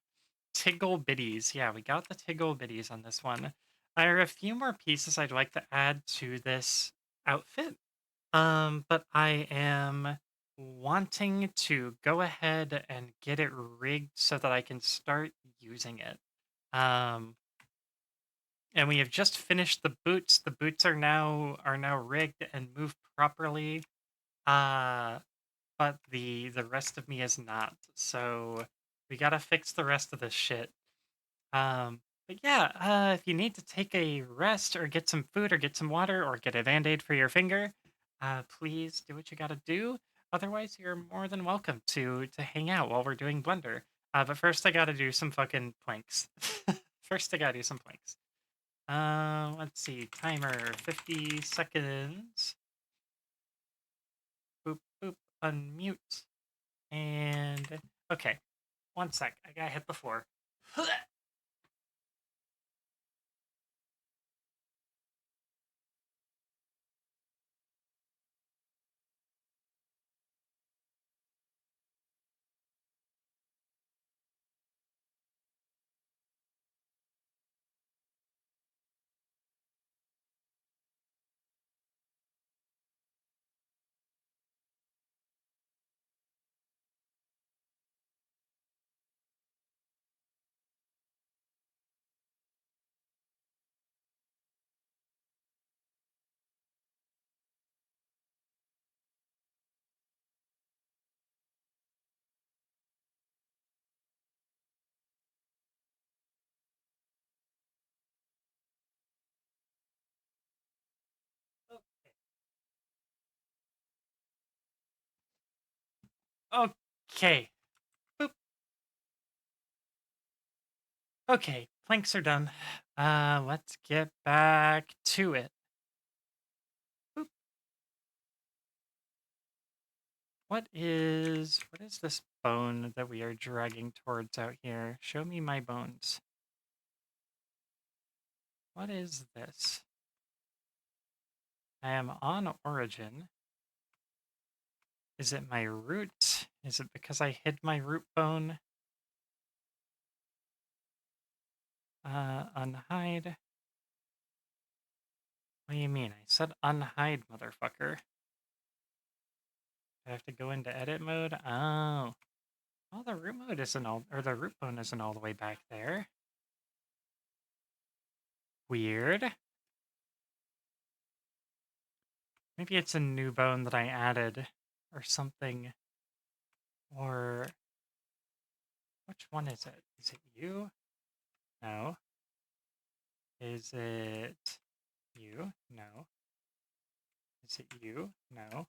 Tiggle bitties. Yeah, we got the tiggle bitties on this one. There are a few more pieces I'd like to add to this outfit. But I am wanting to go ahead and get it rigged so that I can start using it. Um, and we have just finished the boots. The boots are now rigged and moved properly. Uh, but the rest of me is not. So we gotta fix the rest of this shit. But yeah, if you need to take a rest or get some food or get some water or get a band-aid for your finger, please do what you gotta do. Otherwise, you're more than welcome to hang out while we're doing Blender. But first I gotta do some fucking planks. First I gotta do some planks. Let's see, timer, 50 seconds. Boop, boop, unmute. And, okay, 1 sec, I gotta hit the floor. Okay. Boop. Okay, planks are done. Let's get back to it. Boop. What is this bone that we are dragging towards out here? Show me my bones. What is this? I am on origin. Is it my root? Is it because I hid my root bone? Unhide. What do you mean? I said unhide, motherfucker. I have to go into edit mode? Oh. Well, the root mode isn't all, or the root bone isn't all the way back there. Weird. Maybe it's a new bone that I added or something. Or which one is it? Is it you? No. Is it you? No. Is it you? No.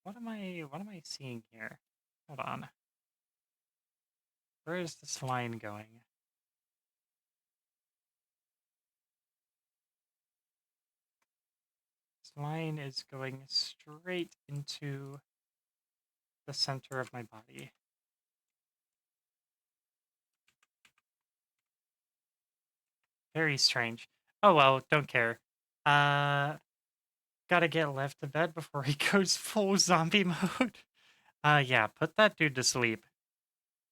What am I seeing here? Hold on. Where is this line going? This line is going straight into the center of my body. Very strange. Oh well, don't care. Gotta get left to bed before he goes full zombie mode. Yeah, put that dude to sleep.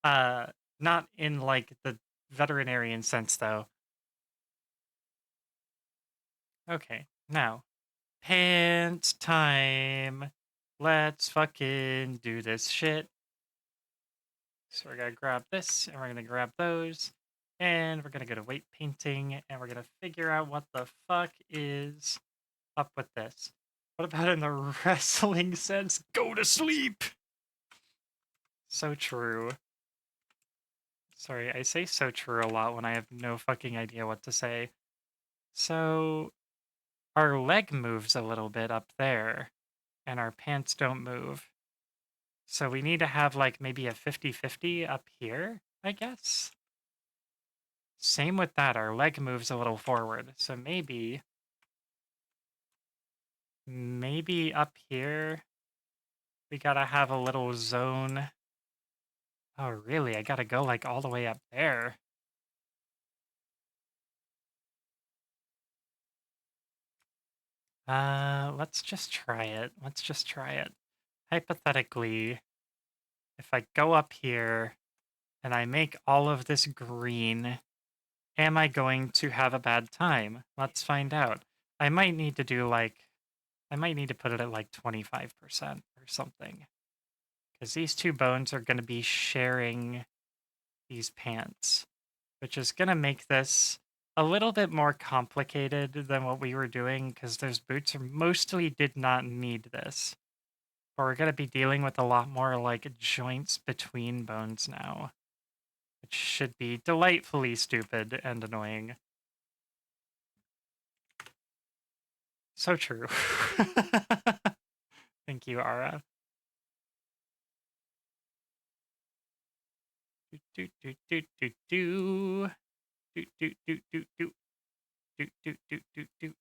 Uh, Not in like the veterinarian sense though. Okay, now pants time. Let's fucking do this shit. So we're gonna grab this, and we're gonna grab those, and we're gonna go to weight painting, and we're gonna figure out what the fuck is up with this. What about in the wrestling sense? Go to sleep! So true. Sorry, I say so true a lot when I have no fucking idea what to say. So, our leg moves a little bit up there, and our pants don't move. So we need to have like maybe a 50-50 up here, I guess. Same with that, our leg moves a little forward. So maybe up here, we gotta have a little zone. Oh, really? I gotta go like all the way up there. Let's just try it. Let's just try it. Hypothetically, if I go up here and I make all of this green, am I going to have a bad time? Let's find out. I might need to do like, I might need to put it at like 25% or something. Because these two bones are going to be sharing these pants, which is going to make this a little bit more complicated than what we were doing because those boots mostly did not need this. But we're going to be dealing with a lot more like joints between bones now, which should be delightfully stupid and annoying. So true. Thank you, Ara. Do do do do do do do do do do do do do do do do.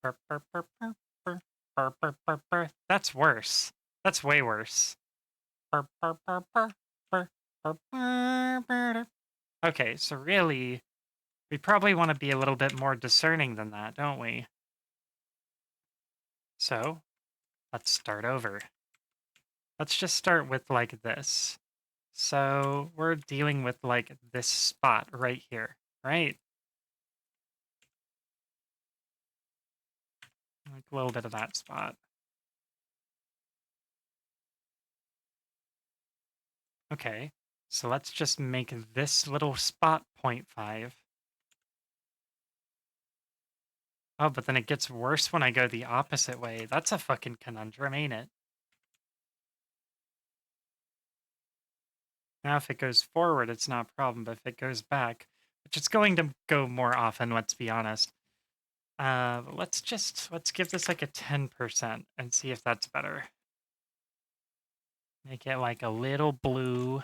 Burr, burr, burr, burr, burr, burr, burr, burr, burr. That's worse. That's way worse. Burr, burr, burr, burr, burr, burr, burr, burr. Okay, so really, we probably want to be a little bit more discerning than that, don't we? So, let's start over. Let's just start with like this. So, we're dealing with like this spot right here, right? Like a little bit of that spot. Okay, so let's just make this little spot 0.5. Oh, but then it gets worse when I go the opposite way. That's a fucking conundrum, ain't it? Now, if it goes forward, it's not a problem, but if it goes back, which it's going to go more often, let's be honest. Let's give this like a 10% and see if that's better. Make it like a little blue.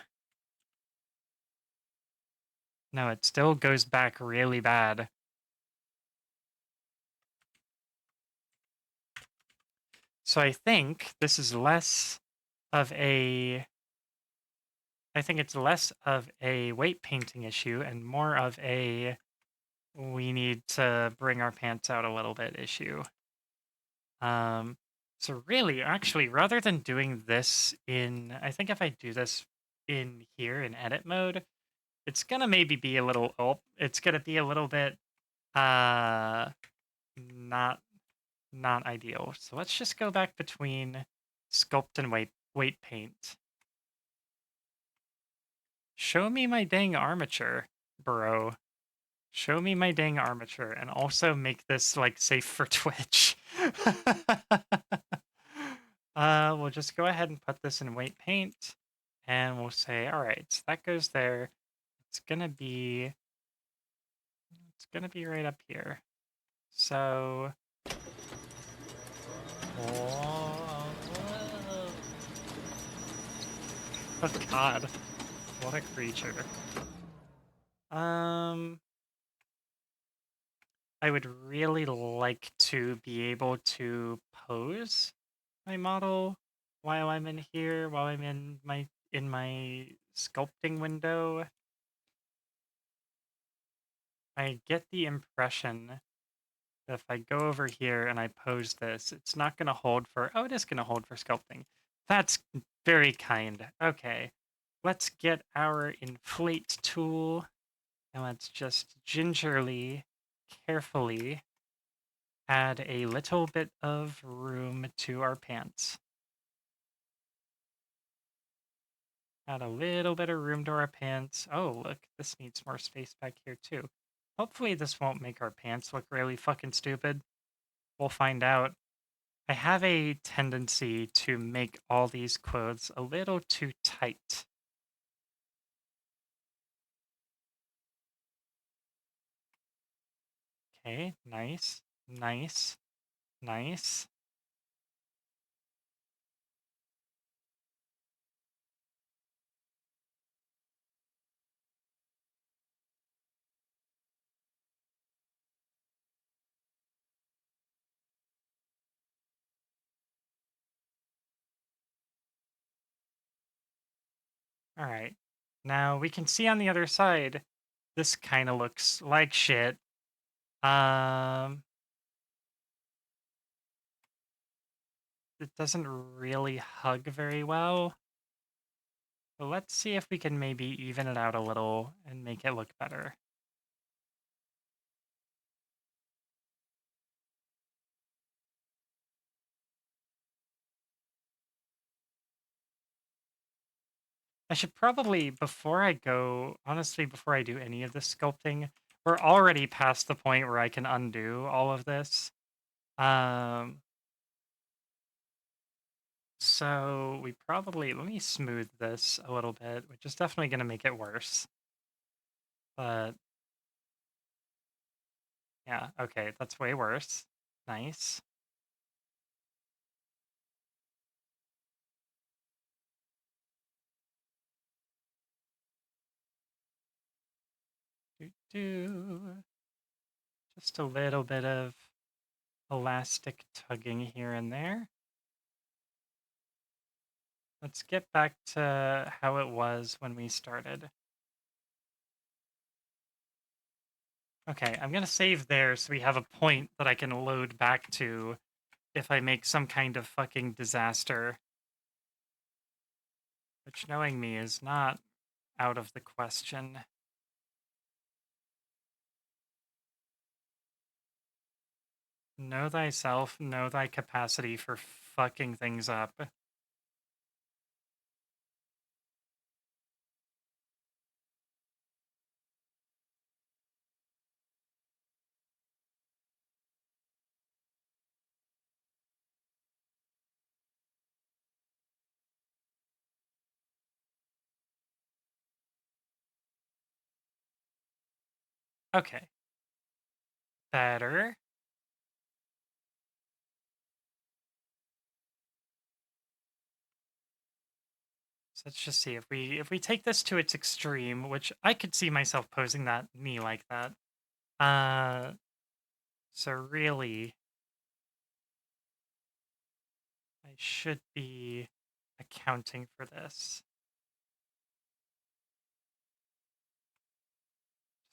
No, it still goes back really bad. So I think this is less of a... I think it's less of a weight painting issue and more of a we need to bring our pants out a little bit issue. So really, actually, rather than doing this in, I think if I do this in here in edit mode, it's gonna maybe be a little, oh, it's gonna be a little bit, uh, not, not ideal. So let's just go back between sculpt and weight paint. Show me my dang armature, bro. Show me my dang armature and also make this like safe for Twitch. We'll just go ahead and put this in weight paint and we'll say, all right, so that goes there. It's gonna be right up here. So oh God, what a creature. I would really like to be able to pose my model while I'm in here, while I'm in my sculpting window. I get the impression that if I go over here and I pose this, it's not going to hold for... Oh, it is going to hold for sculpting. That's very kind. Okay, let's get our inflate tool and let's just gingerly, carefully add a little bit of room to our pants. Add a little bit of room to our pants. Oh, look, this needs more space back here too. Hopefully this won't make our pants look really fucking stupid. We'll find out. I have a tendency to make all these clothes a little too tight. Okay, nice, nice, nice. All right. Now we can see on the other side, this kind of looks like shit. Um, it doesn't really hug very well. But let's see if we can maybe even it out a little and make it look better. I should probably, before I go, honestly, before I do any of this sculpting, we're already past the point where I can undo all of this. Um, so we probably, let me smooth this a little bit, which is definitely going to make it worse. But yeah, okay, that's way worse. Nice. Do. Just a little bit of elastic tugging here and there. Let's get back to how it was when we started. Okay, I'm gonna save there so we have a point that I can load back to if I make some kind of fucking disaster. Which, knowing me, is not out of the question. Know thyself, know thy capacity for fucking things up. Okay, better. So let's just see if we take this to its extreme, which I could see myself posing that knee like that. Uh, so really, I should be accounting for this.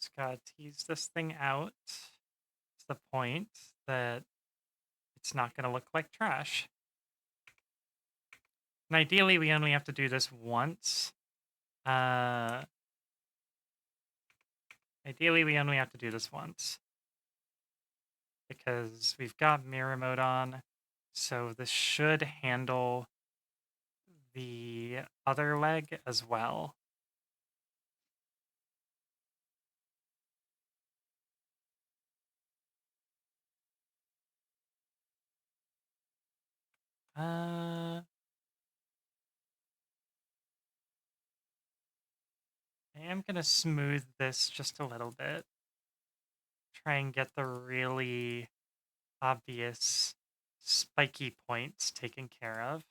Just gotta tease this thing out to the point that it's not gonna look like trash. And ideally, we only have to do this once. Uh, ideally, we only have to do this once. Because we've got mirror mode on, so this should handle the other leg as well. I am going to smooth this just a little bit. Try and get the really obvious spiky points taken care of.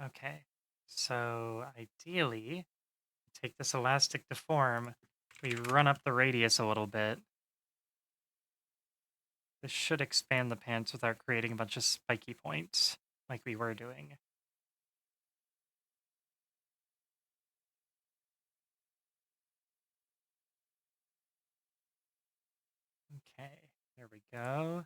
Okay, so ideally, take this elastic deform, we run up the radius a little bit. This should expand the pants without creating a bunch of spiky points, like we were doing. Okay, there we go.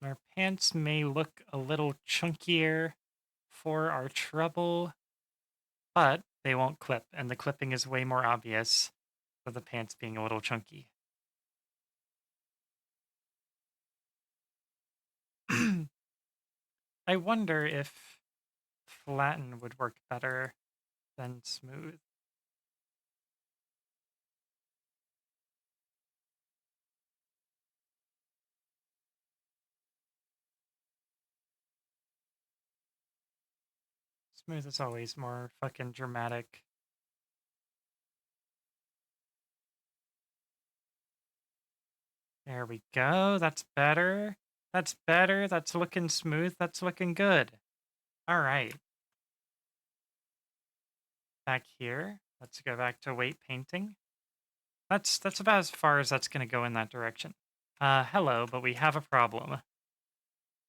Our pants may look a little chunkier for our trouble, but they won't clip, and the clipping is way more obvious for the pants being a little chunky. I wonder if flatten would work better than smooth. Smooth is always more fucking dramatic. There we go, that's better. That's better. That's looking smooth. That's looking good. All right. Back here. Let's go back to weight painting. That's about as far as that's going to go in that direction. Hello, but we have a problem.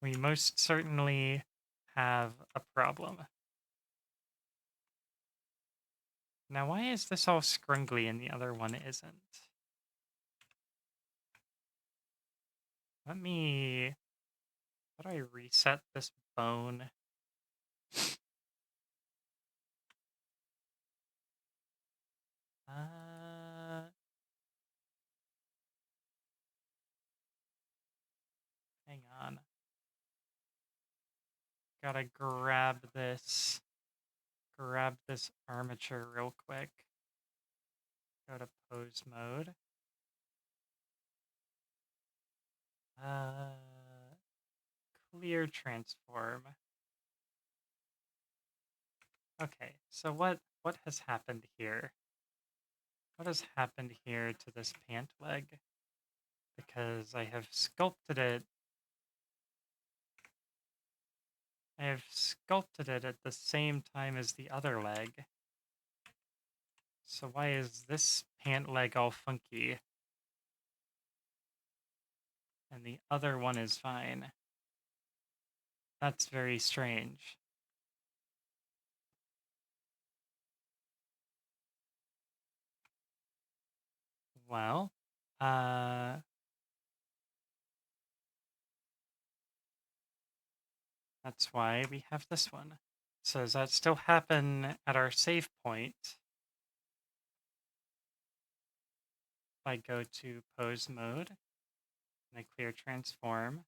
We most certainly have a problem. Now, why is this all scrungly and the other one isn't? Let me... How do I reset this bone? Uh, Hang on. Gotta grab this armature real quick. Go to pose mode. Uh, Clear transform. Okay, so what has happened here? What has happened here to this pant leg? Because I have sculpted it at the same time as the other leg. So why is this pant leg all funky? And the other one is fine. That's very strange. Well, uh, that's why we have this one. So does that still happen at our save point? If I go to pose mode and I clear transform.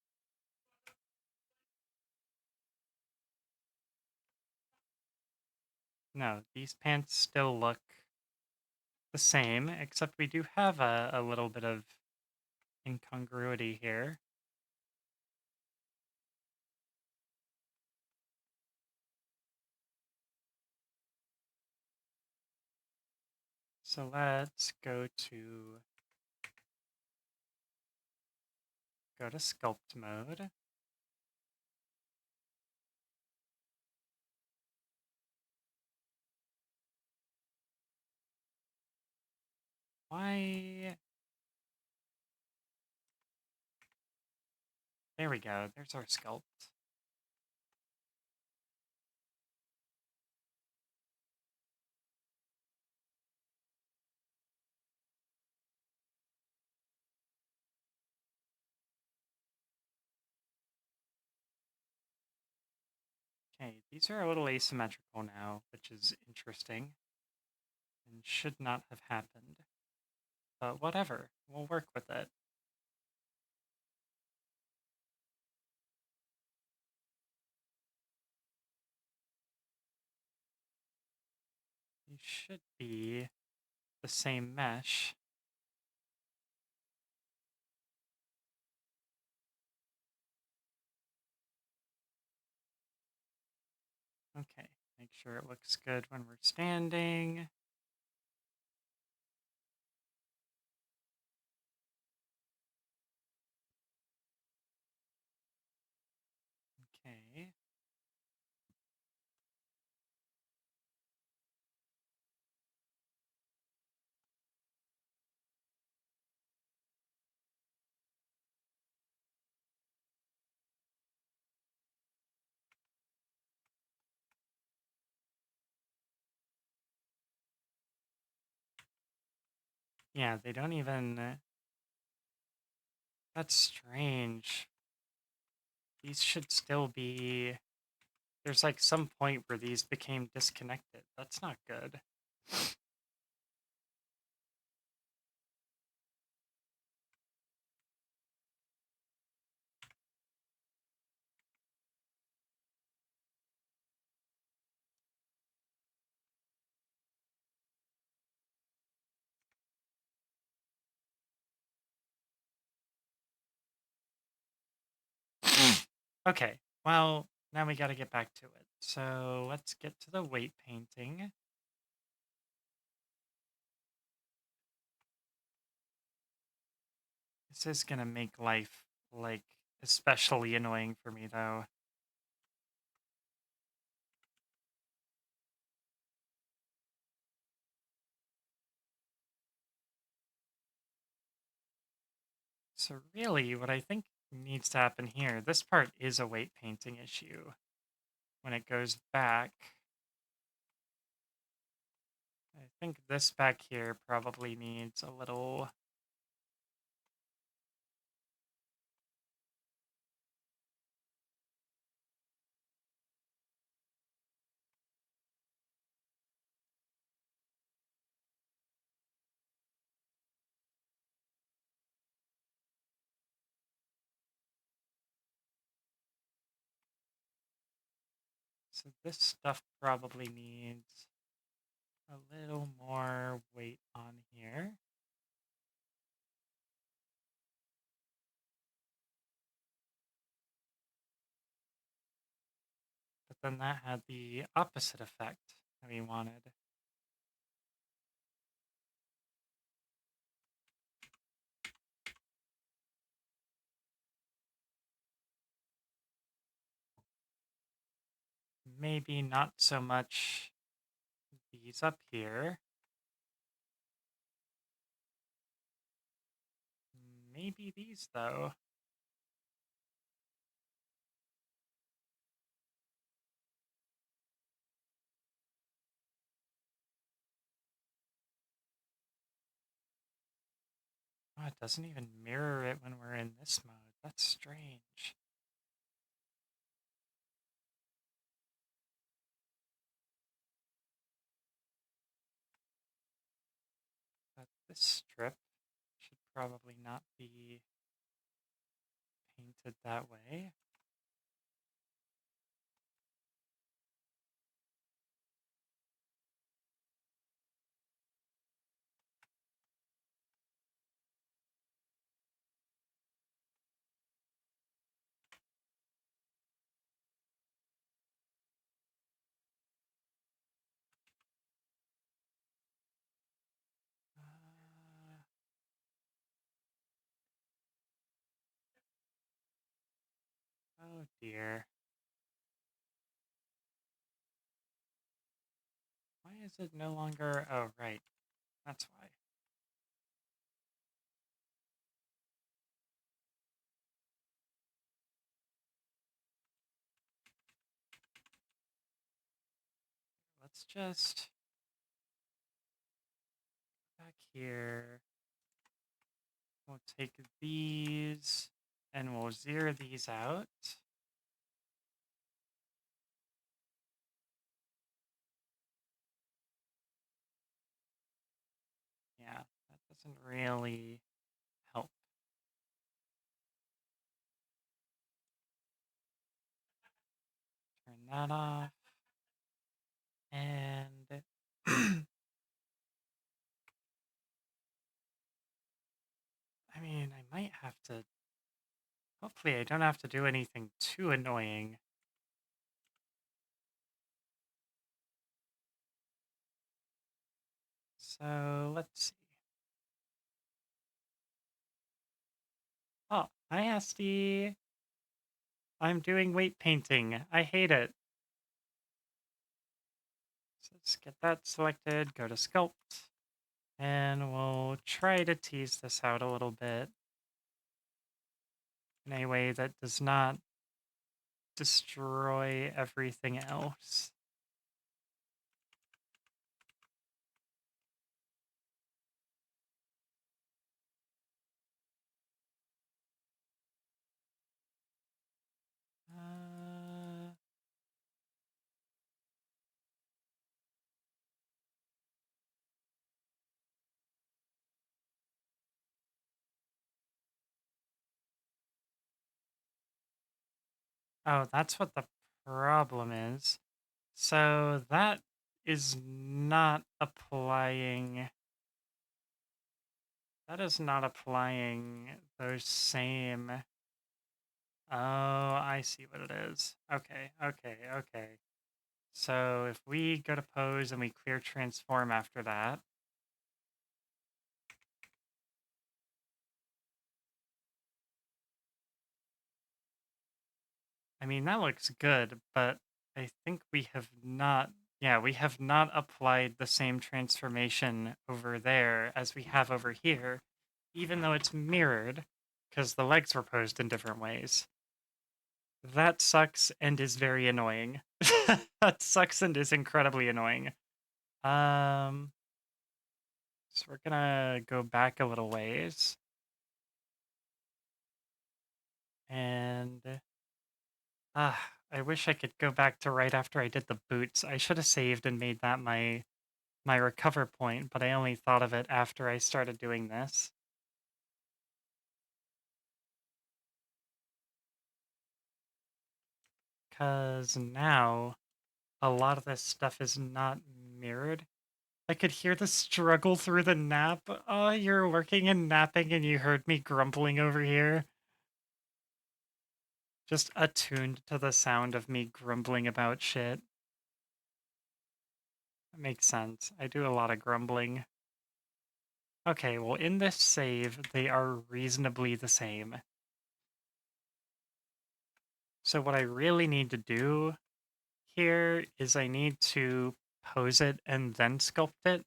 No, these pants still look the same, except we do have a little bit of incongruity here. So let's go to sculpt mode. Why? There we go. There's our sculpt. Okay, these are a little asymmetrical now, which is interesting and should not have happened. But whatever, we'll work with it. These should be the same mesh. Okay, make sure it looks good when we're standing. Okay. Yeah, they don't even... That's strange. These should still be... There's like some point where these became disconnected. That's not good. Okay, well, now we gotta get back to it. So let's get to the weight painting. This is gonna make life like especially annoying for me though. So really, what I think needs to happen here, this part is a weight painting issue. When it goes back, I think this back here probably needs a little. So this stuff probably needs a little more weight on here. But then that had the opposite effect that we wanted. Maybe not so much these up here. Maybe these though. Oh, it doesn't even mirror it when we're in this mode. That's strange. But this strip should probably not be painted that way. Uh, oh dear. Why is it no longer? Oh, right. That's why. Let's just back here. We'll take these and we'll zero these out. Yeah, that doesn't really help. Turn that off. And I mean, I might have to. Hopefully, I don't have to do anything too annoying. So let's see. Oh, hi, Asti. I'm doing weight painting. I hate it. So let's get that selected, go to sculpt, and we'll try to tease this out a little bit in a way that does not destroy everything else. Uh, oh, that's what the problem is. So that is not applying. That is not applying those same. Oh, I see what it is. Okay, okay, okay. So if we go to pose and we clear transform after that, mean, that looks good, but I think we have not, yeah, we have not applied the same transformation over there as we have over here, even though it's mirrored, because the legs were posed in different ways. That sucks and is very annoying. That sucks and is incredibly annoying. Um, so we're gonna go back a little ways. And I wish I could go back to right after I did the boots. I should have saved and made that my recover point, but I only thought of it after I started doing this. Cause now a lot of this stuff is not mirrored. I could hear the struggle through the nap. Oh, you're working and napping and you heard me grumbling over here. Just attuned to the sound of me grumbling about shit. That makes sense. I do a lot of grumbling. Okay, well, in this save, they are reasonably the same. So what I really need to do here is I need to pose it and then sculpt it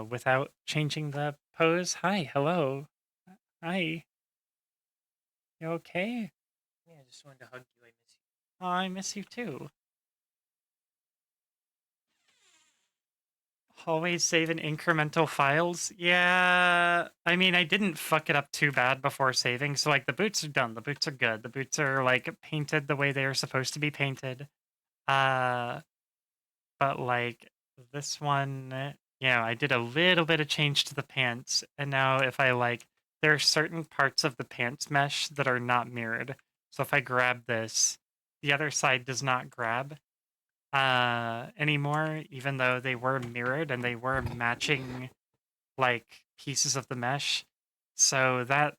without changing the pose. Hi, hello. Hi, you okay? Yeah, I just wanted to hug you. I miss you. Oh, I miss you too. Always save in incremental files. Yeah, I mean, I didn't fuck it up too bad before saving. So, like, the boots are done. The boots are good. The boots are, like, painted the way they are supposed to be painted. Uh, but, like, this one, I did a little bit of change to the pants. And now if I, like, there are certain parts of the pants mesh that are not mirrored. So if I grab this, the other side does not grab anymore, even though they were mirrored and they were matching like pieces of the mesh. So that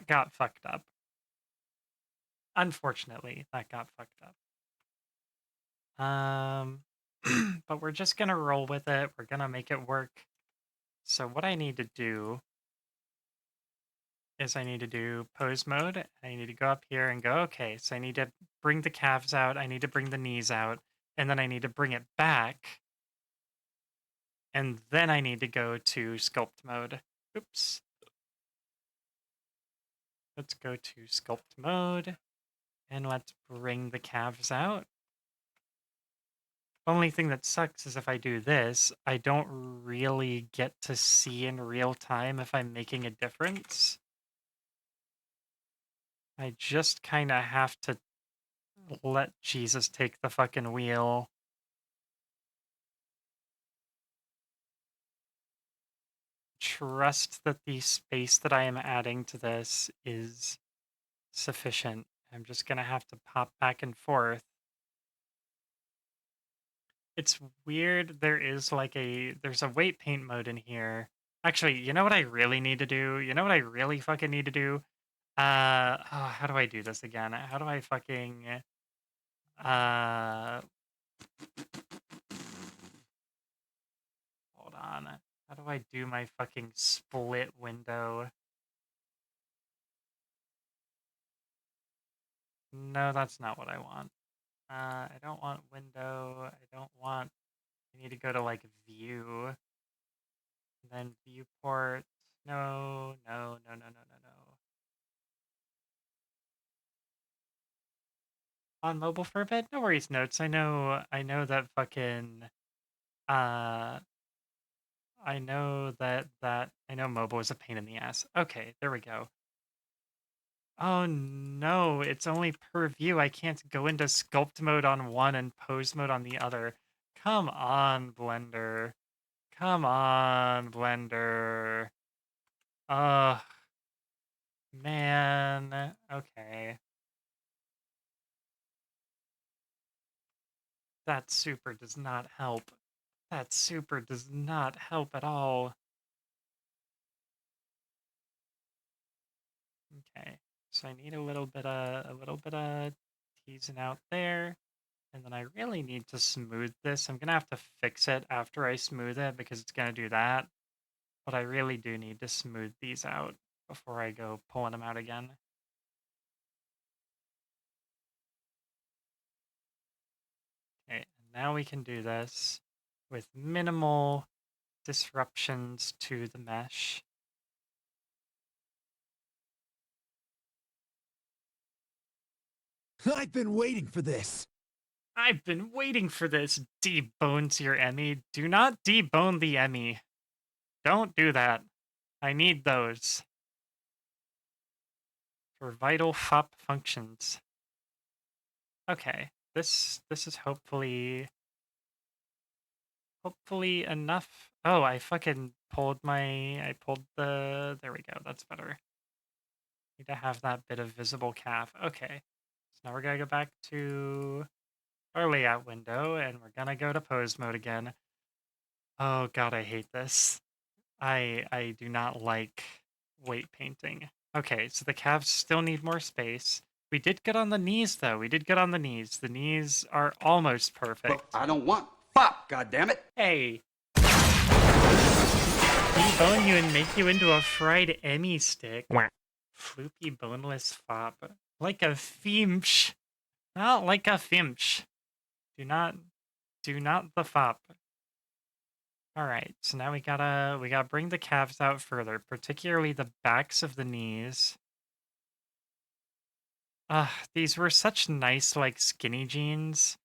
got fucked up. Unfortunately, that got fucked up. But we're just gonna roll with it. We're gonna make it work. So what I need to do is I need to do pose mode. I need to go up here and go, okay, so I need to bring the calves out. I need to bring the knees out. And then I need to bring it back. And then I need to go to sculpt mode. Oops. Let's go to sculpt mode. And let's bring the calves out. Only thing that sucks is if I do this, I don't really get to see in real time if I'm making a difference. I just kind of have to let Jesus take the fucking wheel. Trust that the space that I am adding to this is sufficient. I'm just gonna have to pop back and forth. It's weird. There's a weight paint mode in here. Actually, you know what I really need to do? You know what I really fucking need to do? How do I do this again? How do I fucking uh hold on. How do I do my fucking split window? No, that's not what I want. I don't want window. I don't want I need to go to like view and then viewport. No, no, no, no, no, no, no. On mobile for a bit? No worries, notes. I know that fucking uh I know mobile is a pain in the ass. Okay, there we go. Oh no, it's only per view. I can't go into sculpt mode on one and pose mode on the other. Come on, Blender. Come on, Blender. Ugh, man. Okay. That super does not help. That super does not help at all. Okay. So I need a little bit of teasing out there. And then I really need to smooth this. I'm gonna have to fix it after I smooth it because it's gonna do that. But I really do need to smooth these out before I go pulling them out again. now we can do this with minimal disruptions to the mesh. I've been waiting for this. I've been waiting for this. Debones your Emmy. Do not debone the Emmy. Don't do that. I need those for vital FOP functions. Okay, this is hopefully enough. Oh, I fucking pulled the, there we go, that's better. Need to have that bit of visible calf. Okay, so now we're gonna go back to our layout window and we're gonna go to pose mode again. Oh god, I hate this. I do not like weight painting. Okay, so the calves still need more space. We did good on the knees though. We did good on the knees. The knees are almost perfect. Look, I don't want fop, goddammit. Hey. Debone you and make you into a fried Emmy stick. Floopy boneless fop. Like a Fimsh. Not like a Fimsh. Do not the fop. Alright, so now we gotta bring the calves out further, particularly the backs of the knees. These were such nice, like, skinny jeans,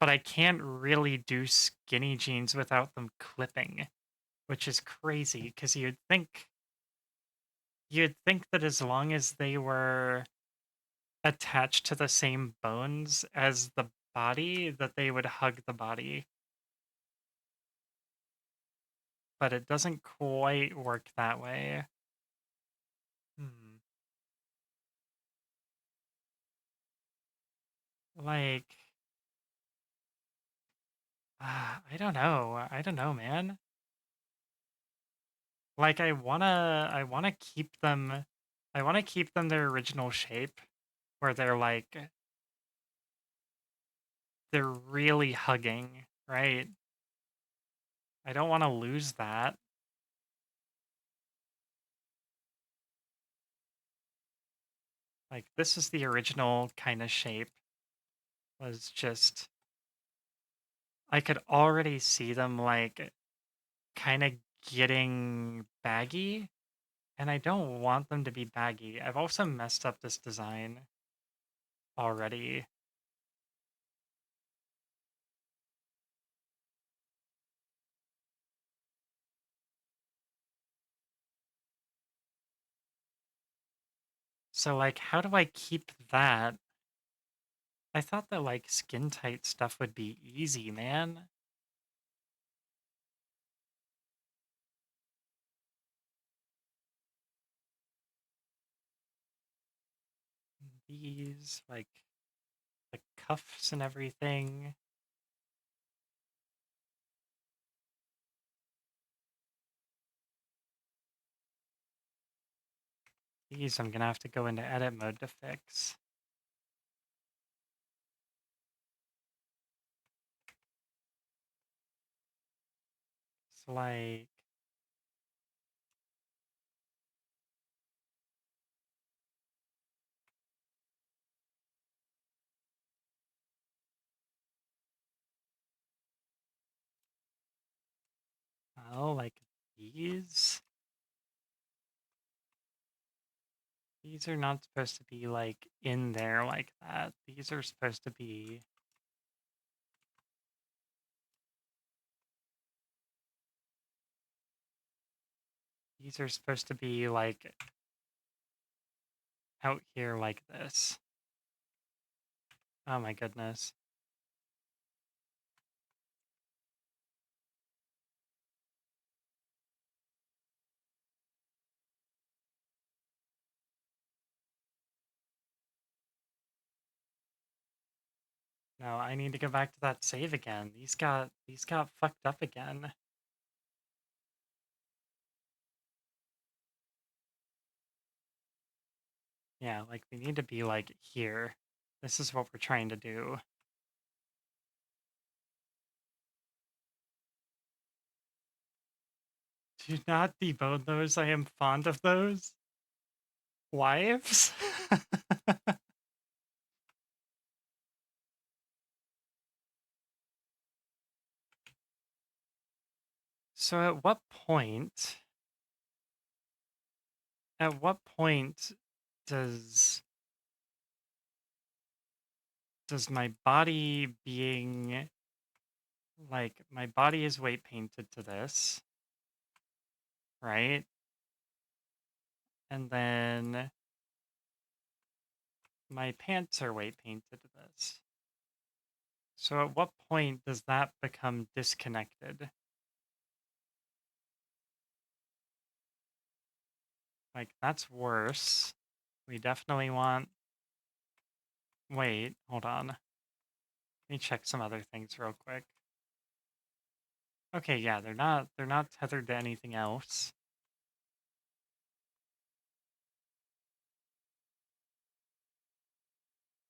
but I can't really do skinny jeans without them clipping, which is crazy, because you'd think that as long as they were attached to the same bones as the body, that they would hug the body. But it doesn't quite work that way. Hmm. Like, I don't know. I don't know, man. Like, I wanna keep them their original shape, where they're like, they're really hugging, right? I don't wanna lose that. Like, this is the original kind of shape, was just, I could already see them, like, kind of getting baggy, and I don't want them to be baggy. I've also messed up this design already. So, like, how do I keep that? I thought that, like, skin tight stuff would be easy, man. These, like, the cuffs and everything. These I'm gonna have to go into edit mode to fix. It's like, oh, like these. These are not supposed to be, like, in there like that. These are supposed to be... These are supposed to be, like, out here like this. Oh my goodness. No, I need to go back to that save again. These got fucked up again. Yeah, like we need to be like here. This is what we're trying to do. Do not debone those. I am fond of those. Wives? So at what point does my body being like my body is weight painted to this, right? And then my pants are weight painted to this. So at what point does that become disconnected? Like that's worse. We definitely want wait, hold on. Let me check some other things real quick. Okay, yeah, they're not tethered to anything else.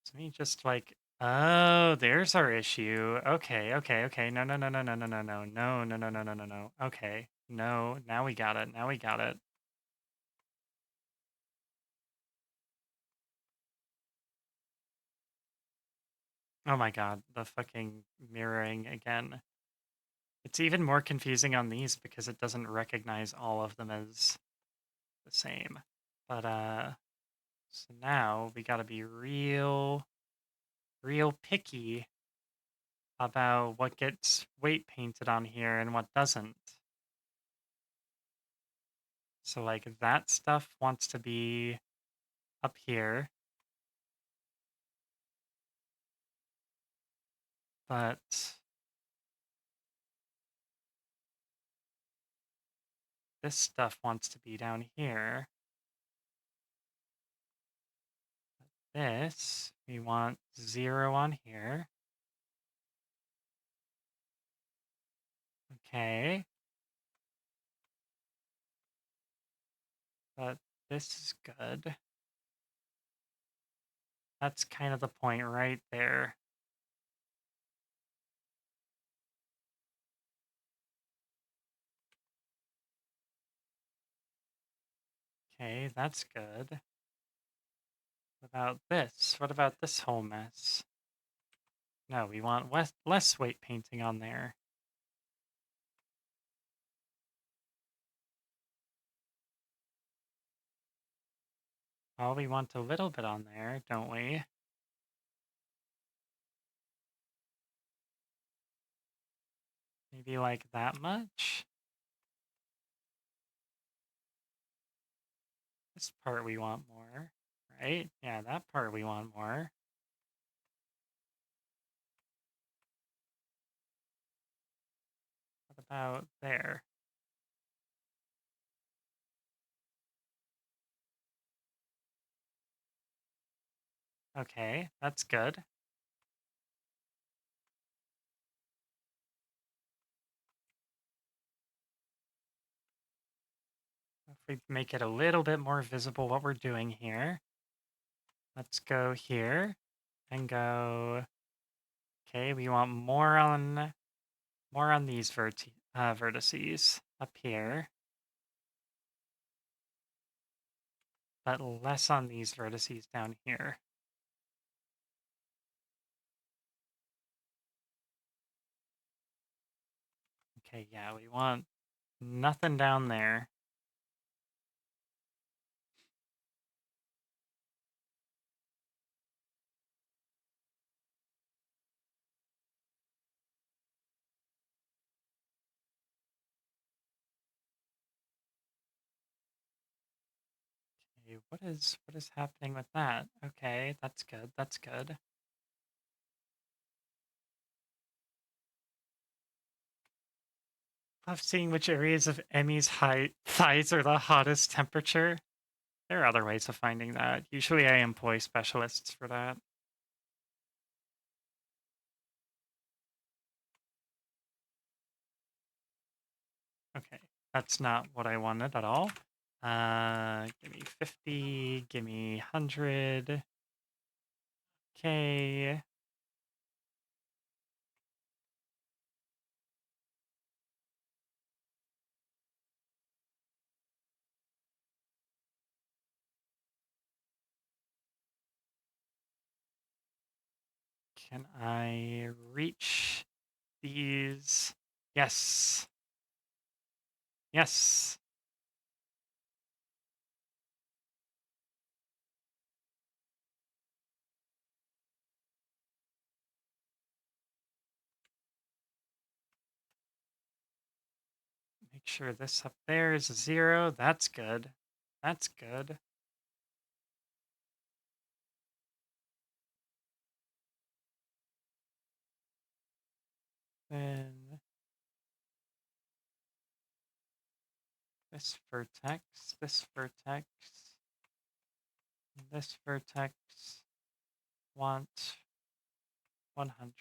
So let me just like oh, there's our issue. Okay, okay, okay. No, no, no, no, no, no, no, no, no, no, no, no, no, no, no. Okay. No, now we got it. Now we got it. Oh my God, the fucking mirroring again. It's even more confusing on these because it doesn't recognize all of them as the same. But so now we gotta be real picky about what gets weight painted on here and what doesn't. So like that stuff wants to be up here, but this stuff wants to be down here. This, we want 0 on here. Okay. But this is good. That's kind of the point right there. Okay, that's good. What about this? What about this whole mess? No, we want less weight painting on there. Oh, we want a little bit on there, don't we? Maybe like that much? This part we want more, right? Yeah, that part we want more. What about there? Okay, that's good. If we make it a little bit more visible what we're doing here, let's go here and go, okay, we want more on these vertices up here, but less on these vertices down here. Okay, yeah, we want nothing down there. Okay, what is happening with that? Okay, that's good. That's good. Love seeing which areas of Emmy's thighs are the hottest temperature. There are other ways of finding that. Usually I employ specialists for that. Okay, that's not what I wanted at all. Give me 50, give me 100. Okay. Can I reach these? Yes. Yes. Make sure this up there is a 0. That's good. That's good. Then this vertex, this vertex, this vertex want 100.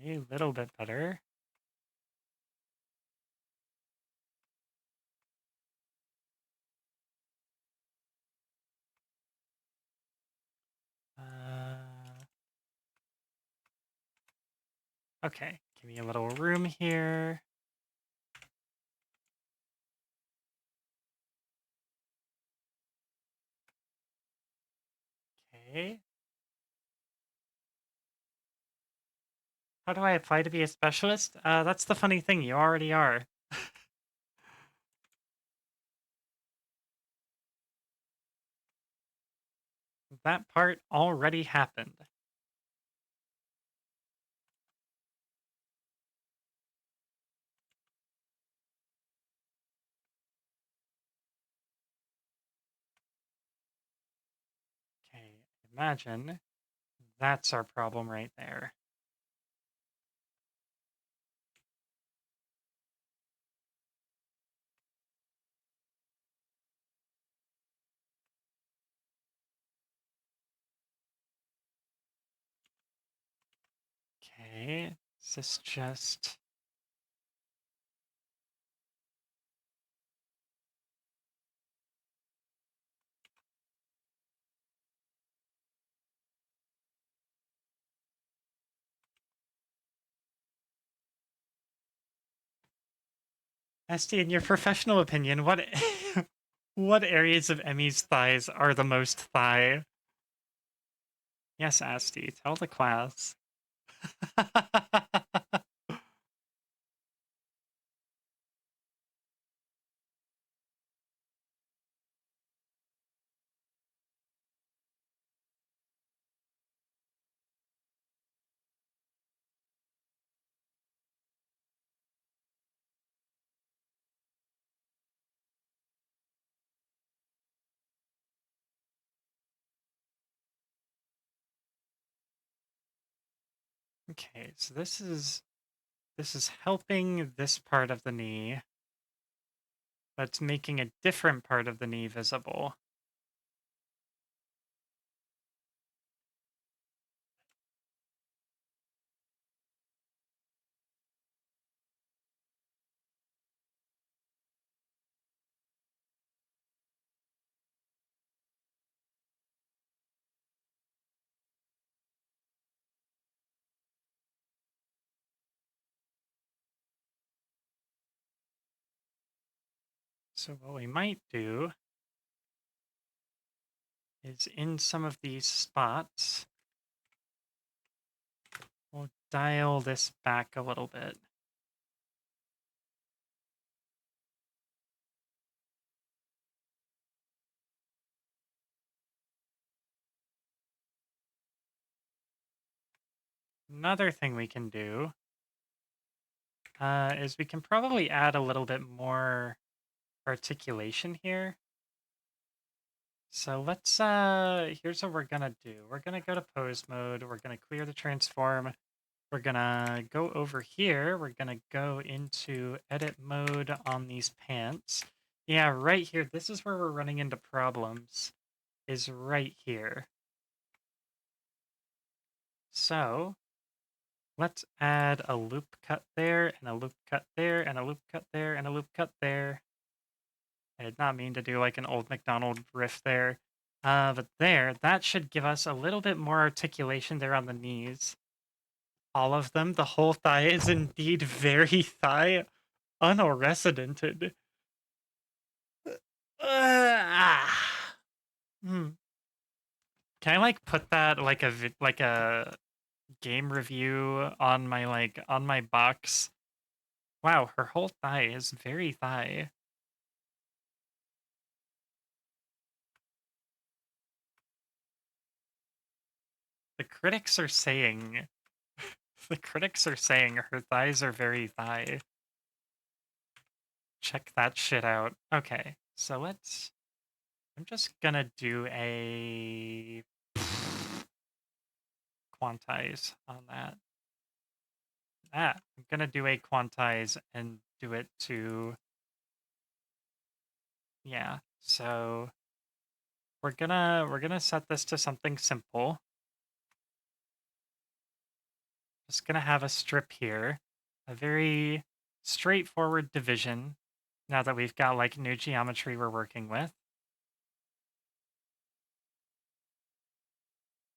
Okay, a little bit better. Okay, give me a little room here. Okay. How do I apply to be a specialist? That's the funny thing, you already are. That part already happened. Okay, imagine that's our problem right there. Okay, is this just... Esty, in your professional opinion, what what areas of Emmy's thighs are the most thigh? Yes, Asti, tell the class. Okay, so this is helping this part of the knee, but it's making a different part of the knee visible. So what we might do is in some of these spots, we'll dial this back a little bit. Another thing we can do is we can probably add a little bit more articulation here. So let's, here's what we're gonna do. We're gonna go to pose mode, we're gonna clear the transform, we're gonna go over here, we're gonna go into edit mode on these pants. Yeah, right here, this is where we're running into problems, is right here. So, let's add a loop cut there, and a loop cut there, and a loop cut there, and a loop cut there. I did not mean to do like an old McDonald riff there. But there, that should give us a little bit more articulation there on the knees. All of them, the whole thigh is indeed very thigh. Unprecedented. Ah. Hmm. Can I like put that like like a game review on my on my box? Wow, her whole thigh is very thigh. The critics are saying the critics are saying her thighs are very thigh. Check that shit out. Okay, so I'm just gonna do a quantize on that. I'm gonna do a quantize and do it to, yeah. So we're gonna set this to something simple. Just gonna have a strip here, a very straightforward division. Now that we've got like new geometry we're working with,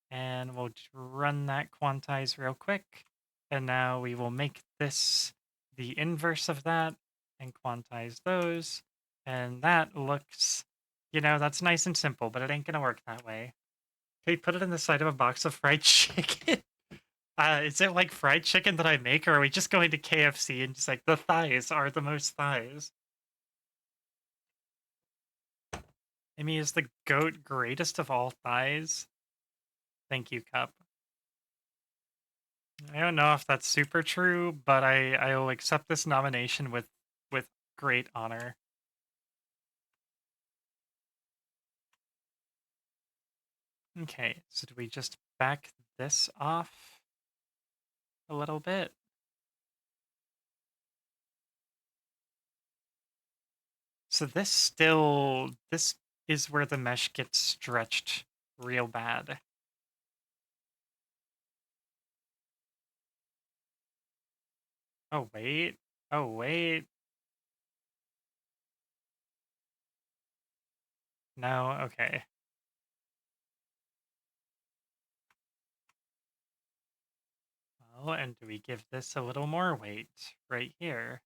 and we'll just run that quantize real quick. And now we will make this the inverse of that and quantize those. And that looks, that's nice and simple, but it ain't gonna work that way. Can we put it in the side of a box of fried chicken? Is it like fried chicken that I make, or are we just going to KFC and just like the thighs are the most thighs? Amy, is the goat greatest of all thighs? Thank you, Cup. I don't know if that's super true, but I will accept this nomination with great honor. Okay, so do we just back this off a little bit? So this is where the mesh gets stretched real bad. Oh wait. Oh wait. No, okay. Well, and do we give this a little more weight right here?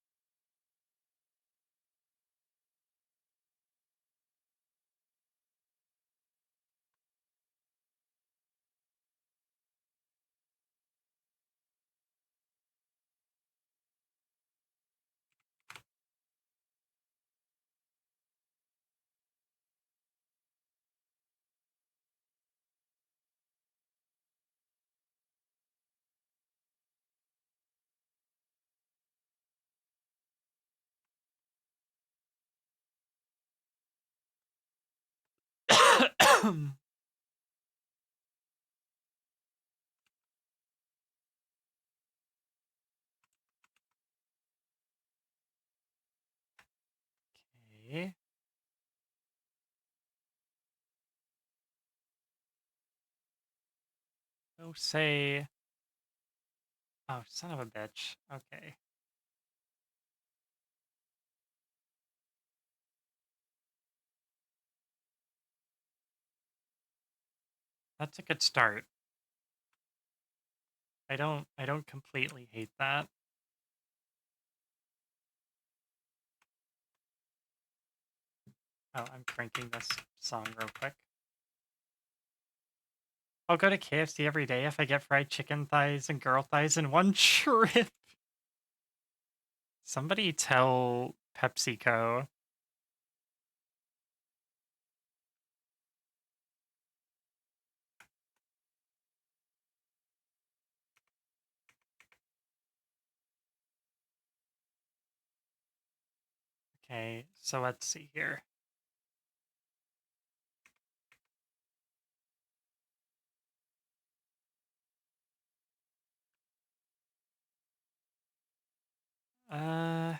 Okay. Oh, say. Oh, son of a bitch. Okay. That's a good start. I don't completely hate that. Oh, I'm cranking this song real quick. I'll go to KFC every day if I get fried chicken thighs and girl thighs in one trip. Somebody tell PepsiCo. Okay, so let's see here. Uh,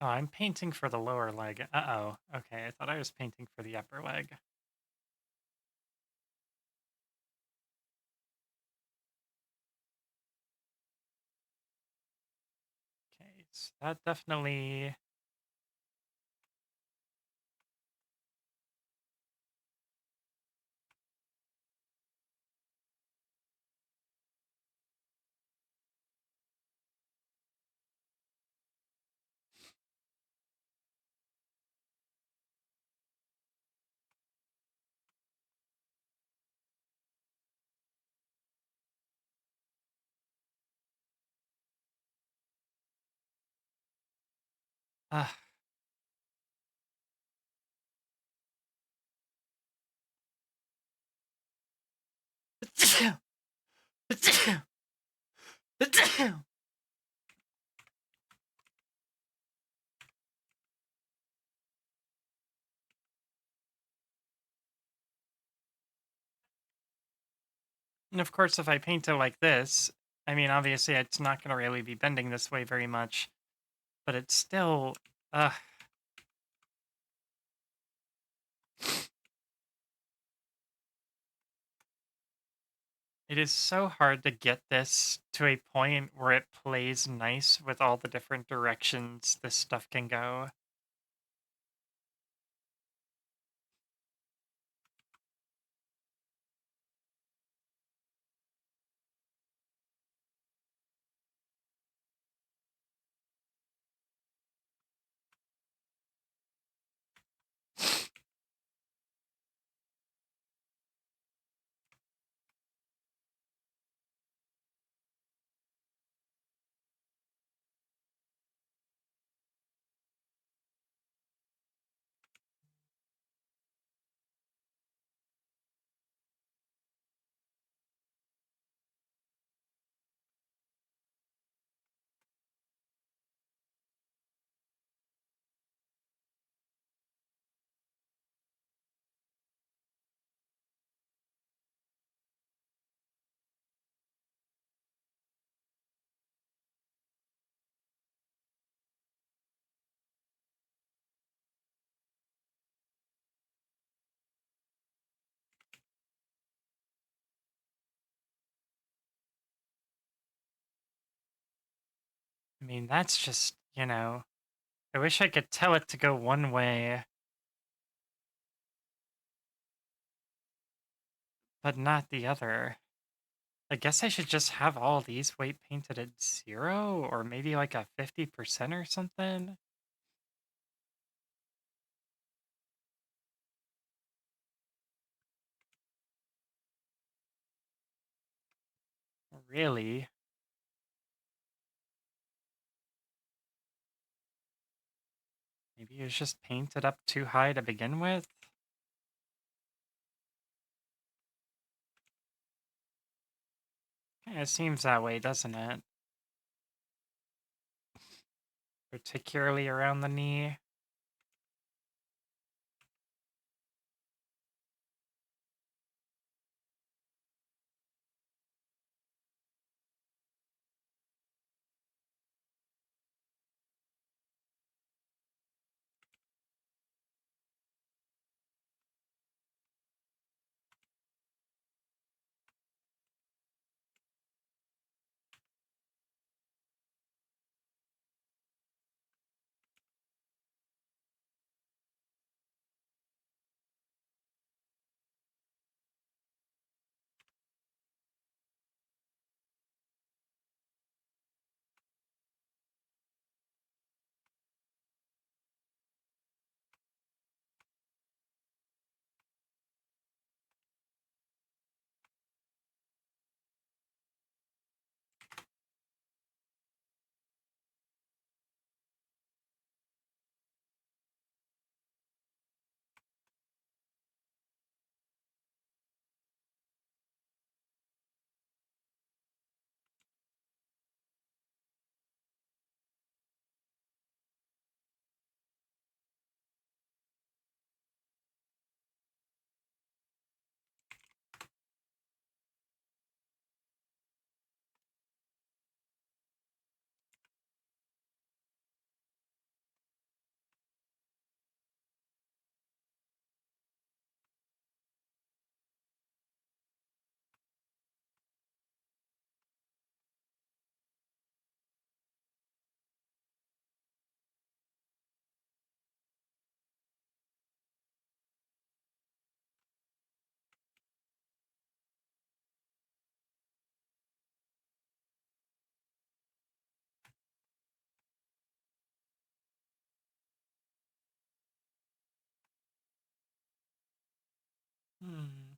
Oh, I'm painting for the lower leg. Uh-oh. Okay, I thought I was painting for the upper leg. Okay, so that definitely. Uh, and of course, if I paint it like this, I mean, obviously, it's not going to really be bending this way very much, but it's still. Uh, it is so hard to get this to a point where it plays nice with all the different directions this stuff can go. I mean, that's just, I wish I could tell it to go one way, but not the other. I guess I should just have all these weight painted at 0 or maybe like a 50% or something. Really? Maybe it was just painted up too high to begin with? Kinda seems that way, doesn't it? Particularly around the knee. Hmm.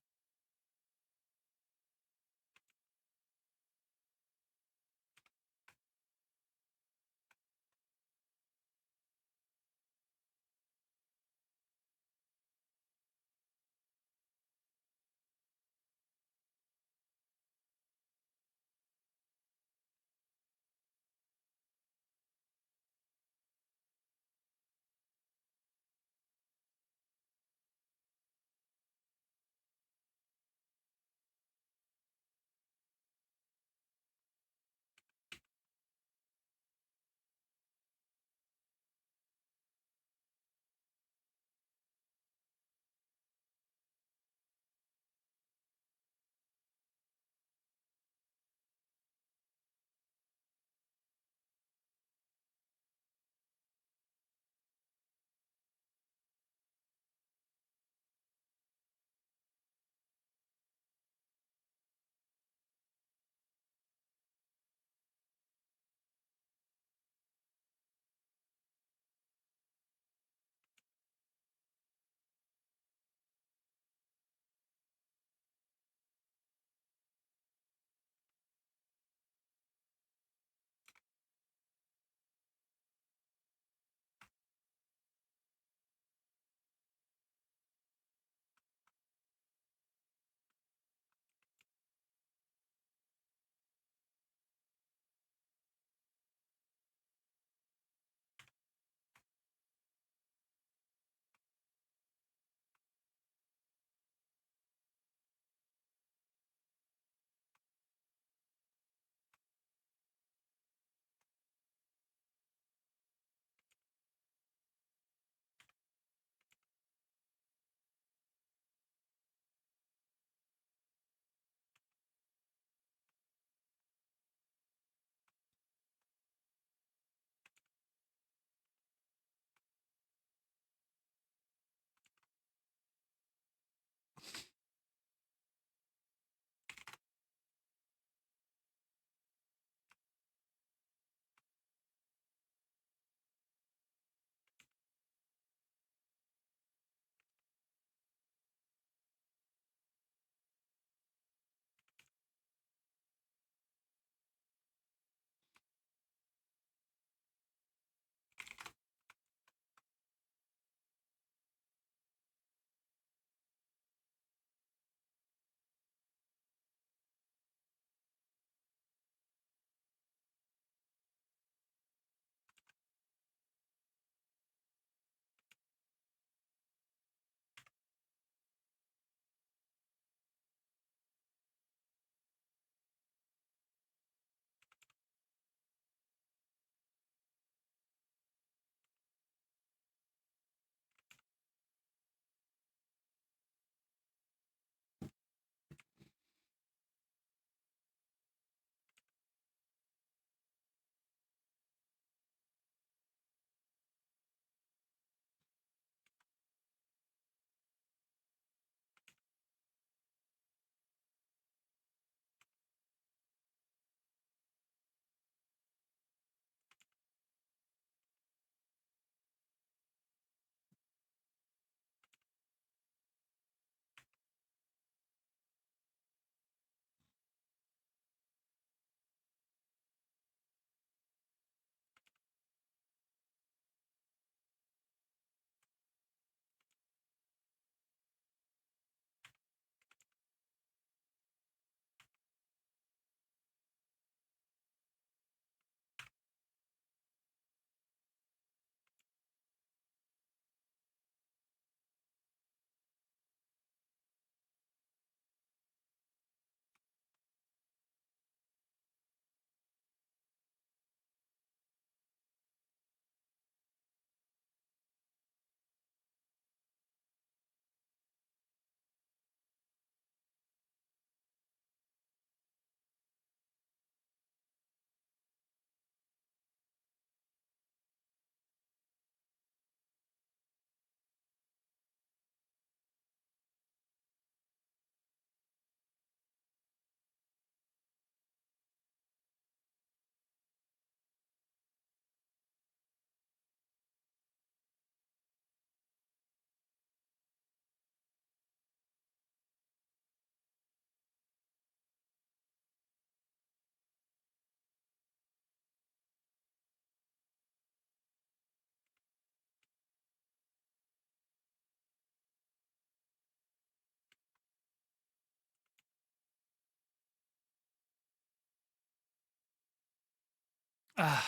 Ugh,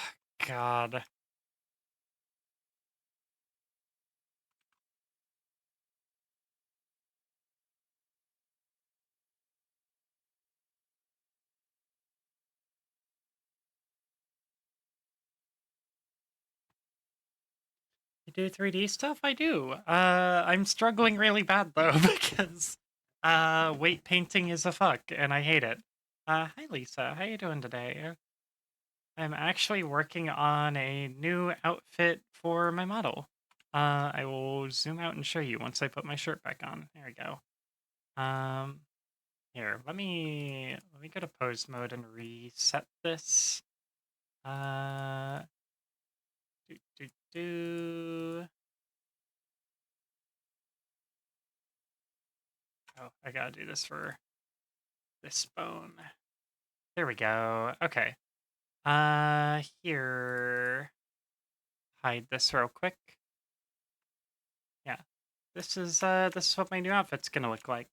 God. You do 3D stuff? I do. I'm struggling really bad though because weight painting is a fuck and I hate it. Hi Lisa, how you doing today? I'm actually working on a new outfit for my model. I will zoom out and show you once I put my shirt back on. There we go. Um, Here, let me go to pose mode and reset this. Uh, do do do. Oh, I gotta do this for this bone. There we go. Okay. Here. Hide this real quick. Yeah. This is what my new outfit's gonna look like.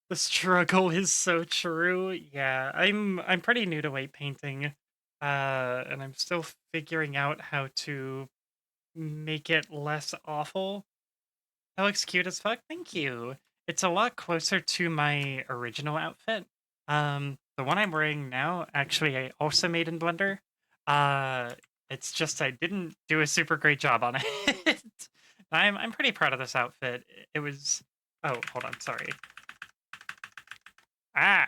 The struggle is so true. Yeah, I'm pretty new to weight painting. And I'm still figuring out how to make it less awful. That looks cute as fuck. Thank you. It's a lot closer to my original outfit. The one I'm wearing now, actually, I also made in Blender. Uh, it's just I didn't do a super great job on it. I'm pretty proud of this outfit. It was. Oh, hold on. Sorry. Ah,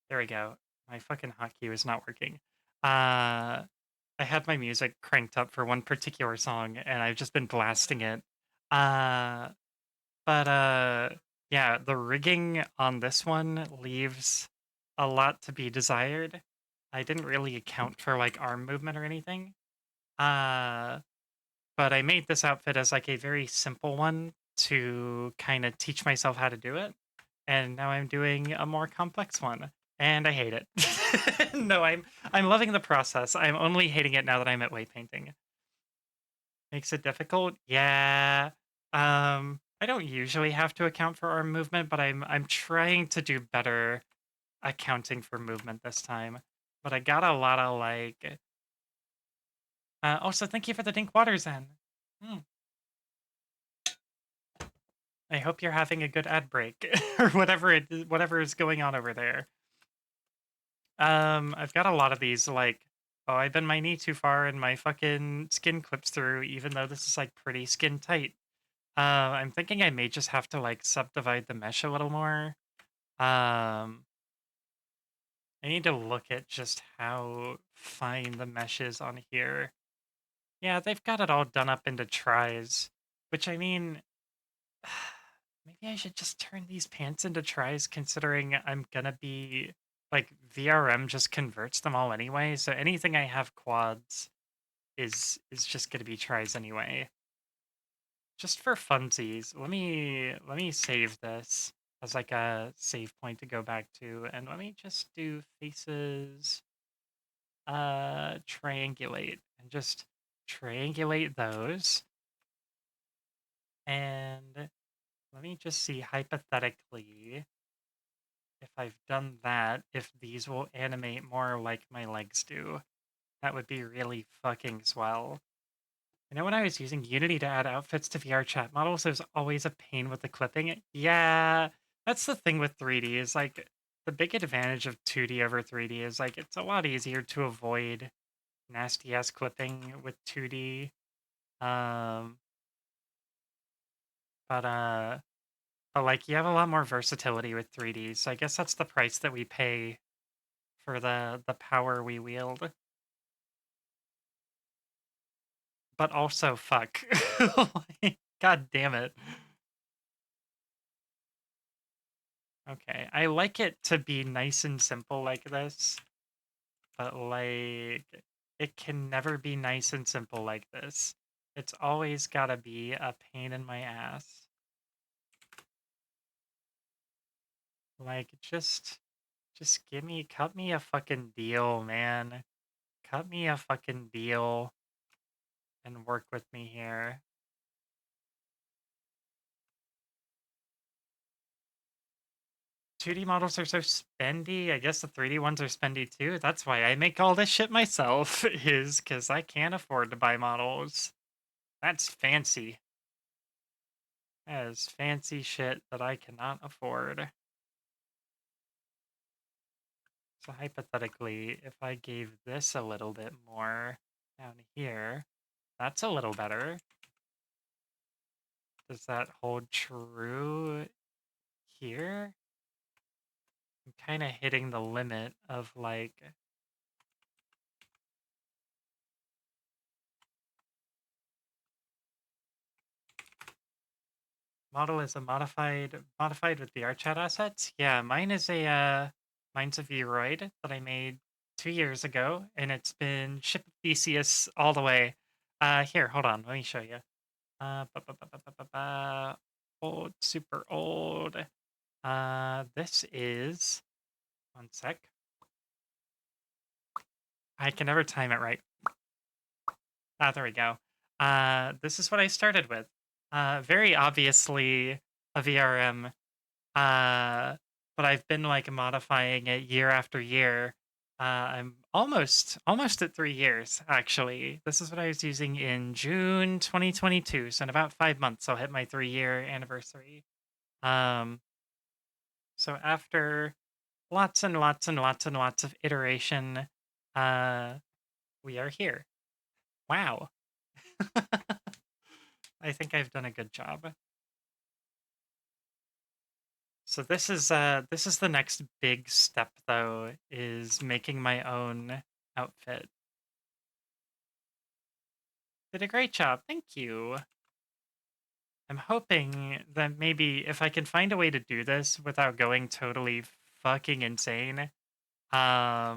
there we go. My fucking hotkey was not working. I had my music cranked up for one particular song, and I've just been blasting it. Uh, but yeah, the rigging on this one leaves a lot to be desired. I didn't really account for like arm movement or anything. Uh, but I made this outfit as like a very simple one to kind of teach myself how to do it. And now I'm doing a more complex one, and I hate it. No, I'm loving the process. I'm only hating it now that I'm at weight painting. Makes it difficult? Yeah. I don't usually have to account for arm movement, but I'm trying to do better accounting for movement this time. But I got a lot of like also thank you for the Dink Water Zen. Hmm. I hope you're having a good ad break or whatever is going on over there. I've got a lot of these like, oh, I bend my knee too far and my fucking skin clips through, even though this is like pretty skin tight. I'm thinking I may just have to like subdivide the mesh a little more. I need to look at just how fine the mesh is on here. Yeah, they've got it all done up into tries, which I mean, maybe I should just turn these pants into tries considering I'm gonna be like VRM just converts them all anyway, so anything I have quads is just gonna be tries anyway. Just for funsies, let me save this as like a save point to go back to, and let me just do faces, triangulate, and just triangulate those. And let me just see hypothetically if I've done that, if these will animate more like my legs do. That would be really fucking swell. I know when I was using Unity to add outfits to VR chat models, there's always a pain with the clipping. Yeah, that's the thing with 3D is like the big advantage of 2D over 3D is like it's a lot easier to avoid nasty ass clipping with 2D. Um, but uh, but like you have a lot more versatility with 3D, so I guess that's the price that we pay for the power we wield. But also, fuck, like, god damn it. Okay, I like it to be nice and simple like this, but like it can never be nice and simple like this. It's always gotta be a pain in my ass. Like just cut me a fucking deal, man. Cut me a fucking deal and work with me here. 2D models are so spendy. I guess the 3D ones are spendy too. That's why I make all this shit myself, is because I can't afford to buy models. That's fancy. That is fancy shit that I cannot afford. So hypothetically, if I gave this a little bit more down here, that's a little better. Does that hold true here? I'm kind of hitting the limit of like... Model is a modified with VRChat assets. Yeah, mine's a Vroid that I made 2 years ago, and it's been shipped Theseus all the way. Here, hold on, let me show you. Old, super old. This is, one sec. I can never time it right. Ah, there we go. This is what I started with. Very obviously a VRM. But I've been like modifying it year after year. I'm almost at 3 years actually. This is what I was using in June 2022. So in about 5 months, I'll hit my 3-year anniversary. So after lots and lots and lots and lots of iteration, we are here. Wow. I think I've done a good job. So this is the next big step though, is making my own outfit. Did a great job. Thank you. I'm hoping that maybe if I can find a way to do this without going totally fucking insane, I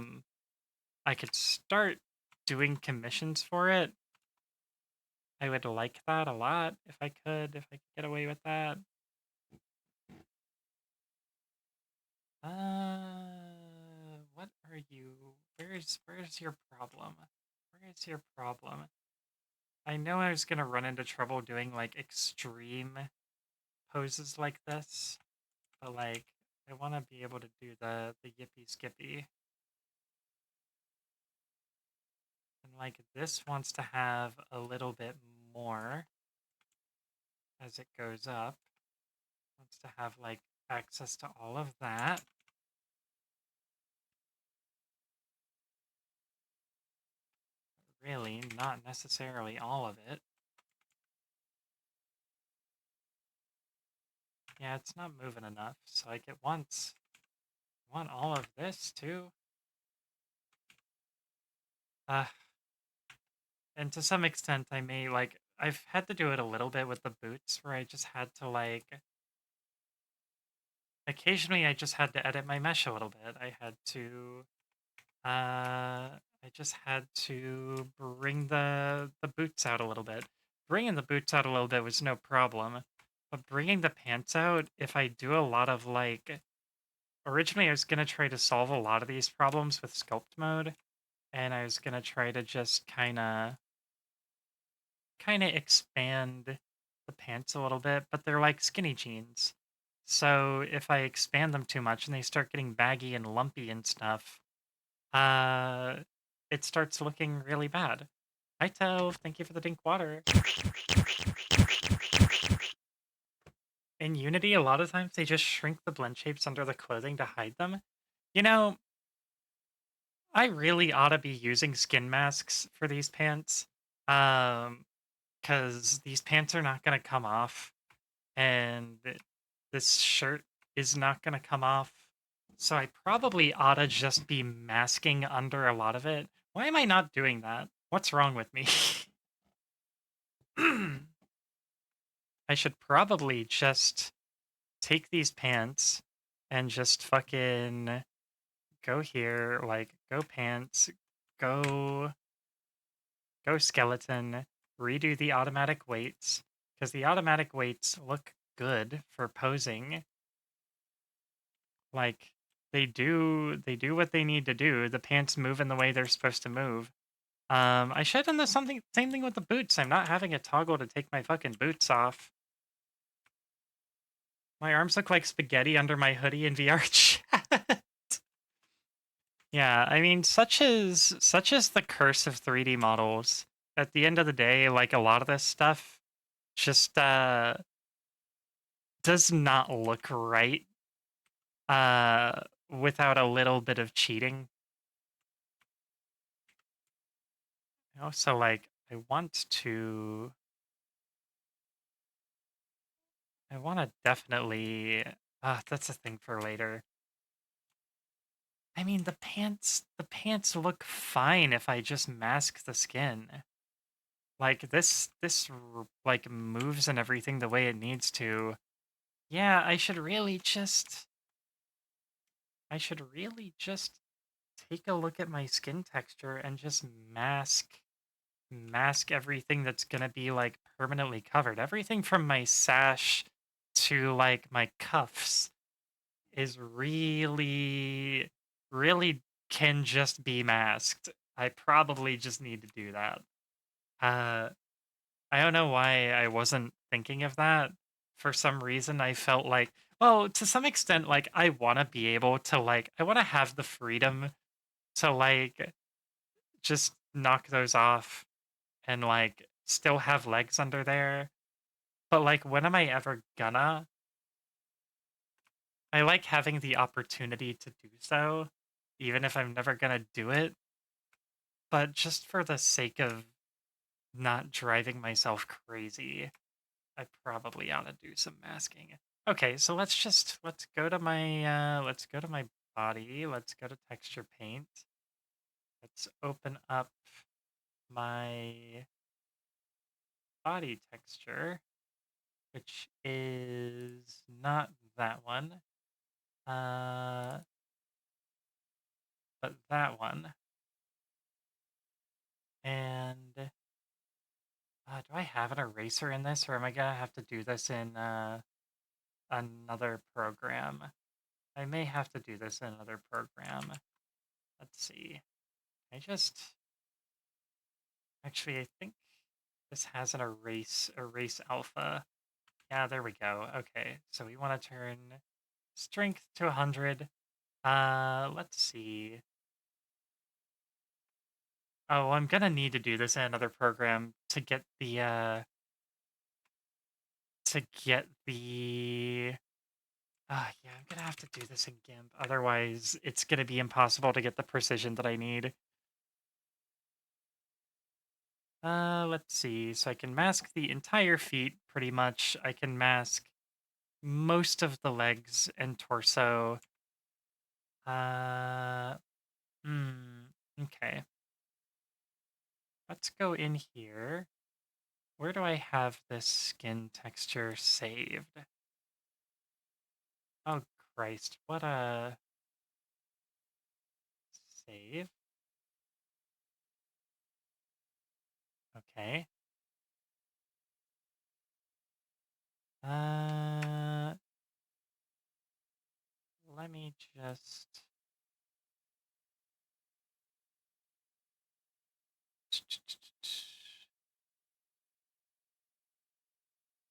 could start doing commissions for it. I would like that a lot if I could get away with that. What are you? Where's your problem? Where is your problem? I know I was gonna run into trouble doing like extreme poses like this, but like I want to be able to do the yippee skippy. And like this wants to have a little bit more as it goes up. Wants to have like access to all of that. Really, not necessarily all of it. Yeah, it's not moving enough. So like it wants, I want all of this too. And to some extent, I may like, I've had to do it a little bit with the boots where I just had to like, occasionally I just had to edit my mesh a little bit. I just had to bring the boots out a little bit. Bringing the boots out a little bit was no problem, but bringing the pants out, if I do a lot of like, originally I was gonna try to solve a lot of these problems with sculpt mode, and I was gonna try to just kind of expand the pants a little bit, but they're like skinny jeans. So if I expand them too much and they start getting baggy and lumpy and stuff, uh, it starts looking really bad. Hi, Tove. Thank you for the dink water. In Unity, a lot of times they just shrink the blend shapes under the clothing to hide them. You know, I really ought to be using skin masks for these pants. Because these pants are not going to come off. And this shirt is not going to come off. So I probably ought to just be masking under a lot of it. Why am I not doing that? What's wrong with me? I should probably just take these pants and just fucking go here, like go pants, go skeleton, redo the automatic weights, because the automatic weights look good for posing. Like they do what they need to do. The pants move in the way they're supposed to move. I should have done the same thing with the boots. I'm not having a toggle to take my fucking boots off. My arms look like spaghetti under my hoodie in VR chat. Yeah, I mean, such is the curse of 3D models. At the end of the day, like a lot of this stuff just does not look right uh without a little bit of cheating. So like I want to definitely that's a thing for later. I mean, the pants look fine if I just mask the skin. Like like moves and everything the way it needs to. Yeah, I should really just take a look at my skin texture and just mask everything that's gonna be like permanently covered. Everything from my sash to like my cuffs is really can just be masked. I probably just need to do that. Uh I don't know why I wasn't thinking of that. For some reason I felt like, well, to some extent, like I wanna be able to like I wanna have the freedom to like just knock those off and like still have legs under there. But like when am I ever gonna? I like having the opportunity to do so, even if I'm never gonna do it. But just for the sake of not driving myself crazy, I probably ought to do some masking. Okay, so let's go to my body. Let's go to texture paint. Let's open up my body texture, which is not that one, uh, but that one. And do I have an eraser in this, or am I gonna have to do this in another program? I may have to do this in another program. Let's see. I just actually I think this has an erase alpha. Yeah, there we go. Okay, so we want to turn strength to 100. Let's see. Oh, I'm gonna need to do this in another program to get the yeah, I'm gonna have to do this in GIMP. Otherwise, it's gonna be impossible to get the precision that I need. Let's see. So I can mask the entire feet pretty much. I can mask most of the legs and torso. Uh, okay. Let's go in here. Where do I have this skin texture saved? Oh, Christ. What a save. Okay. Uh, let me just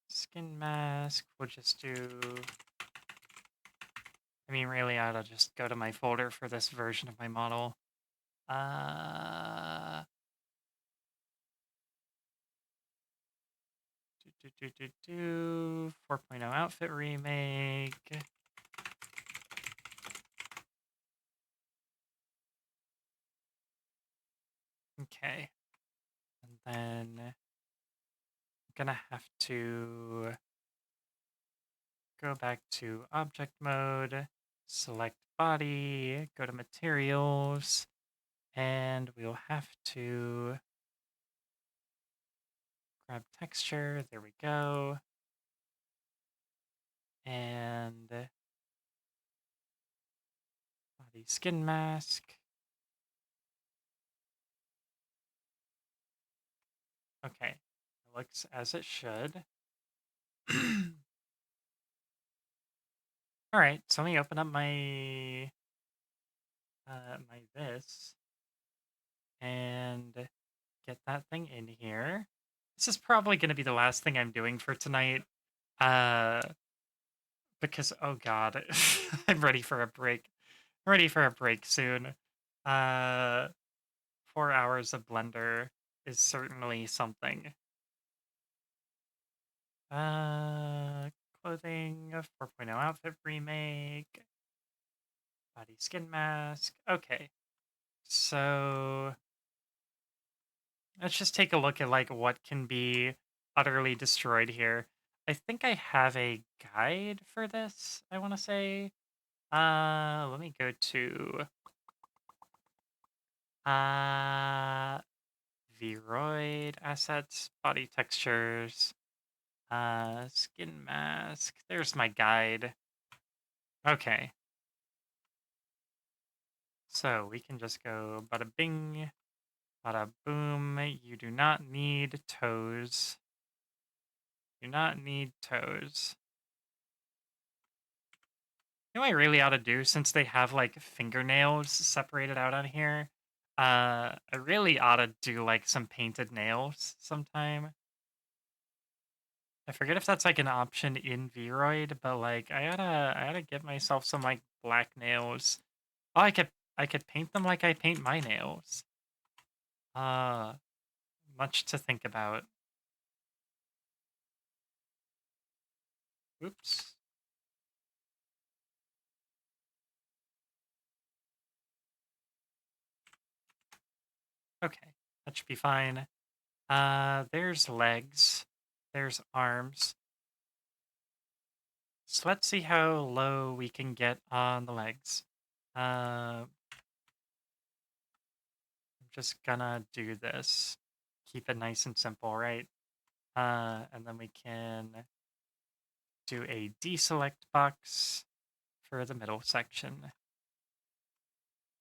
skin mask. We'll just do. I mean, really, I ought to just go to my folder for this version of my model. Uh, 4.0 outfit remake. Okay. And then I'm gonna have to go back to object mode, select body, go to materials, and we'll have to grab texture. There we go. And body skin mask. Okay. It looks as it should. All right, so let me open up my this and get that thing in here. This is probably going to be the last thing I'm doing for tonight. Uh because oh god, I'm ready for a break. Ready for a break soon. Uh, 4 hours of Blender is certainly something. Uh, clothing, 4.0 outfit remake, body skin mask. Okay, so let's just take a look at like what can be utterly destroyed here. I think I have a guide for this, I want to say. Let me go to uh Vroid assets, body textures, skin mask. There's my guide. Okay. So we can just go bada bing, bada boom. You do not need toes. Do not need toes. You know what I really ought to do since they have like fingernails separated out on here? I really ought to do like some painted nails sometime. I forget if that's like an option in Vroid, but like I oughta get myself some like black nails. Oh, I could paint them like I paint my nails. Uh, much to think about. Oops. Okay, that should be fine. There's legs. There's arms. So let's see how low we can get on the legs. I'm just gonna do this. Keep it nice and simple, right? And then we can do a deselect box for the middle section.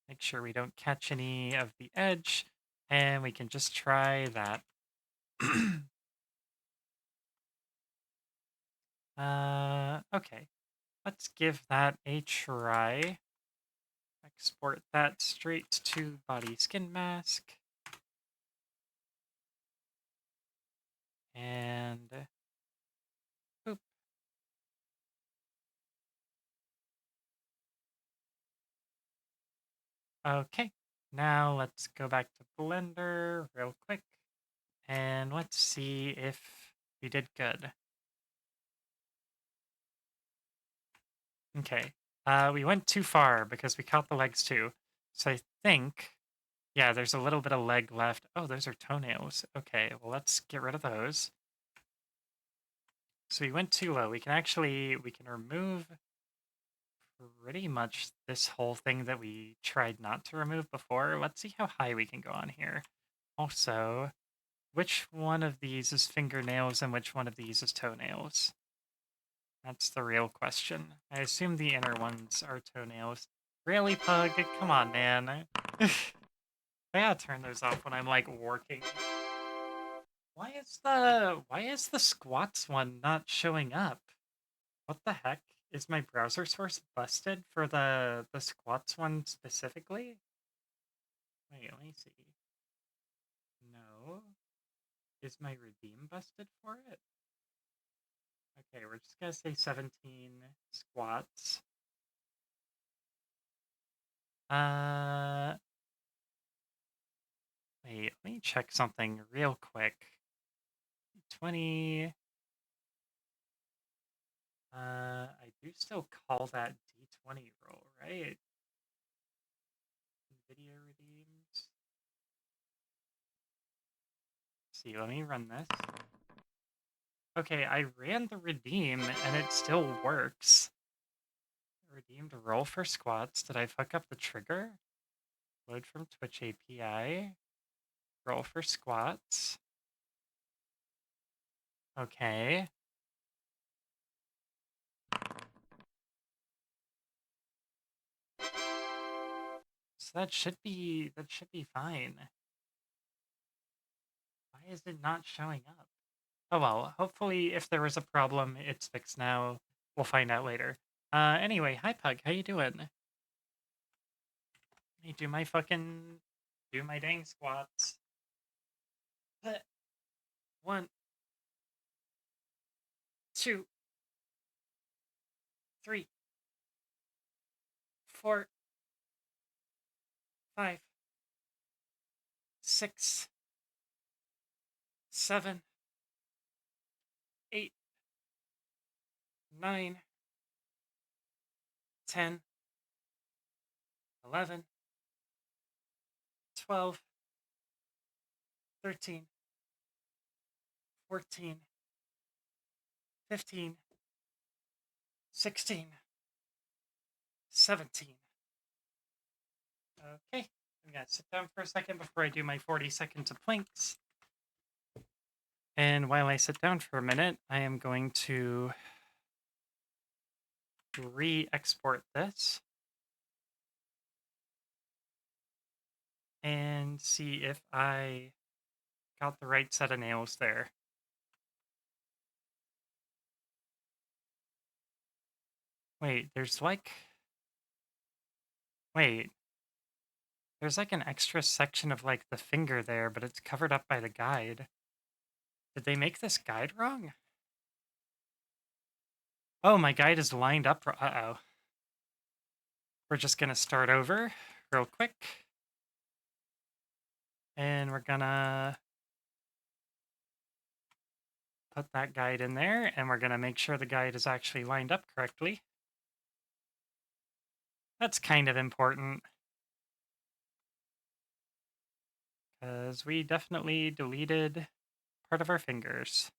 Make sure we don't catch any of the edge, and we can just try that. Okay. Let's give that a try. Export that straight to body skin mask. And boop. Okay. Now let's go back to Blender real quick. And let's see if we did good. Okay. We went too far because we caught the legs too. So I think, yeah, there's a little bit of leg left. Oh, those are toenails. Okay, well, let's get rid of those. So we went too low. We can remove pretty much this whole thing that we tried not to remove before. Let's see how high we can go on here. Also, which one of these is fingernails and which one of these is toenails? That's the real question. I assume the inner ones are toenails. Really, Pug? Come on, man. I gotta turn those off when I'm like working. Why is the squats one not showing up? What the heck? Is my browser source busted for the squats one specifically? Wait, let me see. No. Is my redeem busted for it? Okay, we're just gonna say 17 squats. Uh, wait, let me check something real quick. 20. I do still call that D20 roll, right? NVIDIA redeems. See, let me run this. Okay, I ran the redeem and it still works. Redeemed roll for squats. Did I fuck up the trigger? Load from Twitch API. Roll for squats. Okay. So that should be fine. Why is it not showing up? Oh well, hopefully if there was a problem, it's fixed now. We'll find out later. Anyway, hi Pug, how you doing? Let me do my dang squats. 1, 2, 3, 4, 5, 6, 7, 8, 9, 10, 11, 12, 13, 14, 15, 16, 17. Okay, I'm gonna sit down for a second before I do my 40 seconds of planks. And while I sit down for a minute, I am going to re-export this and see if I got the right set of nails there. Wait, there's like an extra section of like the finger there, but it's covered up by the guide. Did they make this guide wrong? Oh, my guide is lined up. Uh-oh. We're just gonna start over real quick. And we're gonna put that guide in there, and we're gonna make sure the guide is actually lined up correctly. That's kind of important, because we definitely deleted part of our fingers.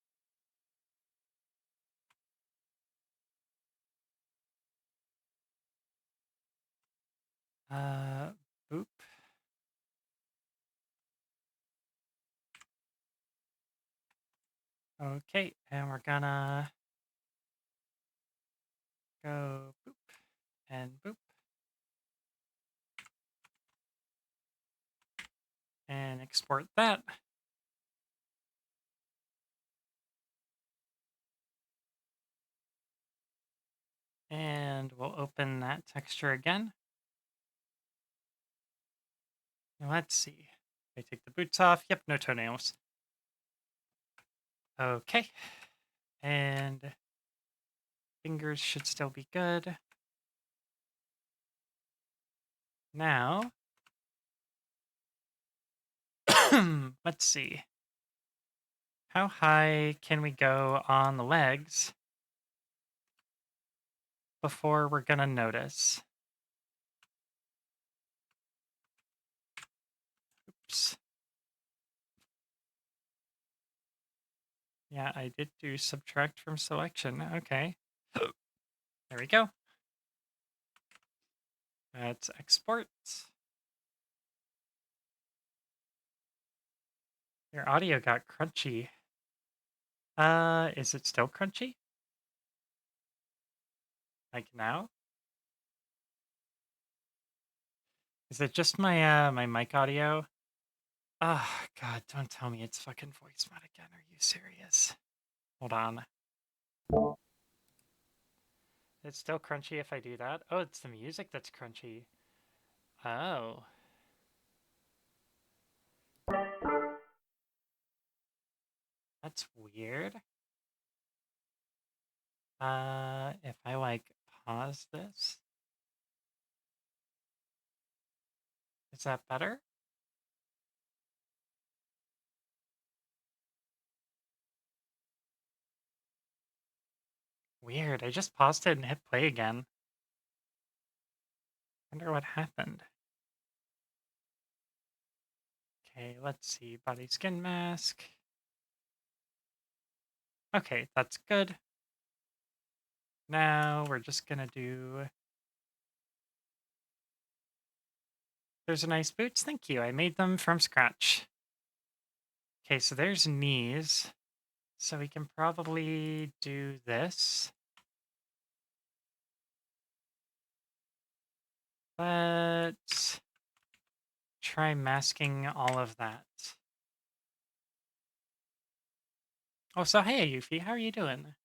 Boop. Okay, and we're gonna go boop and boop. And export that. And we'll open that texture again. Now let's see. I take the boots off. Yep, no toenails. Okay. And fingers should still be good. Now, let's see. How high can we go on the legs before we're gonna notice? Oops. Yeah, I did do subtract from selection. Okay. There we go. Let's export. Your audio got crunchy. Is it still crunchy? Like now? Is it just my mic audio? Oh God, don't tell me it's fucking voice mod again. Are you serious? Hold on. It's still crunchy if I do that? Oh, it's the music that's crunchy. Oh. That's weird. If I like pause this, is that better? Weird. I just paused it and hit play again. Wonder what happened. Okay, let's see. Body skin mask. Okay, that's good. Now we're just gonna do. There's a nice boots. Thank you. I made them from scratch. Okay, so there's knees. So we can probably do this. Let's try masking all of that. Oh, so hey, Yuffie, how are you doing?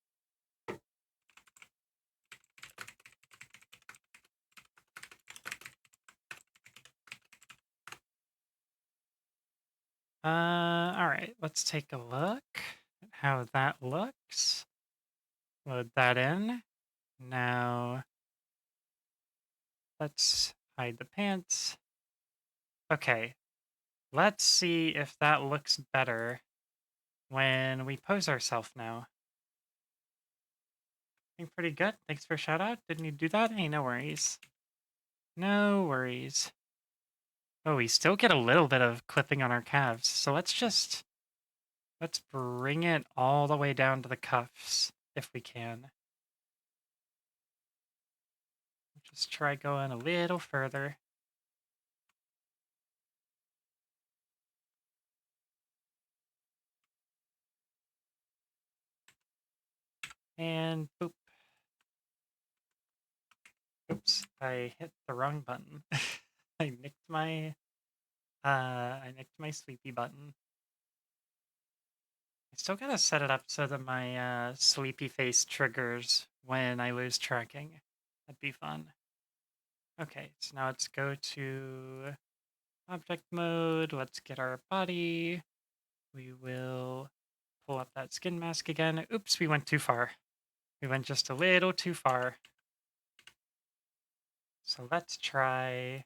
All right, let's take a look at how that looks. Load that in. Now, let's hide the pants. Okay, let's see if that looks better when we pose ourselves now. Looking pretty good. Thanks for a shout out. Didn't you do that? Hey, no worries. No worries. Oh, we still get a little bit of clipping on our calves. So let's bring it all the way down to the cuffs if we can. Just try going a little further. And boop. Oops, I hit the wrong button. I nicked my sleepy button. I still gotta set it up so that my sleepy face triggers when I lose tracking. That'd be fun. Okay, so now let's go to object mode. Let's get our body. We will pull up that skin mask again. Oops, we went too far. We went just a little too far. So let's try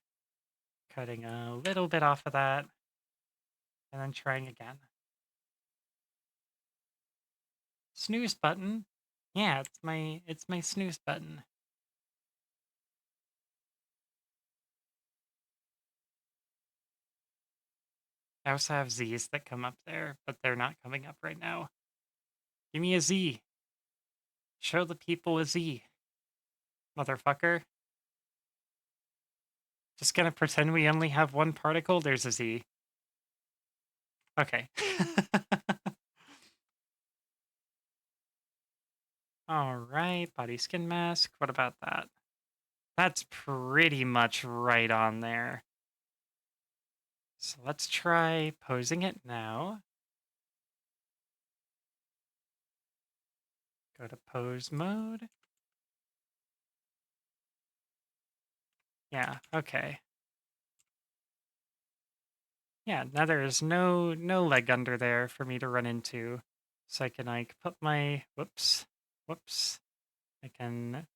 cutting a little bit off of that and then trying again. Snooze button. Yeah, it's my snooze button. I also have Z's that come up there, but they're not coming up right now. Give me a Z. Show the people a Z. Motherfucker. Just gonna pretend we only have one particle. There's a Z. Okay. All right, body skin mask. What about that? That's pretty much right on there. So let's try posing it now. Go to pose mode. Yeah, okay. Yeah, now there's no leg under there for me to run into. So I can like put my whoops. I can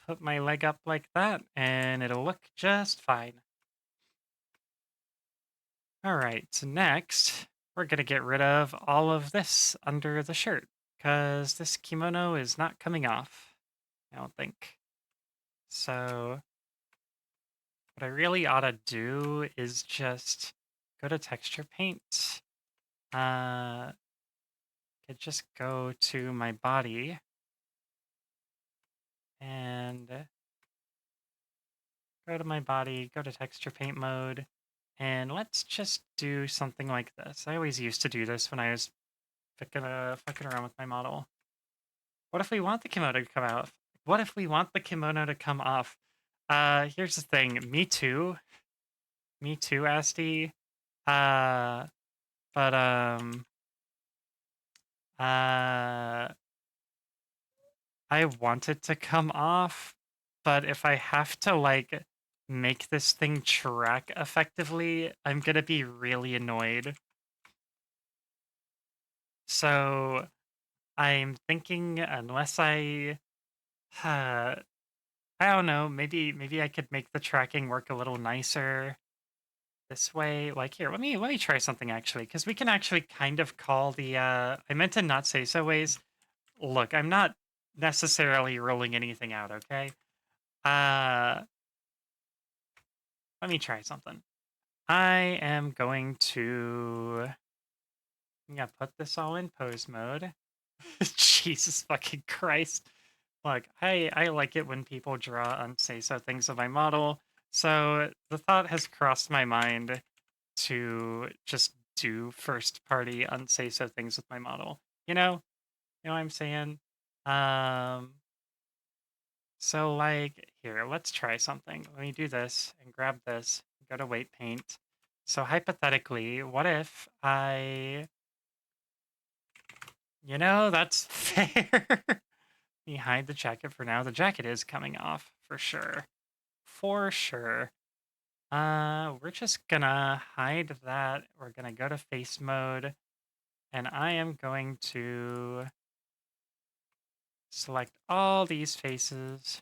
put my leg up like that and it'll look just fine. All right, so next we're gonna get rid of all of this under the shirt because this kimono is not coming off, I don't think. So what I really ought to do is just go to texture paint. Could just go to my body and go to my body, go to texture paint mode, and let's just do something like this. I always used to do this when I was fucking around with my model. What if we want the kimono to come out? What if we want the kimono to come off? Here's the thing. Me too. Me too, Asti. Uh, but uh, I want it to come off, but if I have to like make this thing track effectively, I'm gonna be really annoyed. So I'm thinking unless uh, I don't know, maybe I could make the tracking work a little nicer this way. Like here, let me try something actually, because we can actually kind of call the I meant to not say so ways. Look, I'm not necessarily rolling anything out, okay? Uh Let me try something. I am going to put this all in pose mode. Jesus fucking Christ. Look, I like it when people draw unsay so things of my model. So the thought has crossed my mind to just do first party unsay so things with my model. You know what I'm saying? Um so like here, let's try something. Let me do this and grab this, go to weight paint. So hypothetically, what if that's fair. Let me hide the jacket for now. The jacket is coming off for sure. For sure. We're just gonna hide that. We're gonna go to face mode, and I am going to select all these faces.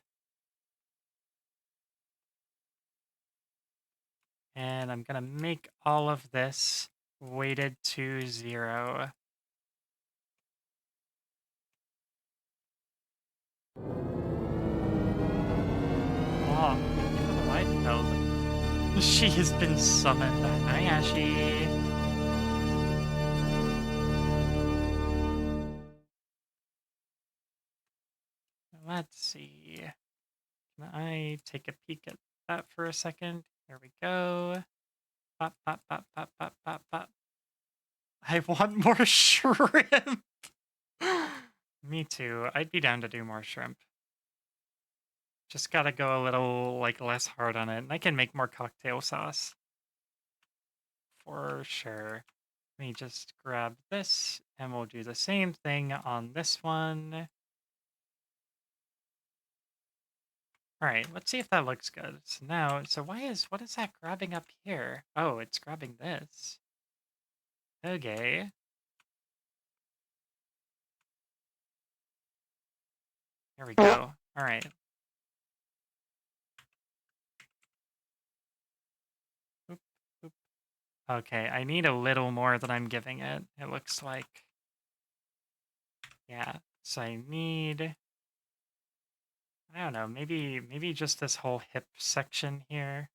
And I'm gonna make all of this weighted to 0. Oh, thank you for the light build. She has been summoned. Hi, Ashy. Let's see. Can I take a peek at that for a second? Here we go. Bop, bop, bop, bop, bop, bop, bop. I want more shrimp. Me too. I'd be down to do more shrimp. Just gotta go a little like less hard on it. And I can make more cocktail sauce. For sure. Let me just grab this and we'll do the same thing on this one. All right, let's see if that looks good. So now, what is that grabbing up here? Oh, it's grabbing this. Okay. Here we go. All right. Oop, oop. Okay, I need a little more than I'm giving it. It looks like. Yeah. So I need, I don't know, maybe just this whole hip section here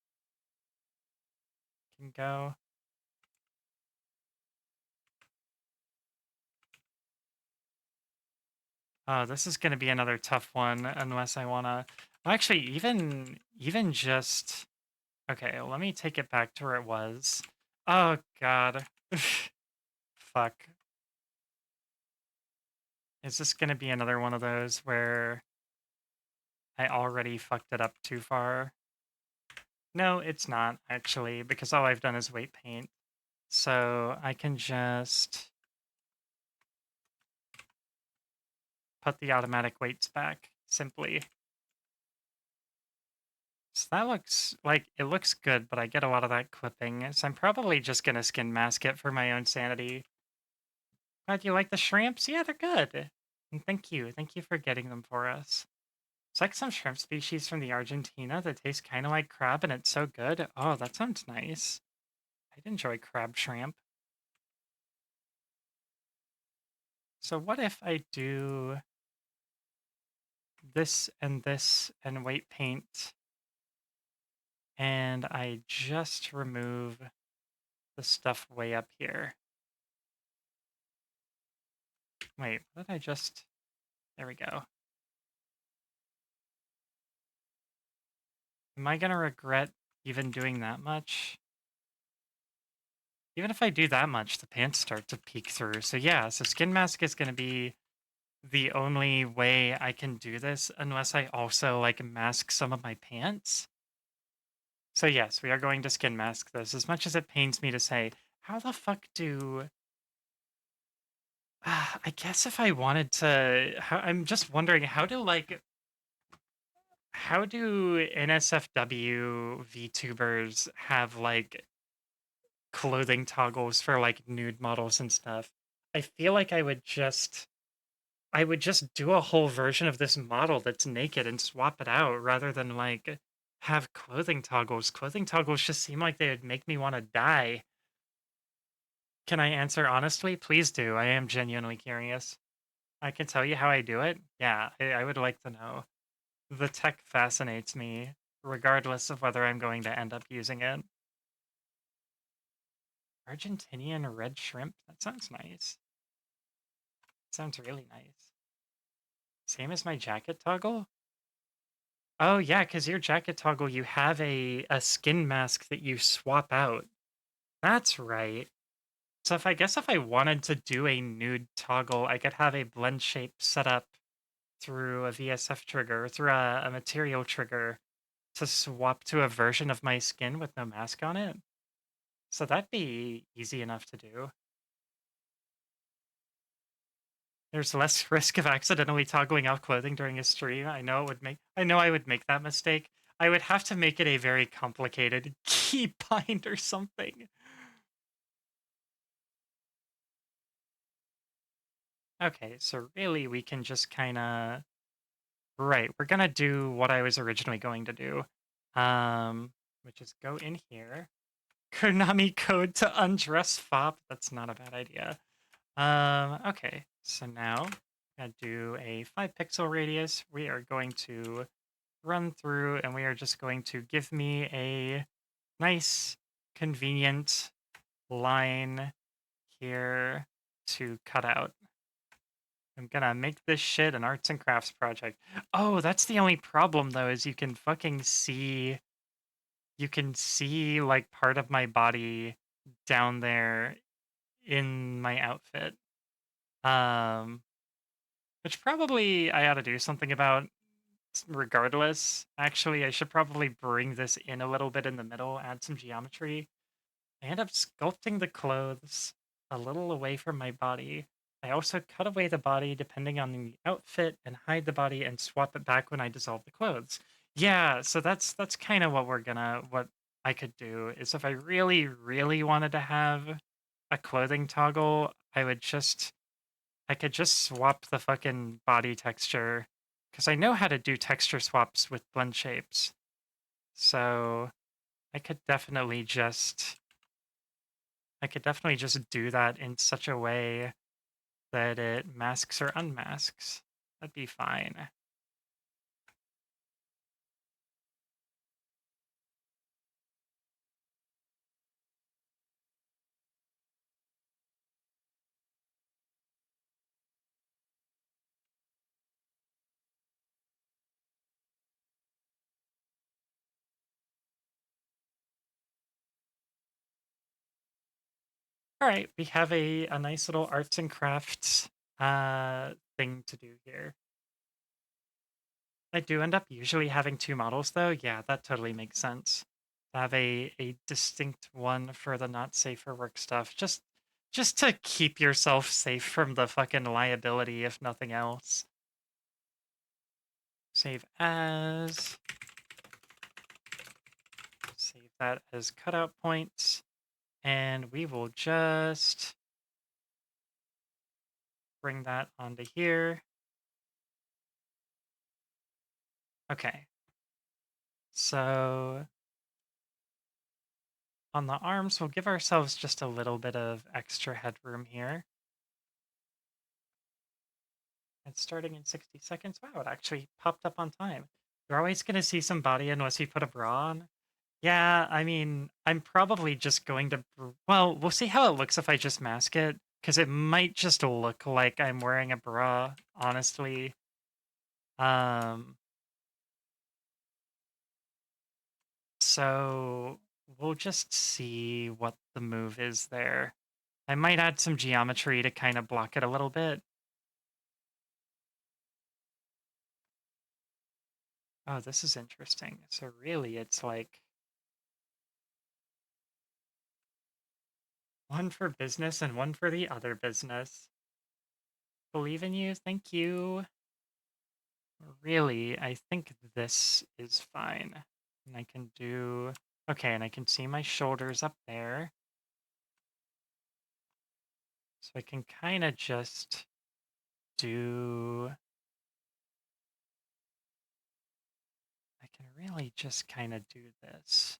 can go. Oh, this is going to be another tough one unless I want to. Well, actually, even just okay. Let me take it back to where it was. Oh God, fuck. Is this going to be another one of those where I already fucked it up too far? No, it's not actually because all I've done is weight paint. So I can just put the automatic weights back simply. So that looks like it looks good, but I get a lot of that clipping. So I'm probably just gonna skin mask it for my own sanity. Glad you like the shrimps. Yeah, they're good. And thank you. Thank you for getting them for us. It's like some shrimp species from the Argentina that taste kind of like crab and it's so good. Oh, that sounds nice. I'd enjoy crab shrimp. So what if I do this and weight paint and I just remove the stuff way up here? Wait, what did I just... There we go. Am I gonna regret even doing that much? Even if I do that much, the pants start to peek through. So yeah, so skin mask is gonna be the only way I can do this unless I also like mask some of my pants. So yes, we are going to skin mask this. As much as it pains me to say, how the fuck do... I guess if I wanted to... I'm just wondering, how do NSFW VTubers have like clothing toggles for like nude models and stuff? I feel like I would just do a whole version of this model that's naked and swap it out rather than like have clothing toggles. Clothing toggles just seem like they would make me want to die. Can I answer honestly? Please do. I am genuinely curious. I can tell you how I do it. Yeah, I would like to know. The tech fascinates me, regardless of whether I'm going to end up using it. Argentinian red shrimp? That sounds nice. Sounds really nice. Same as my jacket toggle? Oh yeah, because your jacket toggle, you have a skin mask that you swap out. That's right. So if I guess if I wanted to do a nude toggle, I could have a blend shape set up through a VSF trigger, through a material trigger to swap to a version of my skin with no mask on it. So that'd be easy enough to do. There's less risk of accidentally toggling off clothing during a stream. I know I would make that mistake. I would have to make it a very complicated key bind or something. Okay, so really we can just kind of right, we're gonna do what I was originally going to do. Which is go in here. Konami code to undress fop. That's not a bad idea. Okay, so now I'm gonna do a 5 pixel radius. We are going to run through and we are just going to give me a nice, convenient line here to cut out. I'm gonna make this shit an arts and crafts project. Oh, that's the only problem though, is you can see like part of my body down there in my outfit. Um, which probably I ought to do something about regardless. Actually, I should probably bring this in a little bit in the middle, add some geometry. I end up sculpting the clothes a little away from my body. I also cut away the body depending on the outfit and hide the body and swap it back when I dissolve the clothes. Yeah, so that's kind of what I could do is if I really, really wanted to have a clothing toggle, I could just swap the fucking body texture because I know how to do texture swaps with blend shapes. So I could definitely just I could definitely just do that in such a way that it masks or unmasks. That'd be fine. All right, we have a nice little arts and crafts thing to do here. I do end up usually having 2 models though. Yeah, that totally makes sense. To have a distinct one for the not safe for work stuff. Just to keep yourself safe from the fucking liability, if nothing else. Save as. Save that as cutout points. And we will just bring that onto here. Okay. So on the arms, we'll give ourselves just a little bit of extra headroom here. And starting in 60 seconds. Wow, it actually popped up on time. You're always going to see some body unless you put a bra on. Yeah, I mean, I'm probably just going to. Well, we'll see how it looks if I just mask it, because it might just look like I'm wearing a bra, honestly. Um, so we'll just see what the move is there. I might add some geometry to kind of block it a little bit. Oh, this is interesting. So really, it's like one for business and one for the other business. Believe in you. Thank you. Really, I think this is fine. And I can do... Okay, and I can see my shoulders up there. So I can kind of just do... I can really just kind of do this.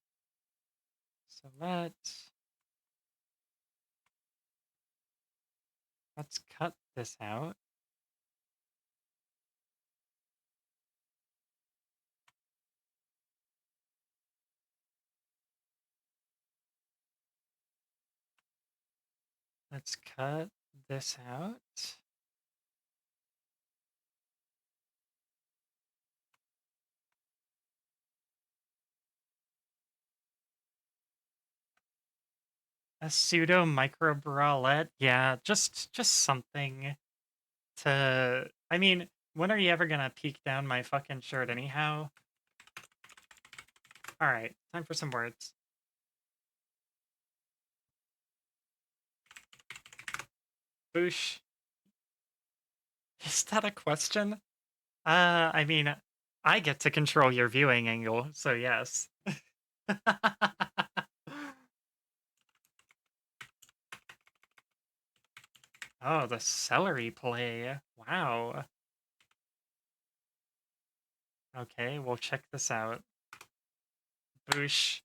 So let's cut this out. Let's cut this out. A pseudo micro bralette. Yeah, just something to... I mean, when are you ever gonna peek down my fucking shirt anyhow? All right, time for some words. Boosh. Is that a question? I mean, I get to control your viewing angle, so yes. Oh, the celery play. Wow. Okay, we'll check this out. Boosh.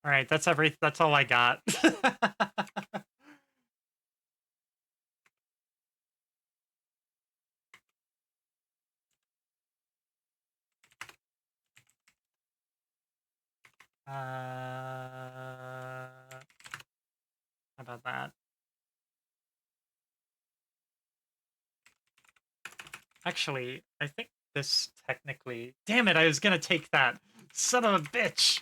All right, that's all I got. How about that? Actually, I think this technically. Damn it, I was gonna take that. Son of a bitch.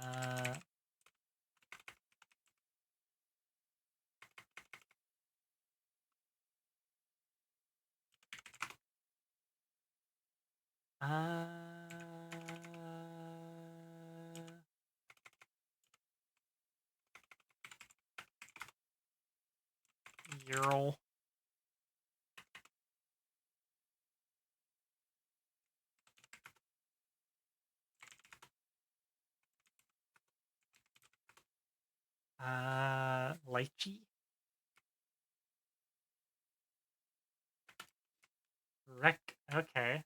Uh, uh, Ural. Lychee. Rec. Okay.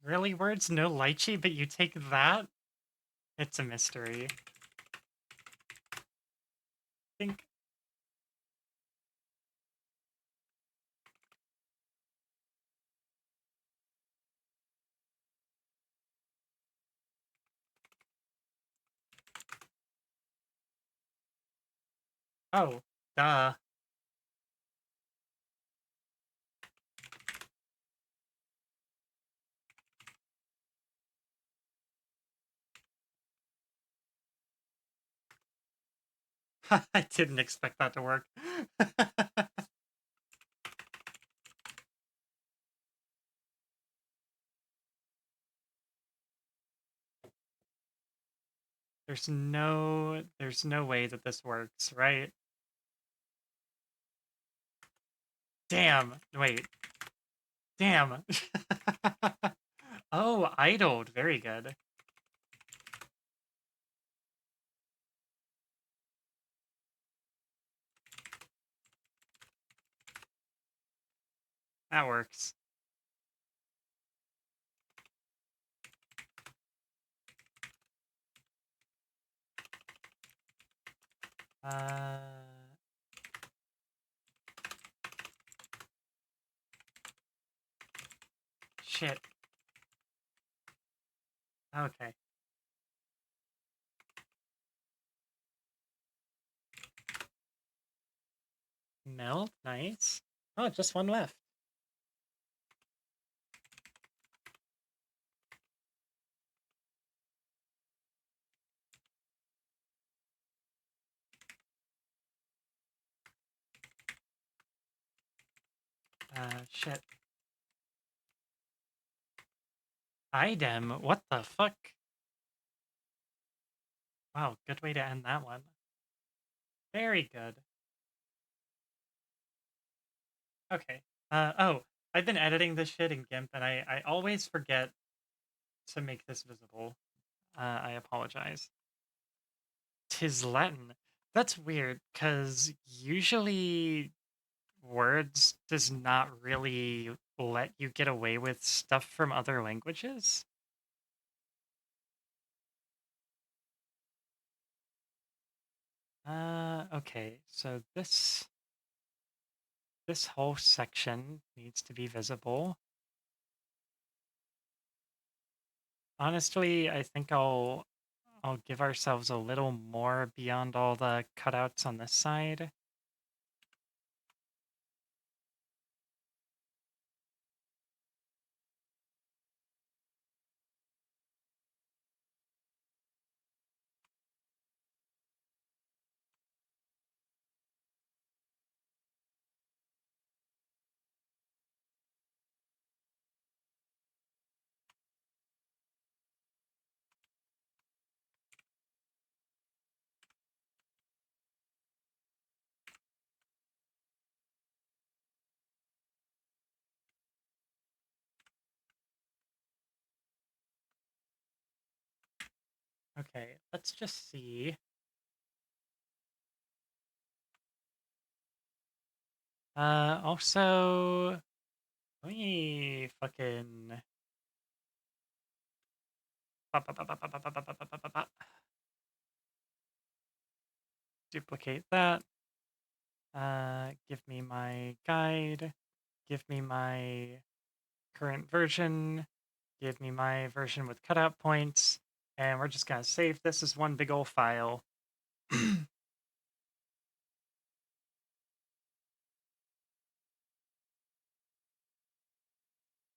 Really, words? No lychee, but you take that? It's a mystery. Think. Oh, duh. I didn't expect that to work. There's no way that this works, right? Damn. Wait. Damn. Oh, idled. Very good. That works. Uh, shit. Okay. Melt. Nice. Oh, just one left. Shit. Idem. What the fuck? Wow, good way to end that one. Very good. Okay. Oh, I've been editing this shit in GIMP and I always forget to make this visible. I apologize. Tis Latin. That's weird, because usually words does not really let you get away with stuff from other languages. Okay, so this whole section needs to be visible. Honestly, I think I'll give ourselves a little more beyond all the cutouts on this side. Okay, let's just see. Also, let me fucking duplicate that. Give me my guide. Give me my current version. Give me my version with cutout points. And we're just gonna save this as one big old file.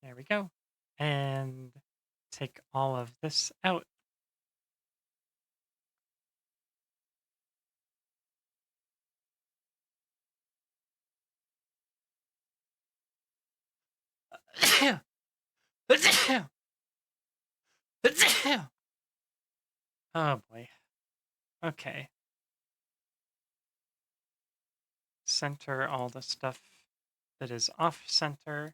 There we go. And take all of this out. Oh boy. Okay. Center all the stuff that is off center.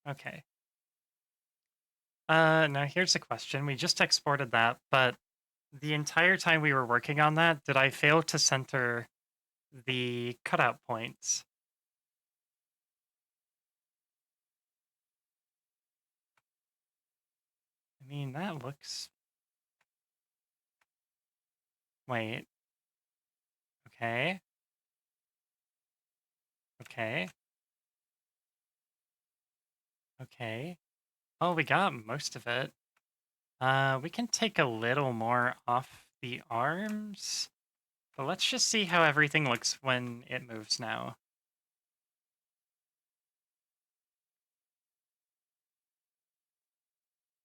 Okay. Now here's a question. We just exported that, but the entire time we were working on that, did I fail to center the cutout points? I mean, that looks... Wait. Okay. Okay. Okay. Oh, we got most of it. We can take a little more off the arms, but let's just see how everything looks when it moves now.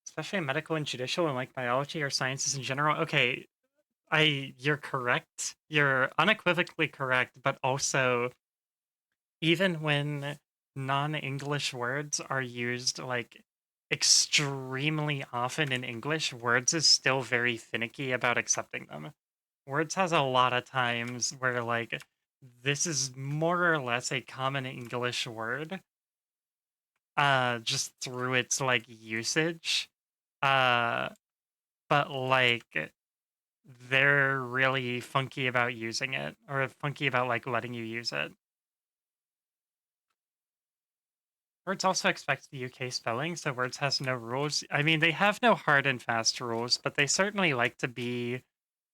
Especially in medical and judicial and like biology or sciences in general. Okay, you're correct. You're unequivocally correct, but also even when non-English words are used like extremely often in English, words is still very finicky about accepting them. Words has a lot of times where like this is more or less a common English word, just through its like usage. Uh, but like they're really funky about using it or funky about like letting you use it. Words also expect the UK spelling, so Words has no rules. I mean, they have no hard and fast rules, but they certainly like to be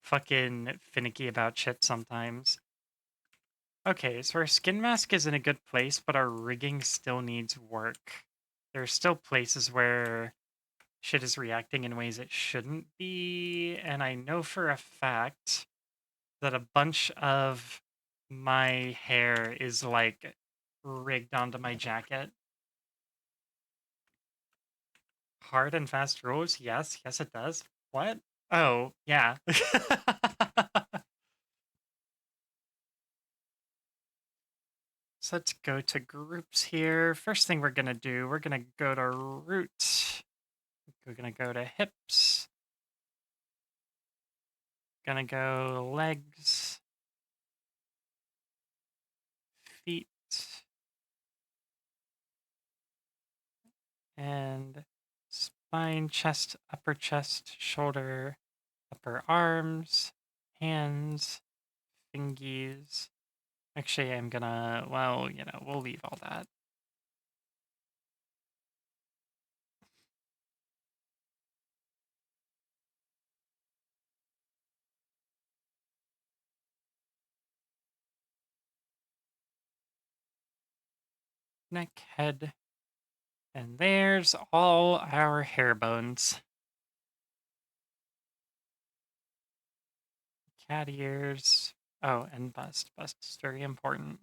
fucking finicky about shit sometimes. Okay, so our skin mask is in a good place, but our rigging still needs work. There are still places where shit is reacting in ways it shouldn't be, and I know for a fact that a bunch of my hair is like rigged onto my jacket. Hard and fast rules? Yes, yes it does. What? Oh, yeah. So let's go to groups here. First thing we're gonna do, we're gonna go to root. We're gonna go to hips. Gonna go legs, feet, and spine, chest, shoulder, upper arms, hands, fingies. Actually, I'm gonna, well, we'll leave all that. Neck, head, and there's all our hair bones. Cat ears. Oh, and bust. Bust is very important.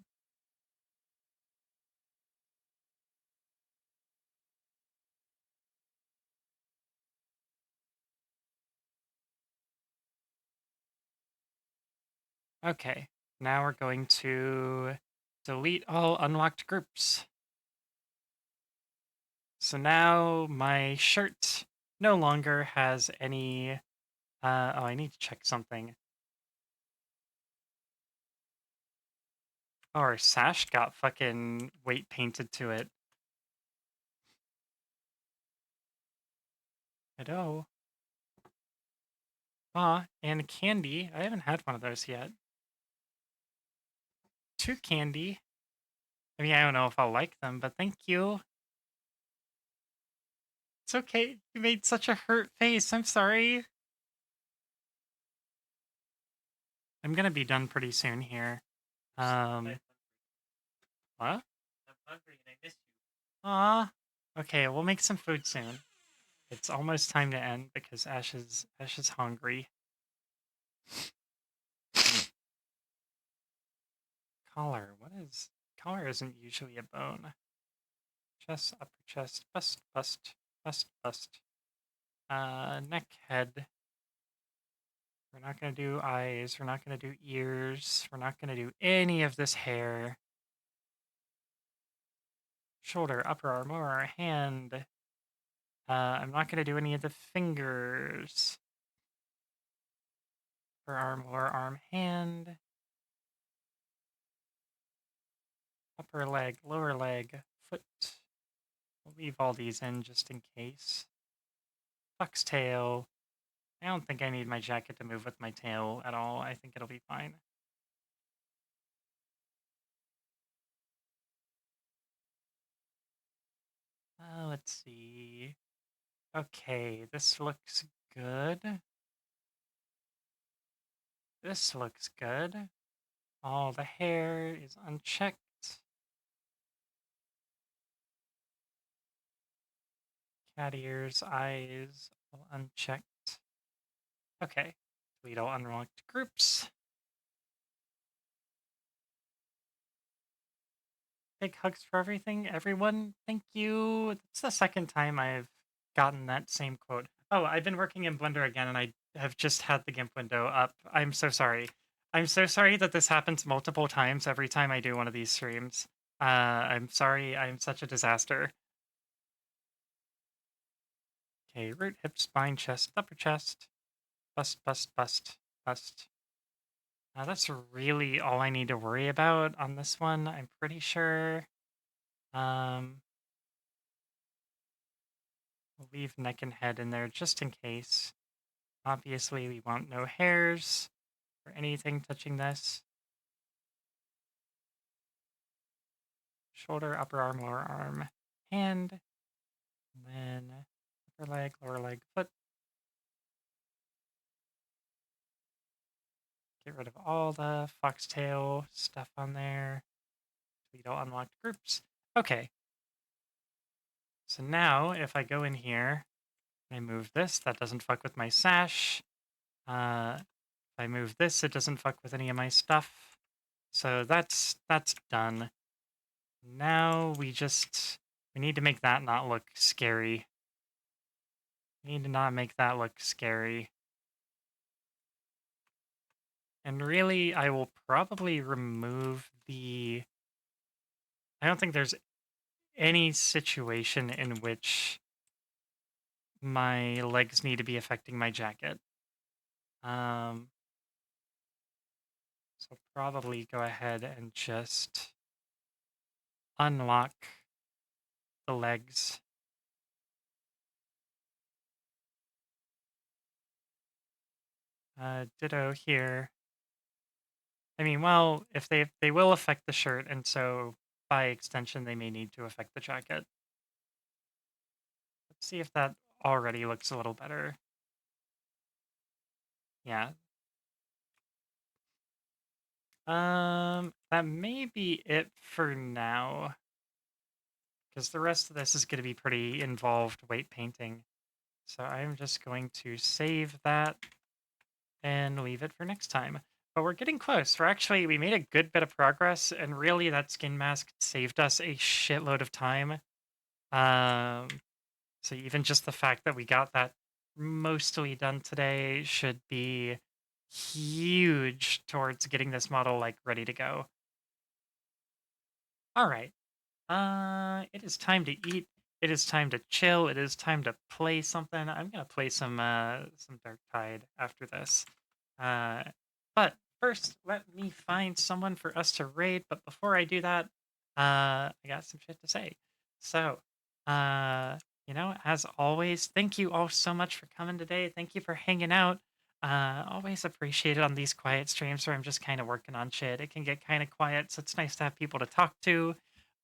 Okay, now we're going to delete all unlocked groups. So now my shirt no longer has any... oh, I need to check something. Oh, our sash got fucking weight painted to it. Hello. And candy. I haven't had one of those yet. 2 candy. I mean, I don't know if I'll like them, but thank you. It's okay. You made such a hurt face. I'm sorry. I'm gonna be done pretty soon here. I'm What? hungry and I miss you. Aw. Okay, we'll make some food soon. It's almost time to end because Ash is hungry. Collar. What is collar? Isn't usually a bone. Chest, upper chest, bust, bust, bust, bust. Neck, head. We're not gonna do eyes. We're not gonna do ears. We're not gonna do any of this hair. Shoulder, upper arm, or hand. I'm not gonna do any of the fingers. Upper arm, lower arm, hand. Upper leg, lower leg, foot. We'll leave all these in just in case. Fox tail. I don't think I need my jacket to move with my tail at all. I think it'll be fine. Let's see. Okay, this looks good. This looks good. All the hair is unchecked. Cat ears, eyes, all unchecked. Okay, delete all unlocked groups. Big hugs for everything, everyone. Thank you. It's the second time I've gotten that same quote. Oh, I've been working in Blender again and I have just had the GIMP window up. I'm so sorry. I'm so sorry that this happens multiple times every time I do one of these streams. I'm sorry. I'm such a disaster. Okay, root, hip, spine, chest, upper chest. Bust, bust, bust, bust. That's really all I need to worry about on this one, I'm pretty sure. We'll leave neck and head in there just in case. Obviously, we want no hairs or anything touching this. Shoulder, upper arm, lower arm, hand. And then upper leg, lower leg, foot. Get rid of all the foxtail stuff on there. Delete all unlocked groups. Okay. So now, if I go in here, and I move this, that doesn't fuck with my sash. If I move this, it doesn't fuck with any of my stuff. So that's done. Now we need to make that not look scary. We need to not make that look scary. And really, I will probably remove the... I don't think there's any situation in which my legs need to be affecting my jacket. So probably go ahead and just unlock the legs. Ditto here. I mean, well, if they will affect the shirt, and so by extension, they may need to affect the jacket. Let's see if that already looks a little better. Yeah. That may be it for now. Because the rest of this is going to be pretty involved weight painting. So I'm just going to save that and leave it for next time. But we're getting close. We made a good bit of progress, and really that skin mask saved us a shitload of time. So even just the fact that we got that mostly done today should be huge towards getting this model like ready to go. All right. It is time to eat. It is time to chill. It is time to play something. I'm gonna play some Dark Tide after this. But first, let me find someone for us to raid. But before I do that, I got some shit to say. So, uh, as always, thank you all so much for coming today. Thank you for hanging out. Always appreciate it on these quiet streams where I'm just kind of working on shit. It can get kind of quiet, so it's nice to have people to talk to.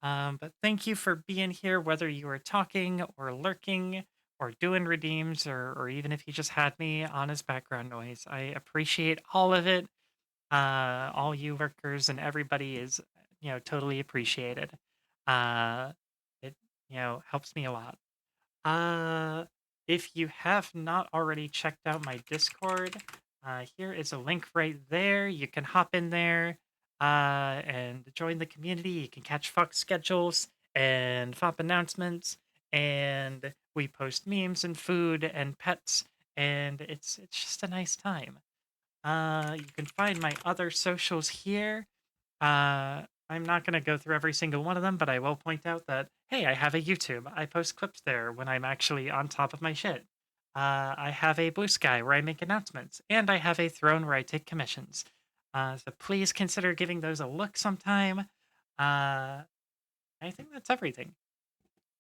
But thank you for being here, whether you were talking or lurking or doing redeems, or even if you just had me on as background noise. I appreciate all of it. All you workers and everybody is, totally appreciated. Uh, it, helps me a lot. Uh, if you have not already checked out my Discord, here is a link right there. You can hop in there and join the community. You can catch Fox schedules and FOP announcements, and we post memes and food and pets, and it's just a nice time. You can find my other socials here. I'm not going to go through every single one of them, but I will point out that, hey, I have a YouTube. I post clips there when I'm actually on top of my shit. I have a Blue Sky where I make announcements, and I have a Throne where I take commissions. So please consider giving those a look sometime. I think that's everything.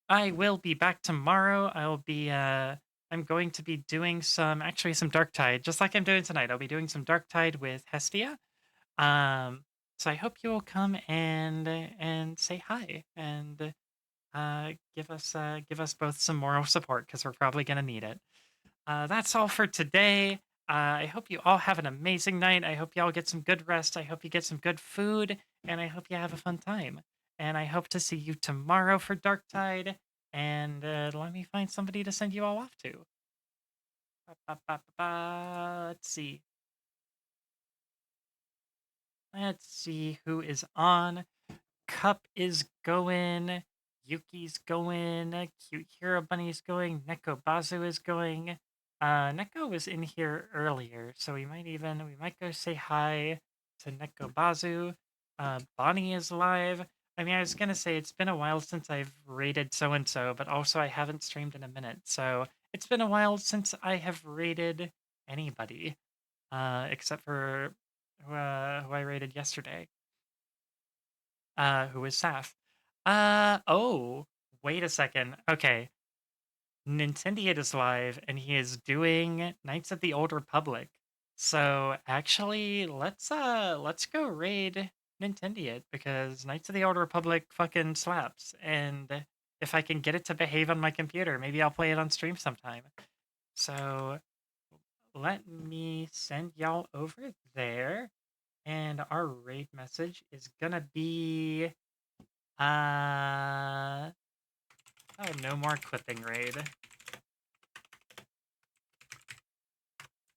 I will be back tomorrow. I'm going to be doing some Dark Tide, just like I'm doing tonight. I'll be doing some Dark Tide with Hestia. Um, so I hope you will come and say hi and give us both some moral support because we're probably gonna need it. That's all for today. I hope you all have an amazing night. I hope you all get some good rest. I hope you get some good food, and I hope you have a fun time. And I hope to see you tomorrow for Dark Tide. And let me find somebody to send you all off to. Let's see. Let's see who is on. Cup is going. Yuki's going. Cute Hero Bunny's going. Neko Bazu is going. Neko was in here earlier, so we might go say hi to Neko Bazu. Bonnie is live. I mean, I was gonna say it's been a while since I've rated so and so, but also I haven't streamed in a minute, so it's been a while since I have rated anybody, except for who I rated yesterday, who was Saf. Oh, wait a second. Okay. Nintendiate is live and he is doing Knights of the Old Republic. So actually, let's go raid Nintendiate because Knights of the Old Republic fucking slaps. And if I can get it to behave on my computer, maybe I'll play it on stream sometime. So let me send y'all over there. And our raid message is gonna be oh, no more clipping raid.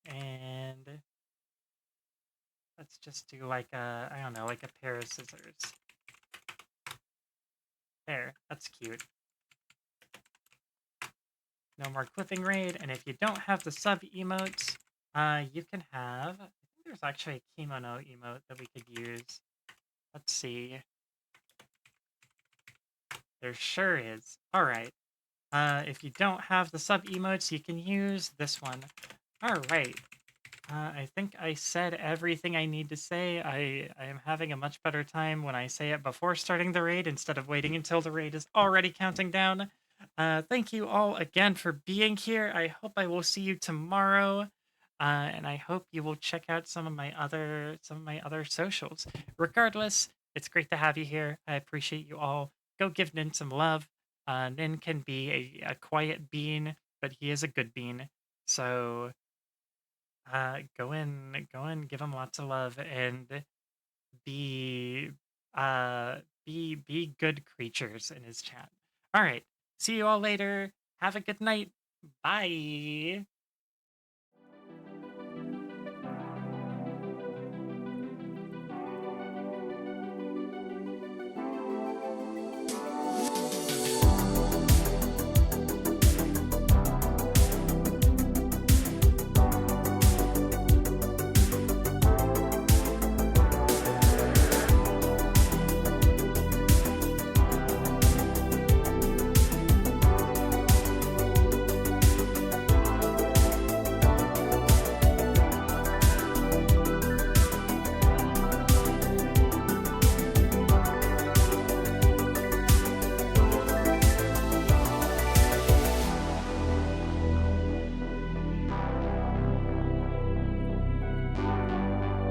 And let's just do like I don't know, like a pair of scissors. There, that's cute. No more clipping raid. And if you don't have the sub emotes, you can have, I think there's actually a kimono emote that we could use. Let's see. There sure is. All right. If you don't have the sub emotes, you can use this one. All right. I think I said everything I need to say. I am having a much better time when I say it before starting the raid instead of waiting until the raid is already counting down. Thank you all again for being here. I hope I will see you tomorrow. And I hope you will check out some of my other socials. Regardless, it's great to have you here. I appreciate you all. Go give Nin some love. Nin can be a quiet bean, but he is a good bean. So go in, give him lots of love and be be good creatures in his chat. All right. See you all later. Have a good night. Bye.